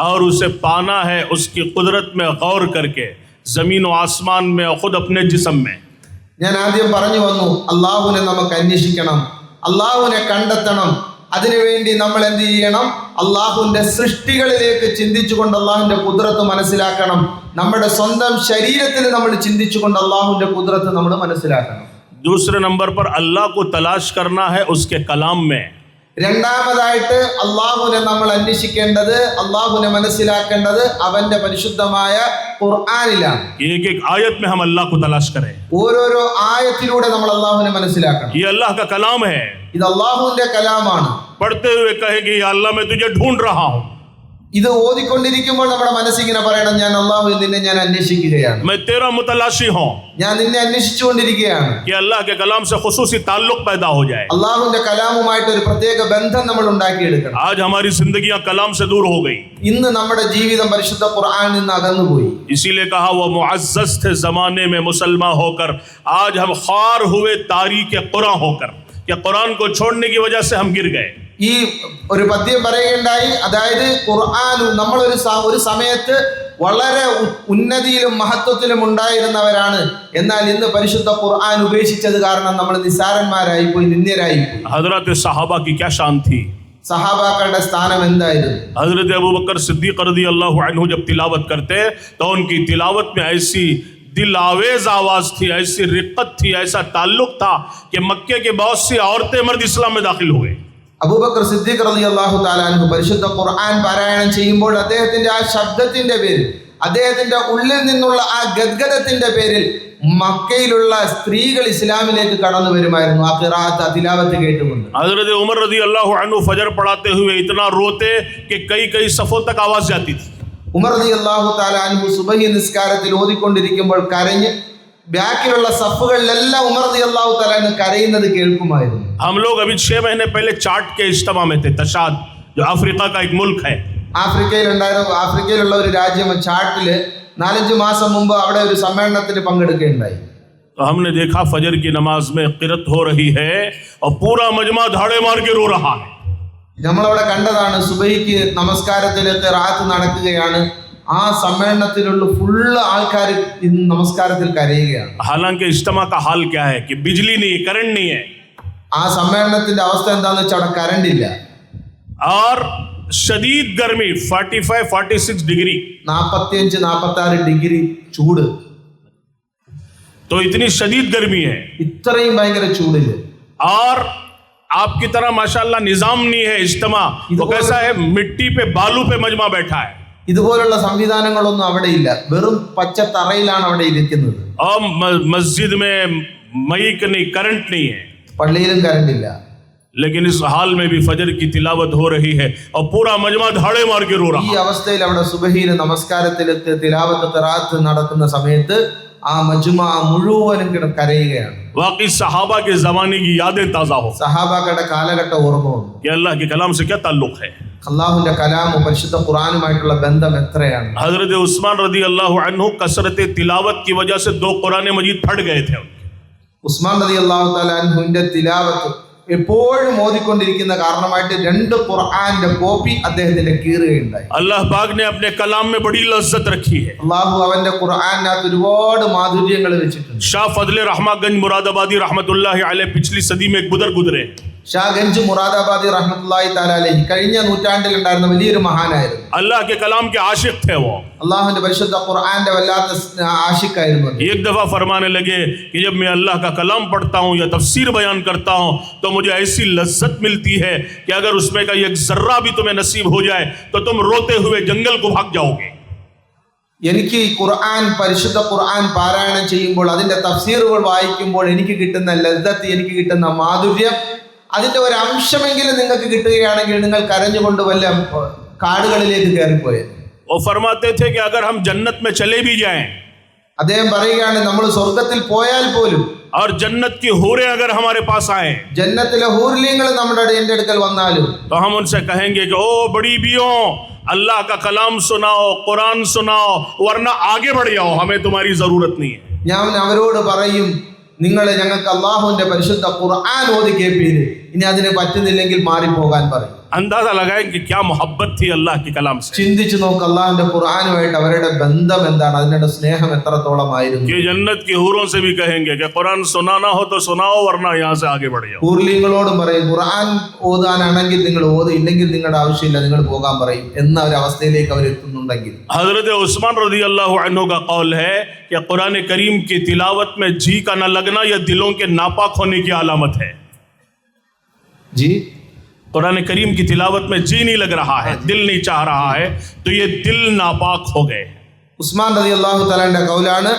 और उसे पाना है उसकी कुदरत में गौर करके, ज़मीन व आसमान में और ख़ुद अपने जिस्म में. ഞാൻ ആദ്യം പറഞ്ഞു വന്നു, അള്ളാഹുവിനെ നമുക്ക് അന്വേഷിക്കണം, അള്ളാഹുവിനെ കണ്ടെത്തണം. അതിനുവേണ്ടി നമ്മൾ എന്ത് ചെയ്യണം? അള്ളാഹുവിന്റെ സൃഷ്ടികളിലേക്ക് ചിന്തിച്ചുകൊണ്ട് അള്ളാഹുവിന്റെ കുദ്റത്ത് മനസ്സിലാക്കണം. നമ്മുടെ സ്വന്തം ശരീരത്തിൽ നമ്മൾ ചിന്തിച്ചുകൊണ്ട് അള്ളാഹുവിന്റെ കുദ്റത്ത് നമ്മൾ മനസ്സിലാക്കണം. दूसरे नंबर पर अल्लाह को तलाश करना है उसके कलाम में. രണ്ടാമതായിട്ട് അള്ളാഹുവിനെ നമ്മൾ അന്വേഷിക്കേണ്ടത്, അള്ളാഹുവിനെ മനസ്സിലാക്കേണ്ടത് അവന്റെ പരിശുദ്ധമായ ഖുർആനിലാണ്. एक एक आयत में हम अल्लाह को तलाश करें. ഓരോരോ ആയത്തിലൂടെ നമ്മൾ അള്ളാഹുവിനെ മനസ്സിലാക്കണം. ये अल्लाह का कलाम है. ഇത് അള്ളാഹുവിന്റെ കലാമാണ്. पढ़ते हुए कहेंगे या अल्लाह मैं तुझे ढूंढ रहा हूँ. ഇത് ഓതിക്കൊണ്ടിരിക്കുമ്പോൾ നമ്മുടെ മനസ്സിങ്ങനെ പറയണം, ഞാൻ അള്ളാഹു നിന്നെ ഞാൻ അന്വേഷിക്കുകയാണ്, मैं तेरा मुतलाशी हूँ. ഞാൻ നിന്നെ അന്വേഷിച്ചുകൊണ്ടിരിക്കുകയാണ്. कि अल्लाह के कलाम से खुसूसी ताल्लुक पैदा हो जाए. അള്ളാഹുവിന്റെ കലാമുമായിട്ട് ഒരു പ്രത്യേക ബന്ധം നമ്മൾ ഉണ്ടാക്കിയെടുക്കണം. आज हमारी जिंदगियां कलाम से दूर हो गई. ഇന്ന് നമ്മുടെ ജീവിതം പരിശുദ്ധ ഖുർആനിൽ നിന്ന് അകന്നുപോയി. इसीलिए कहा वो मुअज़्ज़ज़ थे जमाने में मुसलमान होकर, आज हम ख्वार हुए तारीक कुरान होकर, कि कुरान को छोड़ने की वजह से हम गिर गए. ഈ ഒരു പദ്യം പറയുകയുണ്ടായി, അതായത് ഖുർആൻ നമ്മൾ ഒരു സമയത്ത് വളരെ ഉന്നതിയിലും മഹത്വത്തിലും ഉണ്ടായിരുന്നവരാണ്, എന്നാൽ ഇന്ന് പരിശുദ്ധ ഖുർആൻ ഉപേക്ഷിച്ചത് കാരണം നമ്മൾ നിസ്സാരന്മാരായി പോയി, നിന്ദ്യരായി പോയി. हजरत सहाबा की क्या शान थी. സഹാബാക്കളുടെ സ്ഥാനം എന്തായിരുന്നു? हजरत अबू बकर सिद्दीक रज़ी अल्लाह अन्हु जब तिलावत करते तो उनकी तिलावत में ऐसी दिल आवेज आवाज थी, ऐसी रिक्कत थी, ऐसा ताल्लुक था कि मक्के के बहुत सी औरतें मर्द इस्लाम में दाखिल हुए. അബൂബക്കർ സിദ്ദീഖ് റളിയല്ലാഹു തആല അൻഹു പരിശുദ്ധ ഖുർആൻ പാരായണം ചെയ്യുമ്പോൾ അദ്ദേഹത്തിന്റെ ആ ശബ്ദത്തിന്റെ പേരിൽ, അദ്ദേഹത്തിന്റെ ഉള്ളിൽ നിന്നുള്ള ആ ഗദ്ഗദത്തിന്റെ പേരിൽ മക്കയിലുള്ള സ്ത്രീകൾ ഇസ്ലാമിലേക്ക് കടന്നു വരുമായിരുന്നു ആ ഖിറാഅത്ത്, തിലാവത്ത് കേട്ടുകൊണ്ട്. हजरत उमर रज़ी अल्लाह अन्हु फजर पढ़ाते हुए इतना रोते कि कई सफ़ों तक आवाज जाती थी. ഉമർ റളിയല്ലാഹു തആല അൻഹു സുബഹി നിസ്കാരത്തിൽ ഓതിക്കൊണ്ടിരിക്കുമ്പോൾ കരഞ്ഞ് ബാക്കിലുള്ള സഫുകളിലെല്ലാം ഉമർ റളിയല്ലാഹു തആല അൻഹു കരയുന്നത് കേൾക്കുമായിരുന്നു. हम लोग अभी 6 महीने पहले चार्ट के इज्तिमा में थे, तशाद जो अफ्रीका का एक मुल्क है. ആഫ്രിക്കയിലുള്ള ഒരു രാജ്യം ചാട്ടില് 4-5 മാസം മുമ്പ് അവിടെ ഒരു സമ്മേളനത്തിന് പങ്കെടുക്കുകയുണ്ടായി. तो हमने देखा फजर की नमाज में क़िरात हो रही है और पूरा मजमा धाड़े मार के रो रहा है. നമ്മളവിടെ കണ്ടതാണ്, സുബഹിക്ക് നമസ്കാരത്തില് ഖിറാഅത്ത് നടക്കുകയാണ്. ആ സമ്മേളനത്തിലുള്ള ഫുള്ള് ആൾക്കാർ നമസ്കാരത്തിൽ കരയുകയാണ്. हालांकि इज्तिमा का हाल क्या है कि बिजली नहीं, करंट नहीं है. ആ സമ്മേളനത്തിന്റെ അവസ്ഥ എന്താണെന്ന് വെച്ചാൽ അവിടെ കറണ്ട് ഇല്ല. और शदीद गर्मी 45-46 डिग्री, 45-46 ഡിഗ്രി ചൂട്. तो इतनी शदीद गर्मी है. ഇത്രയും ഭയങ്കര ചൂടില് और आपकी तरह माशाल्लाह निजाम नहीं है इज्तिमा. तो कैसा है, मिट्टी पे बालू पे मजमा बैठा है. ഇതുപോലുള്ള സംവിധാനങ്ങളൊന്നും അവിടെ ഇല്ല, വെറും പച്ച തറയിലാണ് അവിടെ ഇരിക്കുന്നത്. और मस्जिद में माइक नहीं, करंट नहीं है. പള്ളിയിലും കറണ്ട് ഇല്ല. लेकिन इस हाल में भी फजर की तिलावत हो रही है और पूरा मजमा धाड़े मार के रो ഈ रहा है. അവസ്ഥയിൽ അവിടെ സുബഹിയിലെ നമസ്കാരത്തിലേക്ക് തിലാവത്ത് ഖിറാഅത്ത് നടക്കുന്ന സമയത്ത് ആ മജ്മഅ മുഴുവനും കരയുകയാണ്. वाकई सहाबा के जमाने की यादें ताज़ा हो. സഹാബാക്കളുടെ കാലഘട്ടം ഓർമ്മ വന്നു. कि अल्लाह के कलाम से क्या ताल्लुक है. അള്ളാഹുവിന്റെ കലാമും പരിശുദ്ധ ഖുർആനുമായിട്ടുള്ള ബന്ധം എത്രയാണ്. हजरत उस्मान रज़ी अल्लाह अन्हु कसरत तिलावत की वजह से 2 कुरान मजीद फट गए थे. ഉസ്മാൻ റളിയല്ലാഹു തആല അൻഹുവിന്റെ തിലാവത്ത് എപ്പോഴും ഓതിക്കൊണ്ടിരിക്കുന്ന കാരണമായിട്ട് 2 ഖുർആന്റെ കോപ്പി അദ്ദേഹത്തിന്റെ കീറുകയുണ്ടായി. अल्लाह पाक ने अपने कलाम में बड़ी लज्जत रखी है. അള്ളാഹു അവന്റെ ഖുർആനകത്ത് ഒരുപാട് മാധുര്യങ്ങൾ വെച്ചിട്ടുണ്ട്. शाह फजले रहमागंज मुरादाबादी रहमतुल्लाहि अलैह पिछली सदी में एक बुजुर्ग गुजरे. ഷാ ഗഞ്ച് മുറാദാബാദി റഹ്മത്തുള്ളാഹി തആല അലൈഹി കഴിഞ്ഞ നൂറ്റാണ്ടിൽ ഉണ്ടായിരുന്ന വലിയൊരു മഹാനായിരുന്നു. अल्लाह के कलाम के आशिक थे वो. അള്ളാഹുവിന്റെ പരിശുദ്ധ ഖുർആന്റെ വല്ലാത്ത ആശിക്കായിരുന്നു. एक दफा फरमाने लगे कि जब मैं अल्लाह का कलाम पढ़ता हूँ या तफसीर बयान करता हूँ तो मुझे ऐसी लज्जत मिलती है कि अगर उसमें का एक जर्रा भी तुम्हें नसीब हो जाए तो तुम रोते हुए जंगल को भाग जाओगे. എനിക്ക് ഈ ഖുർആൻ പരിശുദ്ധ ഖുർആൻ പാരായണം ചെയ്യുമ്പോൾ അതിന്റെ തഫ്സീറുകൾ വായിക്കുമ്പോൾ എനിക്ക് കിട്ടുന്ന ലദ്ദത്ത്, എനിക്ക് കിട്ടുന്ന മാധുര്യം, അതിന്റെ ഒരു അംശമെങ്കിലും നിങ്ങൾക്ക് കിട്ടുകയാണെങ്കിൽ നിങ്ങൾ കരഞ്ഞുകൊണ്ട് വല്ല കാടുകളിലേക്ക് കയറിപ്പോയത്. वो फरमाते थे कि अगर हम जन्नत में चले भी जाएं അദ്ദേഹം പറയുകയാണ്, നമ്മൾ സ്വർഗത്തിൽ പോയാൽ പോലും और जन्नत की हूरें अगर हमारे पास आए ജന്നത്തിലെ ഹൂർലിങ്ങൾ നമ്മുടെ എന്റെ അടുക്കൽ വന്നാലും तो हम उनसे कहेंगे कि ओ बड़ी बियों, अल्लाह का कलाम सुनाओ, कुरान सुनाओ, वरना आगे बढ़ जाओ, हमें तुम्हारी जरूरत नहीं है. ഞാൻ അവരോട് പറയും, നിങ്ങളെ ഞങ്ങൾക്ക് അള്ളാഹുവിന്റെ പരിശുദ്ധ ഖുർആൻ ഓതി കേൾപ്പീര്, ഇനി അതിന് പറ്റുന്നില്ലെങ്കിൽ മാറിപ്പോകാൻ പറയും. अंदाजा लगाएं कि क्या मोहब्बत थी अल्लाह के कलाम से. ചിന്തിച്ചു നോക്ക് അള്ളാഹുവിന്റെ ഖുർആനുമായിട്ട് അവരുടെ ബന്ധം എന്താണ്, അതിന്റെ സ്നേഹം എത്രത്തോളമായിരുന്നു. कि जन्नत की हूरों से भी कहेंगे कि कुरान सुनाना हो तो सुनाओ, वरना यहाँ से आगे बढ़ जाओ. ഹൂർലിങ്ങളോടും പറയും, ഖുർആൻ ഓതാനാണെങ്കിൽ നിങ്ങൾ ഓത്, ഇല്ലെങ്കിൽ നിങ്ങളുടെ ആവശ്യമില്ല, നിങ്ങൾ പോകാൻ പറയും എന്ന ഒരു അവസ്ഥയിലേക്ക് അവർ എത്തുന്നുണ്ടെങ്കിൽ. हजरत उस्मान रज़ी अल्लाह अन्हु का कौल है कि कुरान करीम की तिलावत में जी का न लगना यह दिलों के नापाक होने की अलामत है. जी, कुरान करीम की तिलावत में जी नहीं लग रहा है, दिल नहीं चाह रहा है, तो ये दिल नापाक हो गए. ഉസ്മാൻ റളിയല്ലാഹു തആലയുടെ കൗലാണ്,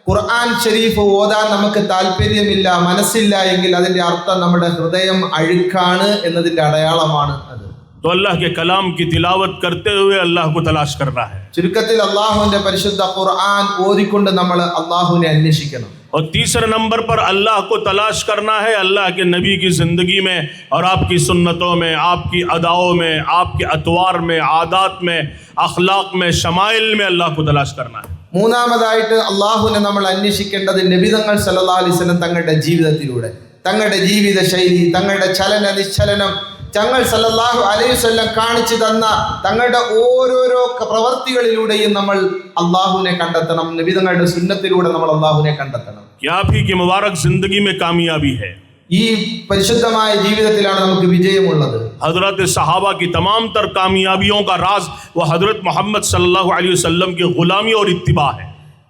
ഖുർആൻ ഷരീഫ് ഓതാൻ നമുക്ക് താല്പര്യമില്ല, മനസ്സില്ല എങ്കിൽ അതിന്റെ അർത്ഥം നമ്മുടെ ഹൃദയം അഴുക്കാണ് എന്നതിന്റെ അടയാളമാണ് അത്. तो अल्लाह के कलाम की तिलावत करते हुए अल्लाह को तलाश करना है. ചുരുക്കത്തിൽ അള്ളാഹുവിന്റെ പരിശുദ്ധ ഖുർആൻ ഓതിക്കൊണ്ട് നമ്മൾ അള്ളാഹുവിനെ അന്വേഷിക്കണം. और तीसरे नंबर पर अल्लाह को तलाश करना है अल्लाह के नबी की ज़िंदगी में और आपकी सुन्नतों में, आपकी अदाओं में, आपके अतवार में, आदात में, अखलाक में, शमाइल में अल्लाह को तलाश करना है. മൂന്നാമതായിട്ട് അള്ളാഹുവിനെ നമ്മൾ അന്വേഷിക്കേണ്ടത് നബിതങ്ങൾ സല്ലല്ലാഹു അലൈഹി വസല്ലം തങ്ങളുടെ ജീവിതത്തിലൂടെ, തങ്ങളുടെ ജീവിത ശൈലി, തങ്ങളുടെ ചലന നിശ്ചലനം, തങ്ങൾ സല്ലല്ലാഹു അലൈഹി വസല്ലം കാണിച്ചു തന്ന തങ്ങളുടെ ഓരോരോ പ്രവർത്തികളിലൂടെയും നമ്മൾ അള്ളാഹുവിനെ കണ്ടെത്തണം. നബിതങ്ങളുടെ സുന്നത്തിലൂടെ നമ്മൾ അള്ളാഹുവിനെ കണ്ടെത്തണം. क्या आप ही की मुबारक जिंदगी में कामयाबी है. ഈ പരിശുദ്ധമായ ജീവിതത്തിലാണ് നമുക്ക് വിജയമുള്ളത്. हजरत सहाबा की तमाम तर कामयाबियों का राज वह हजरत मोहम्मद सल्लल्लाहु अलैहि वसल्लम की गुलामी और इत्तिबा है.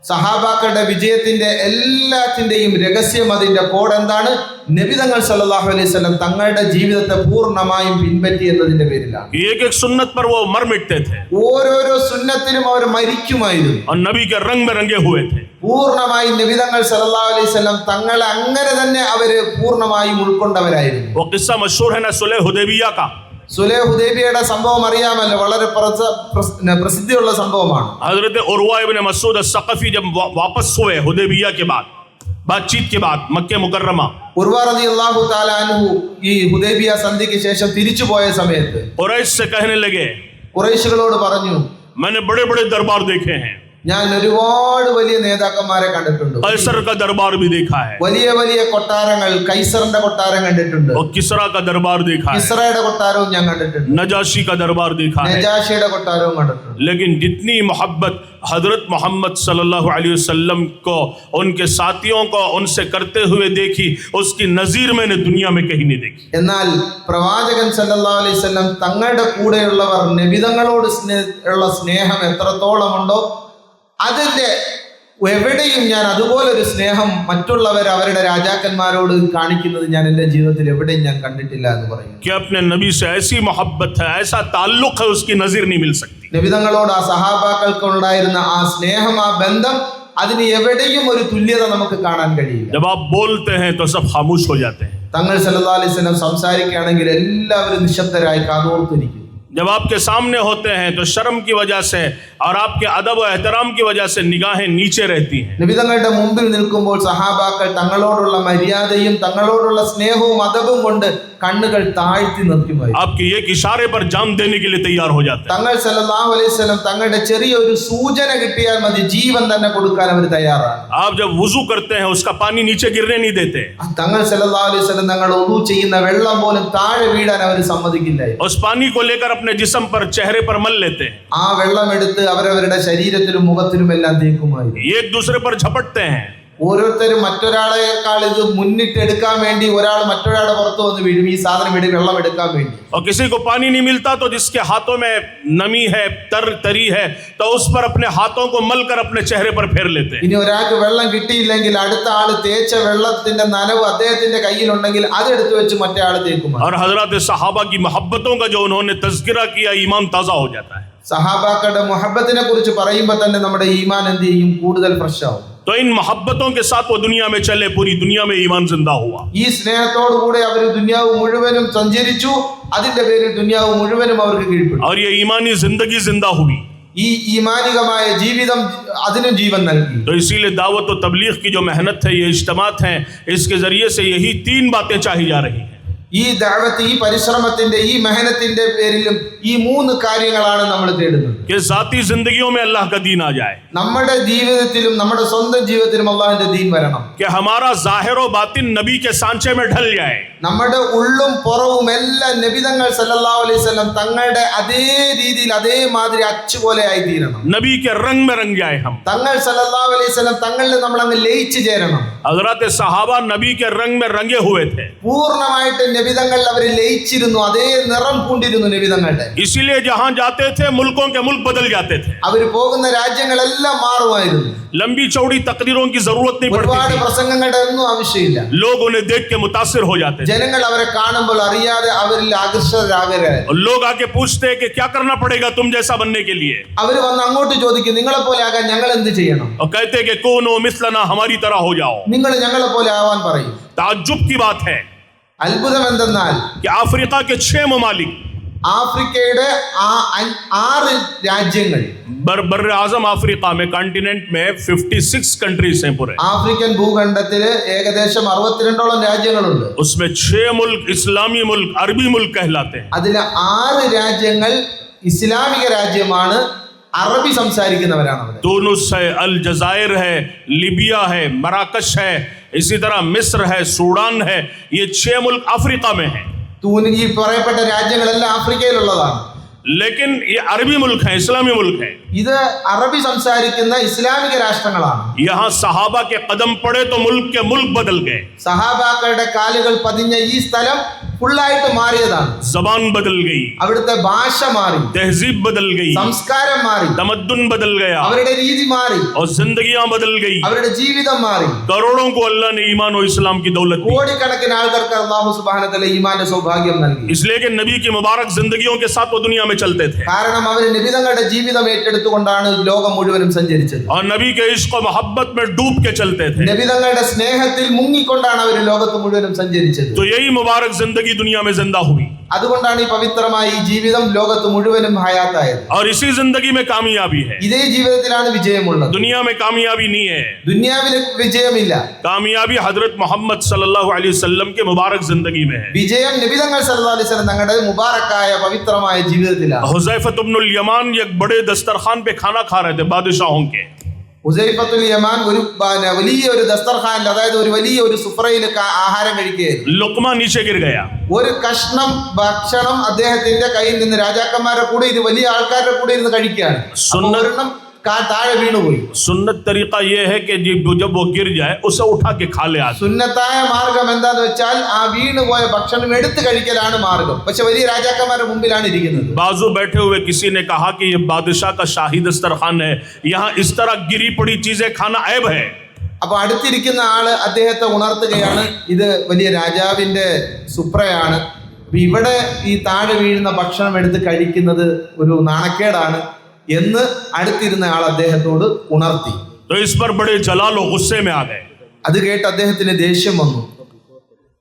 സഹാബാക്കളുടെ വിജയത്തിന്റെ എല്ലാത്തിന്റെയും രഹസ്യം, അതിന്റെ കോഡ് എന്താണ്? നബിതങ്ങൾ സല്ലല്ലാഹു അലൈഹി വസല്ലം തങ്ങളുടെ ജീവിതത്തെ പൂർണ്ണമായും പിൻപറ്റി എന്നതിന്റെ പേരിലാണ്. एक एक सुन्नत पर वो मर मिटते थे ഓരോരോ സുന്നത്തിനും അവർ മരിക്കുമായിരുന്നു. और नबी के रंग में रंगे हुए थे. പൂർണ്ണമായും നബിതങ്ങൾ സല്ലല്ലാഹു അലൈഹി വസല്ലം തങ്ങളെ അങ്ങനെ തന്നെ അവര് പൂർണ്ണമായും ഉൾക്കൊണ്ടവരായിരുന്നു. वो किस्सा मशहूर है ना सुलह हुदैबिया का. സുലൈഹ് ഹുദൈബിയയുടെ സംഭവം അറിയാമല്ലോ, വളരെ പ്രസിദ്ധിയുള്ള സംഭവമാണ്. हजरत उर्वा इब्न मसूद अस्सक़फ़ी जब वापस हुए हुदैबिया के बाद, बातचीत के बाद मक्के मुकर्रमा, ഉർവ റളിയല്ലാഹു തആല അൻഹു ഈ ഹുദൈബിയ സന്ധിക്ക് ശേഷം തിരിച്ചു പോയ സമയത്ത് कुरैश से कहने लगे, ഖുറൈശികളോട് പറഞ്ഞു, मैंने बड़े बड़े दरबार देखे हैं, ഞാൻ ഒരുപാട് വലിയ നേതാക്കന്മാരെ കണ്ടിട്ടുണ്ട്, कैसर का दरबार भी देखा है, വലിയ വലിയ കൊട്ടാരങ്ങൾ, കൈസറിന്റെ കൊട്ടാരം കണ്ടിട്ടുണ്ട്, और किसरा का दरबार देखा है, കിസ്രയുടെ കൊട്ടാരവും ഞാൻ കണ്ടിട്ടുണ്ട്, नजाशी का दरबार देखा है. നജാഷിയുടെ കൊട്ടാരവും കണ്ടിട്ടുണ്ട്. लेकिन जितनी मोहब्बत हजरत मोहम्मद सल्लल्लाहु अलैहि वसल्लम को, उनके साथियों को उनसे करते हुए देखी, उसकी नज़ीर मैंने दुनिया में कहीं नहीं देखी. എന്നാൽ പ്രവാചകൻ സല്ലല്ലാഹു അലൈഹി വസല്ലം തങ്ങളുടെ കൂടെയുള്ളവർ നബിതങ്ങളോട് ഉള്ള സ്നേഹം എത്രത്തോളമുണ്ടോ അതിന്റെ എവിടെയും ഞാൻ അതുപോലൊരു സ്നേഹം മറ്റുള്ളവർ അവരുടെ രാജാക്കന്മാരോട് കാണിക്കുന്നത് ഞാൻ എൻ്റെ ജീവിതത്തിൽ എവിടെയും ഞാൻ കണ്ടിട്ടില്ല എന്ന് പറയുന്നു. कि अपने नबी से ऐसी मोहब्बत है, ऐसा ताल्लुक है, उसकी नज़ीर नहीं मिल सकती. നബിതങ്ങളോട് ആ സഹാബാക്കൾക്ക് ഉണ്ടായിരുന്ന ആ സ്നേഹം, ആ ബന്ധം, അതിന് എവിടെയും ഒരു തുല്യത നമുക്ക് കാണാൻ കഴിയില്ല. जब आप बोलते हैं तो सब खामोश हो जाते हैं. തങ്ങൾ സല്ലല്ലാഹു അലൈഹി വസല്ലം സംസാരിക്കുകയാണെങ്കിൽ എല്ലാവരും നിശബ്ദരായി കാതോർത്തിരിക്കും. जब आपके सामने होते हैं तो शर्म की वजह से और आपके अदब और एहतराम की वजह से निगाहें नीचे रहती हैं। നിബിതങ്ങളുടെ മുമ്പിൽ നിൽക്കുമ്പോൾ സഹാബാക്കൾ തങ്ങളോടുള്ള മര്യാദയും തങ്ങളോടുള്ള സ്നേഹവും അദബും കൊണ്ട് കണ്ണുകൾ താഴ്ത്തി നിർത്തുമായിരുന്നു. आपके एक इशारे पर जान देने के लिए तैयार हो जाते हैं। തങ്ങൾ സല്ലല്ലാഹു അലൈഹി വസല്ലം തങ്ങളുടെ ചെറിയൊരു സൂചന കിട്ടിയാൽ മതി ജീവൻ തന്നെ കൊടുക്കാൻ അവർ തയ്യാറാണ്. आप जब वुजू करते हैं उसका पानी नीचे गिरने नहीं देते। തങ്ങൾ സല്ലല്ലാഹു അലൈഹി വസല്ലം തങ്ങൾ ഉളൂ ചെയ്യുന്ന വെള്ളം പോലും താഴെ വീഴാൻ അവർ സമ്മതിക്കില്ലായിരുന്നു. उस पानी को लेकर अपने जिस्म पर, चेहरे पर मल लेते हैं। ആ വെള്ളം എടുത്ത് അവരവരുടെ ശരീരത്തിലും മുഖത്തിലും എല്ലാം തേക്കുമായിരുന്നു. एक दूसरे पर झपटते हैं। ഓരോരുത്തരും മറ്റൊരാളെക്കാൾ ഇത് മുന്നിട്ടെടുക്കാൻ വേണ്ടി ഒരാൾ മറ്റൊരാളുടെ പുറത്ത് വന്ന് വീഴും ഈ സാധനം വെള്ളം എടുക്കാൻ വേണ്ടി. और किसी को पानी नहीं मिलता तो जिसके हाथों में नमी है, तरी है, तो उस पर अपने हाथों को मल कर अपने चेहरे पर फेर लेते हैं। ഇനി ഒരാൾക്ക് വെള്ളം കിട്ടിയില്ലെങ്കിൽ അടുത്ത ആള് തേച്ച വെള്ളത്തിന്റെ നനവ് അദ്ദേഹത്തിന്റെ കയ്യിലുണ്ടെങ്കിൽ അതെടുത്ത് വെച്ച് മറ്റേ ആള് തേക്കും. और हजरत सहाबा की मोहब्बतों का जो उन्होंने तज़किरा किया, ईमान ताज़ा हो जाता है। സഹാബാക്കളുടെ മുഹബ്ബത്തിനെ കുറിച്ച് പറയുമ്പോൾ തന്നെ നമ്മുടെ ഈമാൻ എന്ത് ചെയ്യും? കൂടുതൽ ഫ്രഷ് ആവും. तो इन मोहब्बतों के साथ वो दुनिया में चले, पूरी दुनिया में ईमान जिंदा हुआ। ഈ സ്നേഹത്തോടു കൂടെ അവർ ദുനിയാവ് മുഴുവനും സഞ്ചരിച്ചു. അതിന്റെ പേരിൽ ദുനിയാവ് മുഴുവനും അവർക്ക് കീഴ്പ്പെട്ടു. और ये ईमानी जिंदगी जिंदा हुई। ഈ ഈമാനികമായ ജീവിതം അതിനും ജീവൻ നൽകി. तो इसीलिए दावत और तबलीग की जो मेहनत है, ये इज्तिमात हैं, इसके जरिए से यही 3 बातें चाही जा रही हैं। ഈ ദഅവത്ത്, ഈ പരിശ്രമത്തിന്റെ, ഈ മെഹനത്തിന്റെ പേരിലും ഈ 3 കാര്യങ്ങളാണ് നമ്മൾ തേടുന്നത്. कि जाती जिंदगियों में अल्लाह का दीन आ जाए, നമ്മുടെ ജീവിതത്തിലും നമ്മുടെ സ്വന്തം ജീവിതത്തിലും അല്ലാഹുവിന്റെ ദീൻ വരണം. कि हमारा जाहिर और बातिन नबी के सांचे में ढल जाए। നമ്മുടെ ഉള്ളും പുറവും എല്ലാം നബി തങ്ങൾ സല്ലല്ലാഹു അലൈഹി വസല്ലം തങ്ങളുടെ അതേ രീതിയിൽ അതേമാതിരി അച്ചുപോലെ ആയി തീരണം. नबी के रंग में रंग जाए हम। തങ്ങൾ സല്ലല്ലാഹു അലൈഹി വസല്ലം തങ്ങളിൽ നമ്മൾ അങ്ങ് ലയിച്ചു ചേരണം. हजरत सहाबा नबी के रंग में रंगे हुए थे। പൂർണ്ണമായിട്ട് നബി തങ്ങൾ അവർ ലയിച്ചിരുന്നു, അതേ നിറം പൂണ്ടിരുന്നു നബി തങ്ങളുടെ. इसीलिए जहां जाते थे मुल्कों के मुल्क बदल जाते थे। അവർ പോകുന്ന രാജ്യങ്ങളെല്ലാം മാറുമായിരുന്നു. लंबी चौड़ी तकरीरों की जरूरत नहीं पड़ती ഒരുപാട് थी। പ്രസംഗങ്ങളുടെ ഒന്നും ആവശ്യമില്ല. लोग उन्हें देख के मुतासिर हो जाते थे। ജനങ്ങൾ അവരെ കാണുമ്പോൾ അറിയാതെ അവരിൽ ആകർഷകരാകുക. और लोग आके पूछते हैं कि क्या करना पड़ेगा तुम जैसा बनने के लिए। അവർ വന്ന് അങ്ങോട്ട് ചോദിക്കും, നിങ്ങളെ പോലെ ആകാൻ ഞങ്ങൾ എന്ത് ചെയ്യണം? और कहते हैं कि कौनो मिसलना, हमारी तरह हो जाओ। നിങ്ങൾ ഞങ്ങളെ പോലെ ആവാൻ പറയും. ताज्जुब की बात है അത്ഭുതം എന്തെന്നാൽ कि अफ्रीका के 6 ममालिक, ആഫ്രിക്കയുടെ 6 രാജ്യങ്ങൾ, बर आजम अफ्रीका में, कॉन्टिनेंट में 56 कंट्रीज हैं पूरे। ആഫ്രിക്കൻ ഭൂഖണ്ഡത്തിൽ ഏകദേശം 62ഓളം രാജ്യങ്ങളുണ്ട്. उसमें 6 मुल्क इस्लामी मुल्क, अरबी मुल्क कहलाते हैं। അതിൽ 6 രാജ്യങ്ങൾ ഇസ്ലാമിക രാജ്യമാണ്, അറബി സംസാരിക്കുന്നവരാണ് അവിടെ. तूनुस है, अल जजायर है, लीबिया है, मराकश है, इसी तरह मिस्र है, सूडान है। ये 6 मुल्क अफ्रीका में हैं। ഈ പറയപ്പെട്ട രാജ്യങ്ങളെല്ലാം ആഫ്രിക്കയിലുള്ളതാണ്. लेकिन ये अरबी मुल्क है, इस्लामी मुल्क है। ഇത് അറബി സംസാരിക്കുന്ന ഇസ്ലാമിക രാഷ്ട്രങ്ങളാണ്. यहाँ सहाबा के कदम पड़े तो मुल्क के मुल्क बदल गए। സഹാബാക്കളുടെ കാലുകൾ പതിഞ്ഞ ഈ സ്ഥലം ഫുള്ളായിട്ട് മാറിയതാണ്. जबान बदल गई, അവിടുത്തെ ഭാഷ മാറി, तहजीब बदल गई, സംസ്കാരം മാറി, तमद्दुन बदल गया അവരുടെ രീതി മാറി, और जिंदगियां बदल गई। അവരുടെ ജീവിതം മാറി. करोड़ों को अल्लाह ने ईमान और इस्लाम की दौलत दी। കോടിക്കണക്കിന് ആൾക്കാർക്ക് അല്ലാഹു സുബ്ഹാനഹു വ തആല ഈമാന്റെ സൗഭാഗ്യം നൽകി. इसलिए कि नबी की मुबारक जिंदगियों के साथ वो दुनिया में चलते थे കാരണം അവർ നബി തങ്ങളുടെ ജീവിതം ഏറ്റെടുത്തുകൊണ്ടാണ് ലോകം മുഴുവനും സഞ്ചരിച്ചത്. और नबी के इश्क और मोहब्बत में डूब के चलते थे। നബി തങ്ങളുടെ സ്നേഹത്തിൽ മുങ്ങിക്കൊണ്ടാണ് അവർ ലോകത്ത് മുഴുവനും സഞ്ചരിച്ചത്. तो यही मुबारक जिंदगी दुनिया में जिंदा हुई അതുകൊണ്ടാണ് ഈ പവിത്രമായ ഈ ജീവിതം ലോകത്ത് മുഴുവനും ഹയാത്തായത്. और इसी जिंदगी में कामयाबी है। ഇതേ ജീവിതത്തിലാണ് വിജയമുള്ളത്. दुनिया में कामयाबी नहीं है, ദുനിയാവിൽ വിജയമില്ല. कामयाबी हजरत मोहम्मद सल्लल्लाहु अलैहि वसल्लम के मुबारक जिंदगी में है। വിജയം നബി തങ്ങൾ സല്ലല്ലാഹു അലൈഹി വസല്ലം തങ്ങളുടെ മുബാറക്കായ പവിത്രമായ ജീവിതത്തിലാണ്. हुज़ैफत इब्नुल यमान एक बड़े दस्तरखान पे खाना खा रहे थे बादशाहों के। ഹുസൈഫത്തുൽ യമാൻ വലിയ ഒരു ദസ്തർഖാനിൽ, അതായത് ഒരു വലിയ ഒരു സുഫ്രയിൽ ആഹാരം കഴിക്കുകയായിരുന്നു. लुकमा नीचे गिर गया। ഒരു കഷ്ണം ഭക്ഷണം അദ്ദേഹത്തിന്റെ കയ്യിൽ നിന്ന് രാജാക്കന്മാരുടെ കൂടെ വലിയ ആൾക്കാരുടെ കൂടെ ഇരുന്ന് കഴിക്കുകയാണ്. ഒരെണ്ണം താഴെ വീണുപോയി. सुन्नत तरीका यह है कि जब वो गिर जाए उसे उठा के खा ले आदमी। സുന്നത്തായ മാർഗം എന്താന്ന് വെച്ചാൽ ആ വീണുപോയ ഭക്ഷണം എടുത്തു കഴിക്കലാണ് മാർഗം. പക്ഷെ വലിയ രാജാക്കന്മാരുടെ മുമ്പിലാണ് ഇരിക്കുന്നത്. बाजू बैठे हुए किसी ने कहा कि ये बादशाह का शाही दस्तरखान है, यहाँ इस तरह गिरी पड़ी चीजें खाना ऐब है। അപ്പൊ അടുത്തിരിക്കുന്ന ആള് അദ്ദേഹത്തെ ഉണർത്തുകയാണ്, ഇത് വലിയ രാജാവിന്റെ സുപ്രയാണ്, ഇവിടെ ഈ താഴെ വീഴുന്ന ഭക്ഷണം എടുത്ത് കഴിക്കുന്നത് ഒരു നാണക്കേടാണ് എന്ന് അടുത്തിരുന്ന ആൾ അദ്ദേഹത്തോട് ഉണർത്തി. तो इस पर बड़े जलाल और गुस्से में आ गए। അത് കേട്ട് അദ്ദേഹത്തിന് ദേഷ്യം വന്നു.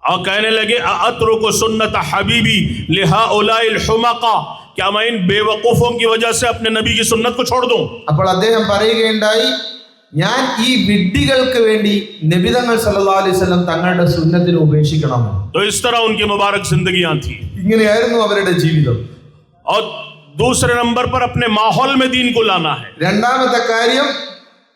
और कहने लगे अतरुकु सुन्नत हबीबी लिहाउलाइल हुमका, क्या मैं इन बेवकूफों की वजह से अपने नबी की सुन्नत को छोड़ दूं? അപ്പോൾ അദ്ദേഹം പറയുകയുണ്ടായി, ഞാൻ ഈ വിഡ്ഢികൾക്ക് വേണ്ടി നബി തങ്ങൾ സല്ലല്ലാഹു അലൈഹി വസല്ലം തങ്ങളുടെ സുന്നത്തിനെ ഉപേക്ഷിക്കണം. तो इस तरह उनकी मुबारक जिंदगियां थी. ഇങ്ങനെയായിരുന്നു അവരുടെ ജീവിതം. और दूसरे नंबर पर अपने माहौल में दीन को लाना है. രണ്ടാമത്തെ കാര്യം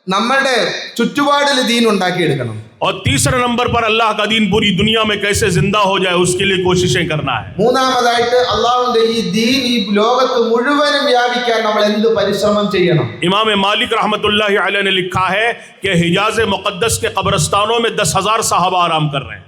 നമ്മുടെ ചുറ്റുപാടിൽ ദീൻ ഉണ്ടാക്കിയെടുക്കണം. और तीसरे नंबर पर अल्लाह का दीन पूरी दुनिया में कैसे जिंदा हो जाए उसके लिए कोशिशें करना है. മൂന്നാമതായിട്ട് അള്ളാഹുവിന്റെ ഈ ദീൻ ഈ ലോകത്ത് മുഴുവനും വ്യാപിക്കാൻ നമ്മൾ എന്ത് പരിശ്രമം ചെയ്യണം. इमाम मालिक रहमतुल्लाहि अलैह ने लिखा है कि हिजाज मुक़द्दस के कब्रिस्तानों में 10,000 सहाबा आराम कर रहे हैं.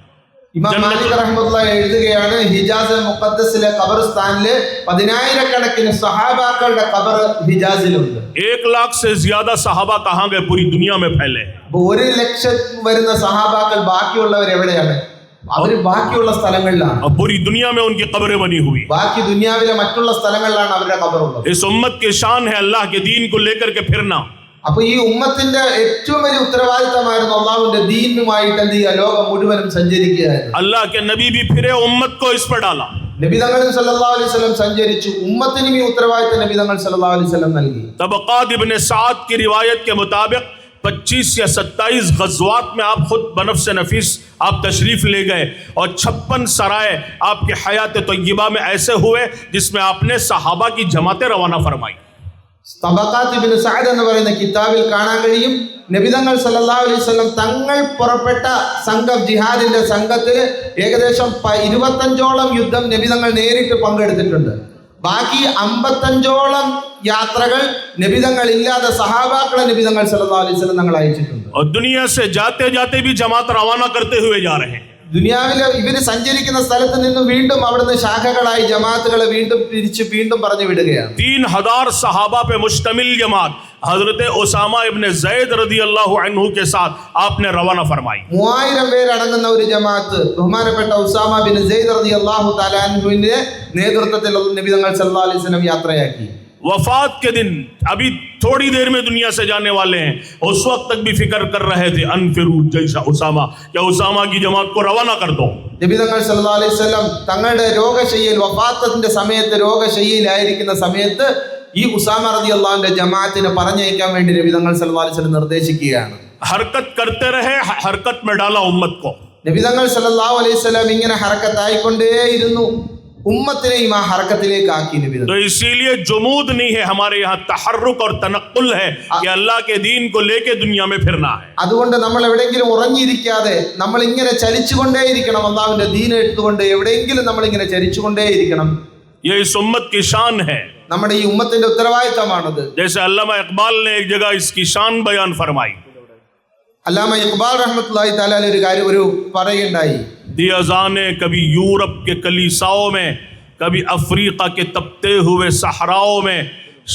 ഇമാം മാലിക് റഹ്മത്തുള്ളാഹി എഴുതുകയാണ്, ഹിജാസ് മുഖദ്ദസിലെ ഖബർസ്ഥാനിലെ 10,000 സഹാബാക്കളുടെ ഖബർ ഹിജാസിലുണ്ട്. 1 लाख से ज्यादा सहाबा कहाँ गए? पूरी दुनिया में फैले. 1,00,000 വരുന്ന സഹാബാക്കൾ ബാക്കിയുള്ളവർ എവിടെയാണ്? അവർ ബാക്കിയുള്ള സ്ഥലങ്ങളിലാണ്. और पूरी दुनिया में उनकी कब्रें बनी हुई. ബാക്കി ദുനിയാവിലെ മറ്റുള്ള സ്ഥലങ്ങളിലാണ് അവരുടെ ഖബറുള്ളത്. इस उम्मत की शान है अल्लाह के दीन को लेकर के फिरना. അപ്പൊ ഈ ഉമ്മത്തിന്റെ ഏറ്റവും വലിയ ഉത്തരവാദിത്തമായിരുന്നു അള്ളാഹുവിന്റെ ദീനുമായിട്ട് എന്ത് ചെയ്യുക, ലോകം മുഴുവനും സഞ്ചരിക്കുകയായിരുന്നു. अल्लाह के नबी भी फिरे, उम्मत को इस पर डाला. നബി തങ്ങൾ സല്ലല്ലാഹു അലൈഹി വസല്ലം സഞ്ചരിച്ചു, ഉമ്മത്തിനും ഈ ഉത്തരവാദിത്തം നബി തങ്ങൾ സല്ലല്ലാഹു അലൈഹി വസല്ലം നൽകി. तबक़ात इब्न साद की रिवायत के मुताबिक 25 या 27 गज़वात में आप खुद बनफ्स नफीस आप तशरीफ ले गए और 56 सराय आपके हयात तय्यबा में ऐसे हुए जिसमें आपने सहाबा की जमातें रवाना फरमाई. തബഖാത്ത് ഇബ്നു സഅദ് എന്ന് പറയുന്ന കിതാബിൽ കാണാൻ കഴിയും, നബി തങ്ങൾ സല്ലല്ലാഹു അലൈഹി വസല്ലം തങ്ങൾ പുറപ്പെട്ട സംഘം, ജിഹാദിന്റെ സംഘത്തിൽ ഏകദേശം 25ഓളം യുദ്ധം നബി തങ്ങൾ നേരിട്ട് പങ്കെടുത്തിട്ടുണ്ട്. ബാക്കി 55ഓളം യാത്രകൾ നബി തങ്ങൾ ഇല്ലാതെ സഹാബാക്കളെ നബി തങ്ങൾ സല്ലല്ലാഹു അലൈഹി വസല്ലം തങ്ങൾ അയച്ചിട്ടുണ്ട്. और दुनिया से जाते जाते भी जमात रवाना करते हुए जा रहे हैं. ദുനിയാവിലെ ഇവര് സഞ്ചരിക്കുന്ന സ്ഥലത്ത് നിന്ന് വീണ്ടും അവിടുന്ന് ശാഖകളായി ജമാഅത്തുകളെ വീണ്ടും തിരിച്ച് വീണ്ടും പറഞ്ഞു വിടുകയാണ്. 3,000 सहाबा पे मुश्तमिल जमात हजरत उसामा इब्न ज़ैद रदी अल्लाह अन्हु के साथ आपने रवाना फरमाई. 3000 പേരടങ്ങുന്ന ഒരു ജമാഅത്ത് ബഹുമാനപ്പെട്ട ഉസാമ ബിൻ സെയ്ദ് റളിയല്ലാഹു തആല അൻഹുവിന്റെ നേതൃത്വത്തിൽ നബി തങ്ങൾ സല്ലല്ലാഹു അലൈഹി വസല്ലം യാത്രയാക്കി. वफात के दिन अभी थोड़ी देर में दुनिया से जाने वाले हैं, उस वक्त तक भी फिक्र कर रहे थे अनफिरू जैसा उसामा, या उसामा की जमात को रवाना कर दो. നബി തങ്ങൾ സല്ലല്ലാഹു അലൈഹി വസല്ലം തങ്ങളുടെ രോഗശയ്യയിൽ, വഫാത്തിന്റെ സമയത്ത് രോഗശയ്യയിലായിരിക്കുന്ന സമയത്ത് ഈ ഉസാമ റളിയല്ലാഹുവിന്റെ ജമാഅത്തിനെ പറഞ്ഞയക്കാൻ വേണ്ടി നബി തങ്ങൾ സല്ലല്ലാഹു അലൈഹി വസല്ലം നിർദ്ദേശിക്കുകയാണ്. हरकत करते रहे, हरकत में डाला उम्मत को. നബി തങ്ങൾ സല്ലല്ലാഹു അലൈഹി വസല്ലം ഇങ്ങനെ ഹർക്കത്തായിക്കൊണ്ടേയിരുന്നു, ഉമ്മത്തിനെയും ആ ഹർക്കത്തിലേക്ക് ആക്കി നബി തങ്ങൾ. तो इसीलिए जुमूद नहीं है, हमारे यहाँ तहर्रुक और तनक्कुल है कि अल्लाह के दीन को लेके दुनिया में फिरना है. അതുകൊണ്ട് നമ്മൾ എവിടെയെങ്കിലും ഉറങ്ങിയിരിക്കാതെ നമ്മൾ ഇങ്ങനെ ചലിച്ചുകൊണ്ടേയിരിക്കണം. അള്ളാഹുവിന്റെ ദീൻ എടുത്തുകൊണ്ട് എവിടെയെങ്കിലും നമ്മൾ ഇങ്ങനെ ചലിച്ചുകൊണ്ടേയിരിക്കണം. ये इस उम्मत की शान है. നമ്മുടെ ഈ ഉമ്മത്തിന്റെ ഉത്തരവാദിത്തമാണത്. जैसे अल्लामा इकबाल ने एक जगह इसकी शान बयान फरमाई. അല്ലാമ ഇഖ്ബാൽ റഹ്മത്തുള്ളാഹി തആല ഒരു കാര്യം പറയുണ്ടായി. दी अजाने कभी यूरोप के कलीसाओं में, कभी अफ्रीका के तपते हुए सहराओं में,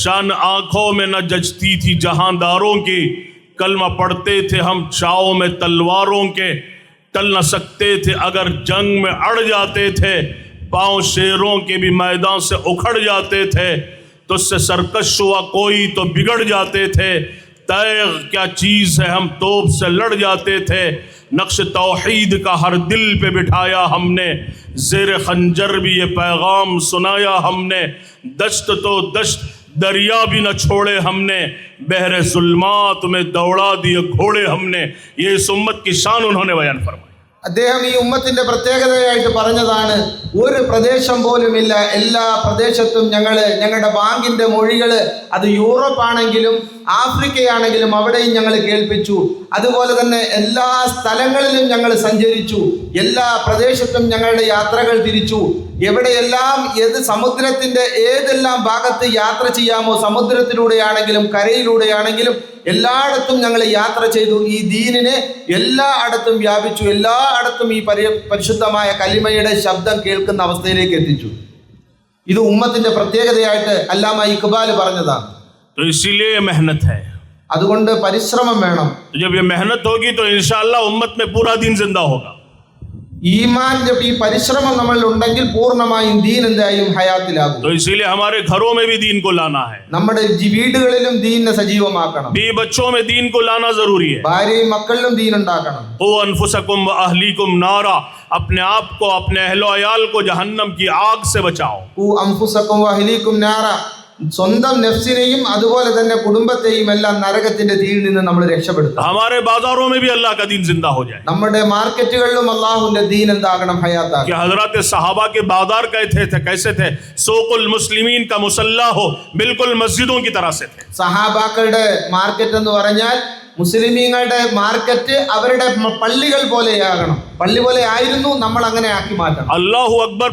शान आंखों में न जचती थी जहांदारों की. कलमा पढ़ते थे हम छाओं में तलवारों के, टल न सकते थे अगर जंग में अड़ जाते थे. पांव शेरों के भी मैदान से उखड़ जाते थे, तुझसे सरकश हुआ कोई तो बिगड़ जाते थे. तैग क्या चीज़ है हम तोप से लड़ जाते थे. नक्श तौहीद का हर दिल पे बिठाया हमने, ज़ेर खंजर भी ये पैगाम सुनाया हमने. दश्त तो दश्त दरिया भी न छोड़े हमने, बहरे जुल्मात में दौड़ा दिए घोड़े हमने. ये इस उम्मत की शान उन्होंने बयान फरमाई. അദ്ദേഹം ഈ ഉമ്മത്തിന്റെ പ്രത്യേകതയായിട്ട് പറഞ്ഞതാണ്, ഒരു പ്രദേശം പോലുമില്ല, എല്ലാ പ്രദേശത്തും ഞങ്ങളുടെ ബാങ്കിന്റെ മൊഴികൾ, അത് യൂറോപ്പ് ആണെങ്കിലും ആഫ്രിക്കയാണെങ്കിലും അവിടെയും ഞങ്ങൾ കേൾപ്പിച്ചു. അതുപോലെ തന്നെ എല്ലാ സ്ഥലങ്ങളിലും ഞങ്ങൾ സഞ്ചരിച്ചു, എല്ലാ പ്രദേശത്തും ഞങ്ങളുടെ യാത്രകൾ തിരിച്ചു. എവിടെയെല്ലാം ഏത് സമുദ്രത്തിന്റെ ഏതെല്ലാം ഭാഗത്ത് യാത്ര ചെയ്യാമോ, സമുദ്രത്തിലൂടെയാണെങ്കിലും കരയിലൂടെയാണെങ്കിലും എല്ലായിടത്തും ഞങ്ങൾ യാത്ര ചെയ്തു. ഈ ദീനിനെ എല്ലായിടത്തും വ്യാപിച്ചു, എല്ലായിടത്തും ഈ പരിശുദ്ധമായ കലിമയുടെ ശബ്ദം കേൾക്കുന്ന അവസ്ഥയിലേക്ക് എത്തിച്ചു. ഇത് ഉമ്മത്തിന്റെ പ്രത്യേകതയായിട്ട് അല്ലാമ ഇഖ്ബാൽ പറഞ്ഞതാണ്. तो इसीलिए ये मेहनत है. അതുകൊണ്ട് പരിശ്രമം വേണം. जब ये मेहनत होगी तो इंशाअल्लाह उम्मत में पूरा दिन जिंदा होगा. ഈമാന്റെ ഈ പരിശ്രമം നമ്മളിൽ ഉണ്ടെങ്കിൽ പൂർണ്ണമായും ദീൻ എന്തായും ഹയാത്തിലാകും. तो इसीलिए हमारे घरों में भी दीन को लाना है, നമ്മുടെ വീടുകളിലും ദീനിനെ സജീവമാക്കണം. बीवी बच्चों में दीन को लाना जरूरी है। ഭാര്യയും മക്കളിലും ദീൻ ഉണ്ടാക്കണം. ओ अनफुसकुम व अहलीकुम नारा, अपने आप को अपने अहलो अयाल को जहन्नम की आग से बचाओ। ഖു അൻഫുസകും വഅഹ്ലീകും നാറ, സ്വന്തം നഫ്സിനെയും അതുപോലെ തന്നെ കുടുംബത്തെയും എല്ലാം നരകത്തിന്റെ തീയിൽ നിന്ന് നമ്മൾ രക്ഷപ്പെടുത്തണം. हमारे बाजारों में भी अल्लाह का दीन जिंदा हो जाए। നമ്മുടെ മാർക്കറ്റുകളിലും അല്ലാഹുവിന്റെ ദീൻ എന്താകണം, ഹയാത്താകണം. कि हजरत सहाबा के बाजार कैसे थे, सोकुल मुस्लिमीन का मुसल्ला हो, बिल्कुल मस्जिदों की तरह से थे। സഹാബാക്കളുടെ മാർക്കറ്റ് എന്ന് പറഞ്ഞാൽ മുസ്ലിമീങ്ങളുടെ മാർക്കറ്റ് അവരുടെ പള്ളികൾ പോലെയാകണം. പള്ളി പോലെ ആയിരുന്നു, നമ്മൾ അങ്ങനെ ആക്കി മാറ്റണം. अल्लाहु अकबर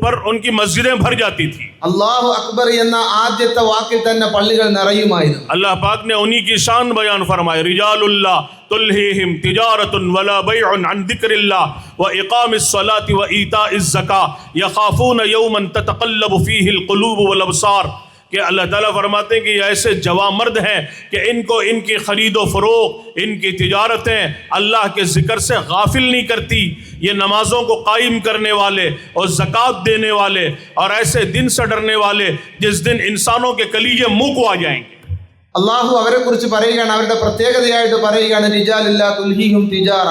पर उनकी मस्जिदें भर जाती थी। അല്ലാഹു അക്ബർ എന്ന ആദ്യത്തെ വാക്കിൽ തന്നെ പള്ളികൾ നിറയുമായിരുന്നു. अल्लाह पाक ने उन्हीं की शान बयान फरमाई, रिजालुल्लाह तुल्हिहिम तिजारतुन वला बैउन अन जिक्रिल्लाह व इकामिस सलाति व ईताइज ज़का यखाफून यौमन ततक़ल्लबु फीहिल क़ुलूब वल अबसार। कि अल्लाह ताला फरमाते हैं कि ऐसे जवा मर्द हैं कि इनको इनकी खरीदो फरोख, इनकी तिजारतें अल्लाह के जिक्र से गाफिल नहीं करती। ये नमाजों को कायम करने वाले और ज़कात देने वाले और ऐसे दिन से डरने वाले जिस दिन इंसानों के कलीजे मुंह को आ जाएंगे। അള്ളാഹു അവരെ കുറിച്ച് പറയുകയാണ്, അവരുടെ പ്രത്യേകതയായിട്ട് പറയുകയാണ്, റിജാലില്ലാ തുൽഹിഹിം തിജാറ,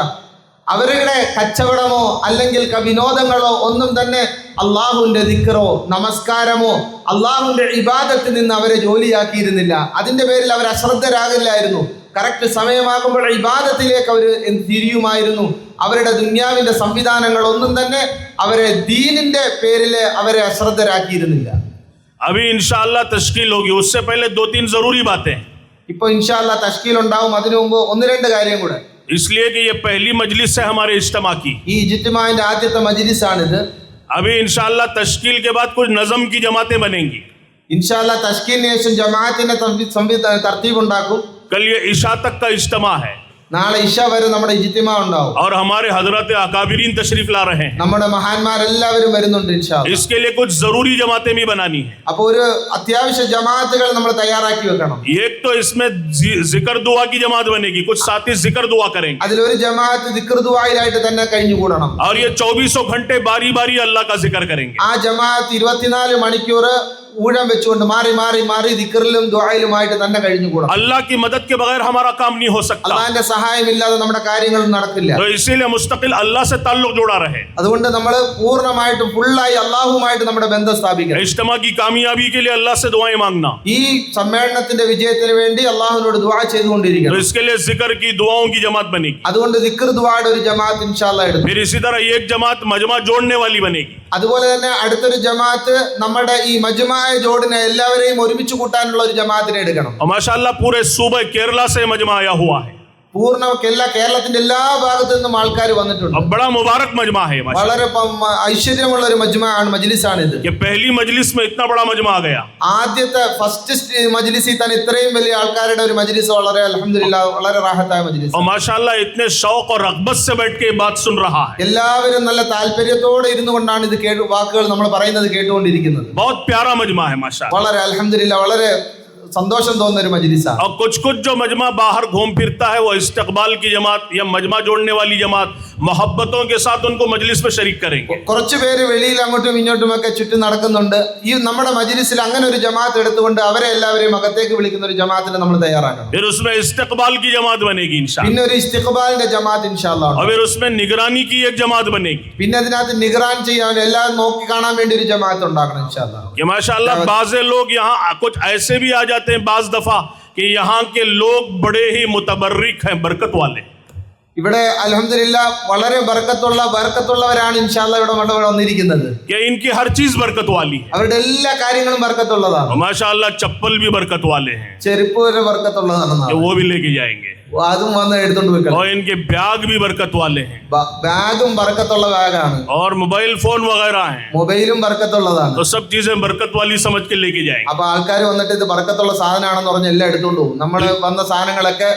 അവരുടെ കച്ചവടമോ അല്ലെങ്കിൽ വിനോദങ്ങളോ ഒന്നും തന്നെ അള്ളാഹുവിന്റെ ദിക്റോ നമസ്കാരമോ അള്ളാഹുവിന്റെ ഇബാദത്തിൽ നിന്ന് അവരെ ജോലിയാക്കിയിരുന്നില്ല. അതിന്റെ പേരിൽ അവർ അശ്രദ്ധരാകില്ലായിരുന്നു. കറക്റ്റ് സമയമാകുമ്പോൾ ഇബാദത്തിലേക്ക് അവർ തിരിയുമായിരുന്നു. അവരുടെ ദുന്യാവിന്റെ സംവിധാനങ്ങൾ ഒന്നും തന്നെ അവരെ ദീനിന്റെ പേരിൽ അവരെ അശ്രദ്ധരാക്കിയിരുന്നില്ല. अभी इंशाअल्लाह तश्कील होगी, उससे पहले 2-3 जरूरी बातें। ഇപ്പൊ ഇൻഷാ അല്ലാഹ് തശ്കീൽ ഉണ്ടാവും. അതിനു മുമ്പ് 1-2 കാര്യം കൂടെ. इसलिए कि ये पहली मजलिस है हमारे इज्तिमा की। ഈ ഇജ്തിമാന്റെ ആദ്യത്തെ മജ്ലിസാണിത്. अभी इंशाअल्लाह तश्कील के बाद कुछ नज़म की जमातें बनेंगी। ഇൻഷാ അല്ലാഹ് തശ്കീലിന് ശേഷം ജമാഅത്തിന്റെ തർത്തീബ് ഉണ്ടാക്കും. कल ये इशा तक का इज्तिमा है നാളെ ഇശ വരെ നമ്മുടെ ഇജ്തിമാ ഉണ്ടാവും. और हमारे हजरत अकाबिरीन तशरीफ ला रहे हैं। നമ്മുടെ മഹാന്മാരെല്ലാവരും വരുന്നുണ്ട് ഇൻഷാ അല്ലാഹ്. इसके लिए कुछ जरूरी जमातें भी बनानी है। അപ്പോൾ ഒരു അത്യാവശ്യ ജമാഅത്തുകൾ നമ്മൾ തയ്യാറാക്കി വെക്കണം. एक तो इसमें जिक्र दुआ की जमात बनेगी, कुछ साथी जिक्र दुआ करेंगे। അതിലൊരു ജമാഅത്ത് ദിക്ർ ദുആയിലായിട്ട് തന്നെ കഴിഞ്ഞുകൂടണം. और ये 24 घंटे बारी बारी अल्लाह का जिक्र करेंगे। ആ ജമാഅത്ത് 24 മണിക്കൂർ ഊഴം വെച്ചുകൊണ്ട് മാറി മാറി മാറി ദിക്റിലും ദുആയിലുമായിട്ട് തന്നെ കഴിഞ്ഞുകൂടണം. अल्लाह की मदद के बगैर हमारा काम नहीं हो सकता। അല്ലാഹുവിന്റെ സഹായമില്ലാതെ നമ്മുടെ കാര്യങ്ങൾ നടക്കില്ല. तो इसीलिए मुस्तकिल अल्लाह से ताल्लुक जोड़ा रहे। അതുകൊണ്ട് നമ്മൾ പൂർണ്ണമായിട്ടും ഫുള്ളായി അല്ലാഹുവുമായിട്ട് നമ്മുടെ ബന്ധം സ്ഥാപിക്കണം. इज्तिमा की कामयाबी के लिए अल्लाह से दुआएं मांगना। ഈ സമ്മേളനത്തിന്റെ വിജയത്തിന് വേണ്ടി അല്ലാഹുവിനോട് ദുആ तो ചെയ്തുകൊണ്ടിരിക്കണം. इसके लिए जिक्र की दुआओं की जमात बनेगी। അതുകൊണ്ട് ദിക്ർ ദുആയുടെ ഒരു ജമാഅത്ത് ഇൻഷാ അല്ലാഹ് എടുക്കും. फिर इसी तरह एक जमात मजमा जोड़ने वाली बनेगी। അതുപോലെ തന്നെ അടുത്തൊരു ജമാഅത്ത് നമ്മുടെ ഈ മജ്മാഅ ജോഡിനെ എല്ലാവരെയും ഒരുമിച്ച് കൂട്ടാനുള്ള ഒരു ജമാഅത്തിനെ എടുക്കണം. और माशाअल्लाह पूरे सूबे केरला से मजमा आया हुआ है। പൂർണ്ണ കേരളത്തിന്റെ എല്ലാ ഭാഗത്തു നിന്നും ആൾക്കാർ വന്നിട്ടുണ്ട്. अब बड़ा मुबारक मजमा है माशाअल्लाह। വളരെ ഐശ്വര്യമുള്ള ഒരു മജ്ലിസാണ് ഇത്. ये पहली मजलिस में इतना बड़ा मजमा आ गया। ആദ്യത്തെ ഫസ്റ്റ് മജ്ലിസിൽ തന്നെ ഇത്രയും വലിയ ആൾക്കാരുടെ ഒരു മജ്ലിസ് വളരെ അൽഹംദുലില്ലാഹ് വളരെ റാഹത്തായ മജ്ലിസ്. और माशाअल्लाह इतने शौक और रग़बत से बैठ के बात सुन रहा है। എല്ലാവരും നല്ല താല്പര്യത്തോടെ ഇരുന്നു കൊണ്ടാണ് ഇത് വാക്കുകൾ നമ്മൾ പറയുന്നത് കേട്ടുകൊണ്ടിരിക്കുന്നത്. बहुत प्यारा मजमा है माशाअल्लाह। വളരെ അൽഹംദുലില്ലാഹ് വളരെ സന്തോഷം തോന്നുന്ന ഒരു മജ്ലിസാണ്. और कुछ जो मजमा बाहर घूम फिरता है वो इस्तकबाल की जमात या मजमा जोड़ने वाली जमात मोहब्बतों के साथ उनको मजलिस में शरीक करेंगे। കുറച്ചു പേര് വെളിയിൽ അങ്ങോട്ടും ഇങ്ങോട്ടും ഒക്കെ ചുറ്റി നടക്കുന്നുണ്ട്. ഈ നമ്മുടെ മജ്ലിസിൽ അങ്ങനെ ഒരു ജമാഅത്ത് എടുത്തുകൊണ്ട് അവരെ എല്ലാവരെയും അകത്തേക്ക് വിളിക്കുന്ന ഒരു ജമാഅത്തിനെ നമ്മൾ തയ്യാറാക്കണം. फिर उसमें इस्तकबाल की जमात बनेगी इंशाअल्लाह। പിന്നെ ഒരു ഇസ്തിഖ്ബാലിന്റെ ജമാഅത്ത് ഇൻഷാ അല്ലാഹ്. और फिर उसमें निगरानी की एक जमात बनेगी। പിന്നെ അതിനകത്ത് നിഗ്രാൻ ചെയ്യാൻ എല്ലാം നോക്കി കാണാൻ വേണ്ടി ഒരു ജമാഅത്ത് ഉണ്ടാക്കണം ഇൻഷാ അല്ലാഹ്. कि माशाअल्लाह बाज़े लोग यहाँ कुछ ऐसे भी आ जाते हैं बाज़ दफा कि यहाँ के लोग बड़े ही मुतबर्रिक हैं, बरकत वाले। ഇവിടെ അൽഹംദുലില്ലാഹ് വളരെ ബർക്കത്തുള്ളവരാണ് ഇൻഷാ അല്ലാഹ് ഇവിടെ വന്നിരിക്കുന്നത്. कि इनकी हर चीज बरकत वाली है। അവരുടെ എല്ലാ കാര്യങ്ങളും ബർക്കത്തുള്ളതാണ്. और माशाअल्लाह चप्पल भी बरकत वाले हैं, ചെരുപ്പ് വരെ ബർക്കത്തുള്ളതാണ്. कि वो भी लेके जाएंगे। അതും വന്ന് എടുത്തോണ്ട് വെക്കണം. और इनके बैग भी बरकत वाले हैं, ബാഗും ബർക്കത്തുള്ള ബാഗാണ്. और मोबाइल फोन वगैरह हैं, മൊബൈലും ബർക്കത്തുള്ളതാണ്. तो सब चीजें बरकत वाली समझ के लेके जाएंगे। അപ്പൊ ആൾക്കാർ വന്നിട്ട് ഇത് ബർക്കത്തുള്ള സാധനമാണെന്ന് പറഞ്ഞ് എല്ലാം എടുത്തോണ്ട് പോകും. നമ്മൾ വന്ന സാധനങ്ങളൊക്കെ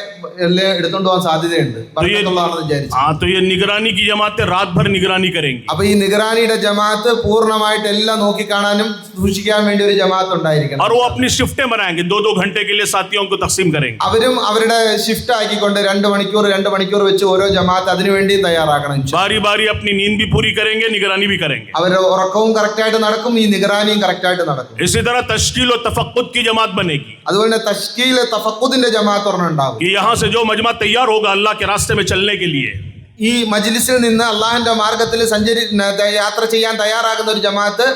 എല്ലാം എടുത്തോണ്ട് പോകാൻ സാധ്യതയുണ്ട് ബർക്കത്തുള്ളതാണെന്ന് വിചാരിച്ചു. हाँ, तो ये निगरानी की जमातें रात भर निगरानी करेंगी। അപ്പൊ ഈ നിഗ്രാനിയുടെ ജമാഅത്ത് പൂർണ്ണമായിട്ട് എല്ലാം നോക്കിക്കാണാനും സൂക്ഷിക്കാൻ വേണ്ടി ഒരു ജമാഅത്ത് ഉണ്ടായിരിക്കണം. और वो अपनी शिफ्टें बनाएंगे, 2-2 घंटे के लिए साथियों को तकसीम करेंगे। അവരും അവരുടെ ഷിഫ്റ്റ് തയ്യാറാക്കിക്കൊണ്ട് 2 മണിക്കൂർ വെച്ച് ഓരോ ജമാഅത്ത് അതിനുവേണ്ടി തയ്യാറാക്കണം. बारी बारी अपनी नींद भी पूरी करेंगे, निगरानी भी करेंगे. അവരുടെ ഉറക്കവും കറക്റ്റായിട്ട് നടക്കും, ഈ നിഗറാനിയും കറക്റ്റായിട്ട് നടക്കും. इसी तरह तश्कील और तफक्कुद की जमात बनेगी അതുപോലെ തന്നെ തശ്കീൽ തഫക്കുദിന്റെ ജമാഅത്ത് ഒരെണ്ണം ഉണ്ടാകും. कि यहाँ से जो मजमा तैयार होगा अल्लाह के रास्ते में चलने के लिए, ഈ മജ്ലിസിൽ നിന്ന് അള്ളാഹിന്റെ മാർഗത്തിൽ യാത്ര ചെയ്യാൻ തയ്യാറാകുന്ന ഒരു ജമാഅത്ത്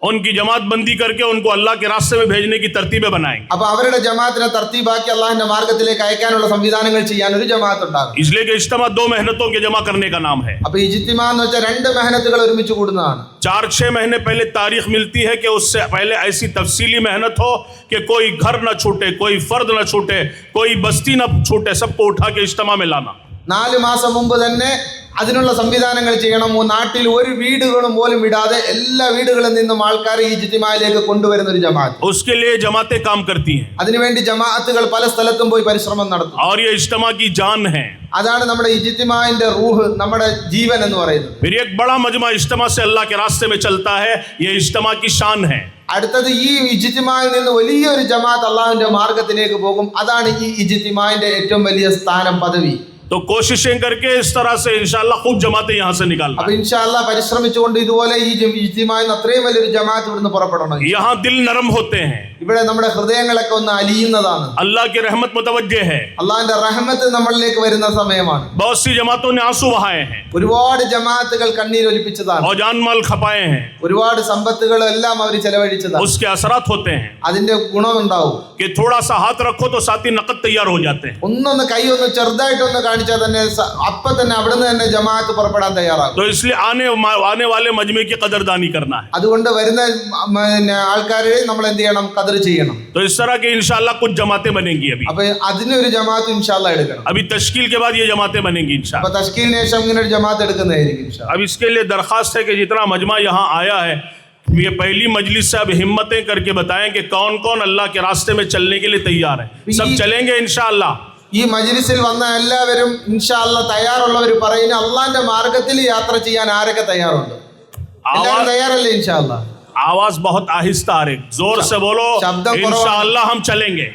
उनकी जमात बंदी करके उनको अल्लाह के रास्ते में भेजने की तरतीबें बनाएंगे. അപ്പൊ അവരുടെ ജമാഅത്തിനെ തർത്തീബാക്കി അള്ളാഹിന്റെ മാർഗത്തിലേക്ക് അയക്കാനുള്ള സംവിധാനങ്ങൾ ചെയ്യാൻ ഒരു ജമാഅത്ത് ഉണ്ടാകും. इसलिए कि इज्तिमा 2 मेहनतों के जमा करने का नाम है. അപ്പൊ ഇജ്തിമാ എന്ന് വെച്ചാൽ 2 മെഹനത്തുകൾ ഒരുമിച്ച് കൂടുന്നതാണ്. 4-6 महीने पहले तारीख मिलती है कि उससे पहले ऐसी तफसीली मेहनत हो कि कोई घर न छूटे, कोई फर्द न छूटे, कोई बस्ती न छूटे, सबको उठा के इज्तिमा में लाना. 4 മാസം മുമ്പ് തന്നെ അതിനുള്ള സംവിധാനങ്ങൾ ചെയ്യണം. നാട്ടിൽ ഒരു വീടുകളും പോലും വിടാതെ എല്ലാ വീടുകളിൽ നിന്നും ആൾക്കാരെ ഈ ഇജ്തിമായിലേക്ക് കൊണ്ടുവരുന്ന ഒരു ജമാഅത്ത്. उसके लिए जमातें काम करती हैं അതിനുവേണ്ടി ജമാഅത്തുകൾ പല സ്ഥലത്തും പോയി പരിശ്രമം നടത്തും. और ये इज्तिमा की जान है. അതാണ് നമ്മുടെ ഇജ്തിമാന്റെ റൂഹ്, നമ്മുടെ ജീവൻ എന്ന് പറയുന്നത്. फिर एक बड़ा मजमा इज्तिमा से अल्लाह के रास्ते में चलता है, ये इज्तिमा की शान है. അടുത്തത് ഈ ഇജ്തിമായിൽ നിന്ന് വലിയൊരു ജമാഅത്ത് അള്ളാഹുവിന്റെ മാർഗത്തിലേക്ക് പോകും. അതാണ് ഈ ഇജ്തിമാന്റെ ഏറ്റവും വലിയ സ്ഥാനം, പദവി. तो कोशिशें करके इस तरह से इंशाअल्लाह खूब जमातें यहाँ से निकालना. അപ്പൊ ഇൻഷാ അല്ലാഹ് പരിശ്രമിച്ചുകൊണ്ട് ഇതുപോലെ ഈ ഇജ്തിമായിൽ നിന്ന് അത്രയും വലിയൊരു ജമാഅത്ത് ഇവിടുന്ന് പുറപ്പെടണം. यहाँ दिल नरम होते हैं, ഇവിടെ നമ്മുടെ ഹൃദയങ്ങളൊക്കെ ഒന്ന് അലിയുന്നതാണ്. अल्लाह की रहमत मुतवज्जे है. അള്ളാഹിന്റെ റഹ്മത്ത് നമ്മളിലേക്ക് വരുന്ന സമയമാണ്. बहुत सी जमातों ने आंसू बहाए हैं ഒരുപാട് ജമാഅത്തുകൾ കണ്ണീരൊലിപ്പിച്ചതാണ്. और जान माल खपाए हैं. ഒരുപാട് സമ്പത്തുകൾ എല്ലാം അവർ ചെലവഴിച്ചതാണ്. उसके असरात होते हैं അതിന്റെ ഗുണമുണ്ടാവും. कि थोड़ा सा हाथ रखो तो साथी नकद तैयार हो जाते हैं. ഒന്നൊന്ന് കൈ ഒന്ന് ചെറുതായിട്ടൊന്ന് കാണിച്ചാൽ തന്നെ അപ്പൊ തന്നെ അവിടുന്ന് തന്നെ ജമാഅത്ത് പുറപ്പെടാൻ തയ്യാറാകും. तो इसलिए आने वाले मजमे की कदरदानी करना है. അതുകൊണ്ട് വരുന്ന ആൾക്കാരെ നമ്മൾ എന്ത് ചെയ്യണം? ഖദർ ചെയ്യണം. तो इस तरह के इंशाअल्लाह कुछ जमातें बनेंगी. അപ്പൊ അതിനൊരു ജമാഅത്ത് ഇൻഷാ അല്ലാഹ് എടുക്കണം. अभी तश्कील के बाद ये जमातें बनेंगी അപ്പൊ इंशाअल्लाह. തശ്കീലിന് ശേഷം ഇങ്ങനെ ഒരു ജമാഅത്ത് എടുക്കുന്നതായിരിക്കും ഇൻഷാ അല്ലാഹ്. अब इसके लिए दरखास्त है कि जितना मजमा यहाँ आया है, ये पहली मजलिस से अब हिम्मतें करके बताएं कि कौन कौन अल्लाह के रास्ते में चलने के लिए तैयार है. सब चलेंगे इंशाअल्लाह. ഈ മജ്ലിസിൽ വന്ന എല്ലാവരും ഇൻഷാ അല്ലാഹ് തയ്യാറുള്ളവർ പറയുന്ന അള്ളാഹിന്റെ മാർഗത്തിൽ യാത്ര ചെയ്യാൻ ആരൊക്കെ തയ്യാറുണ്ട്? എല്ലാവരും തയ്യാറല്ലേ ഇൻഷാ അല്ലാഹ്? आवाज बहुत आहिस्ता आ रही, जोर से बोलो शब्द करो। इंशाअल्लाह हम चलेंगे.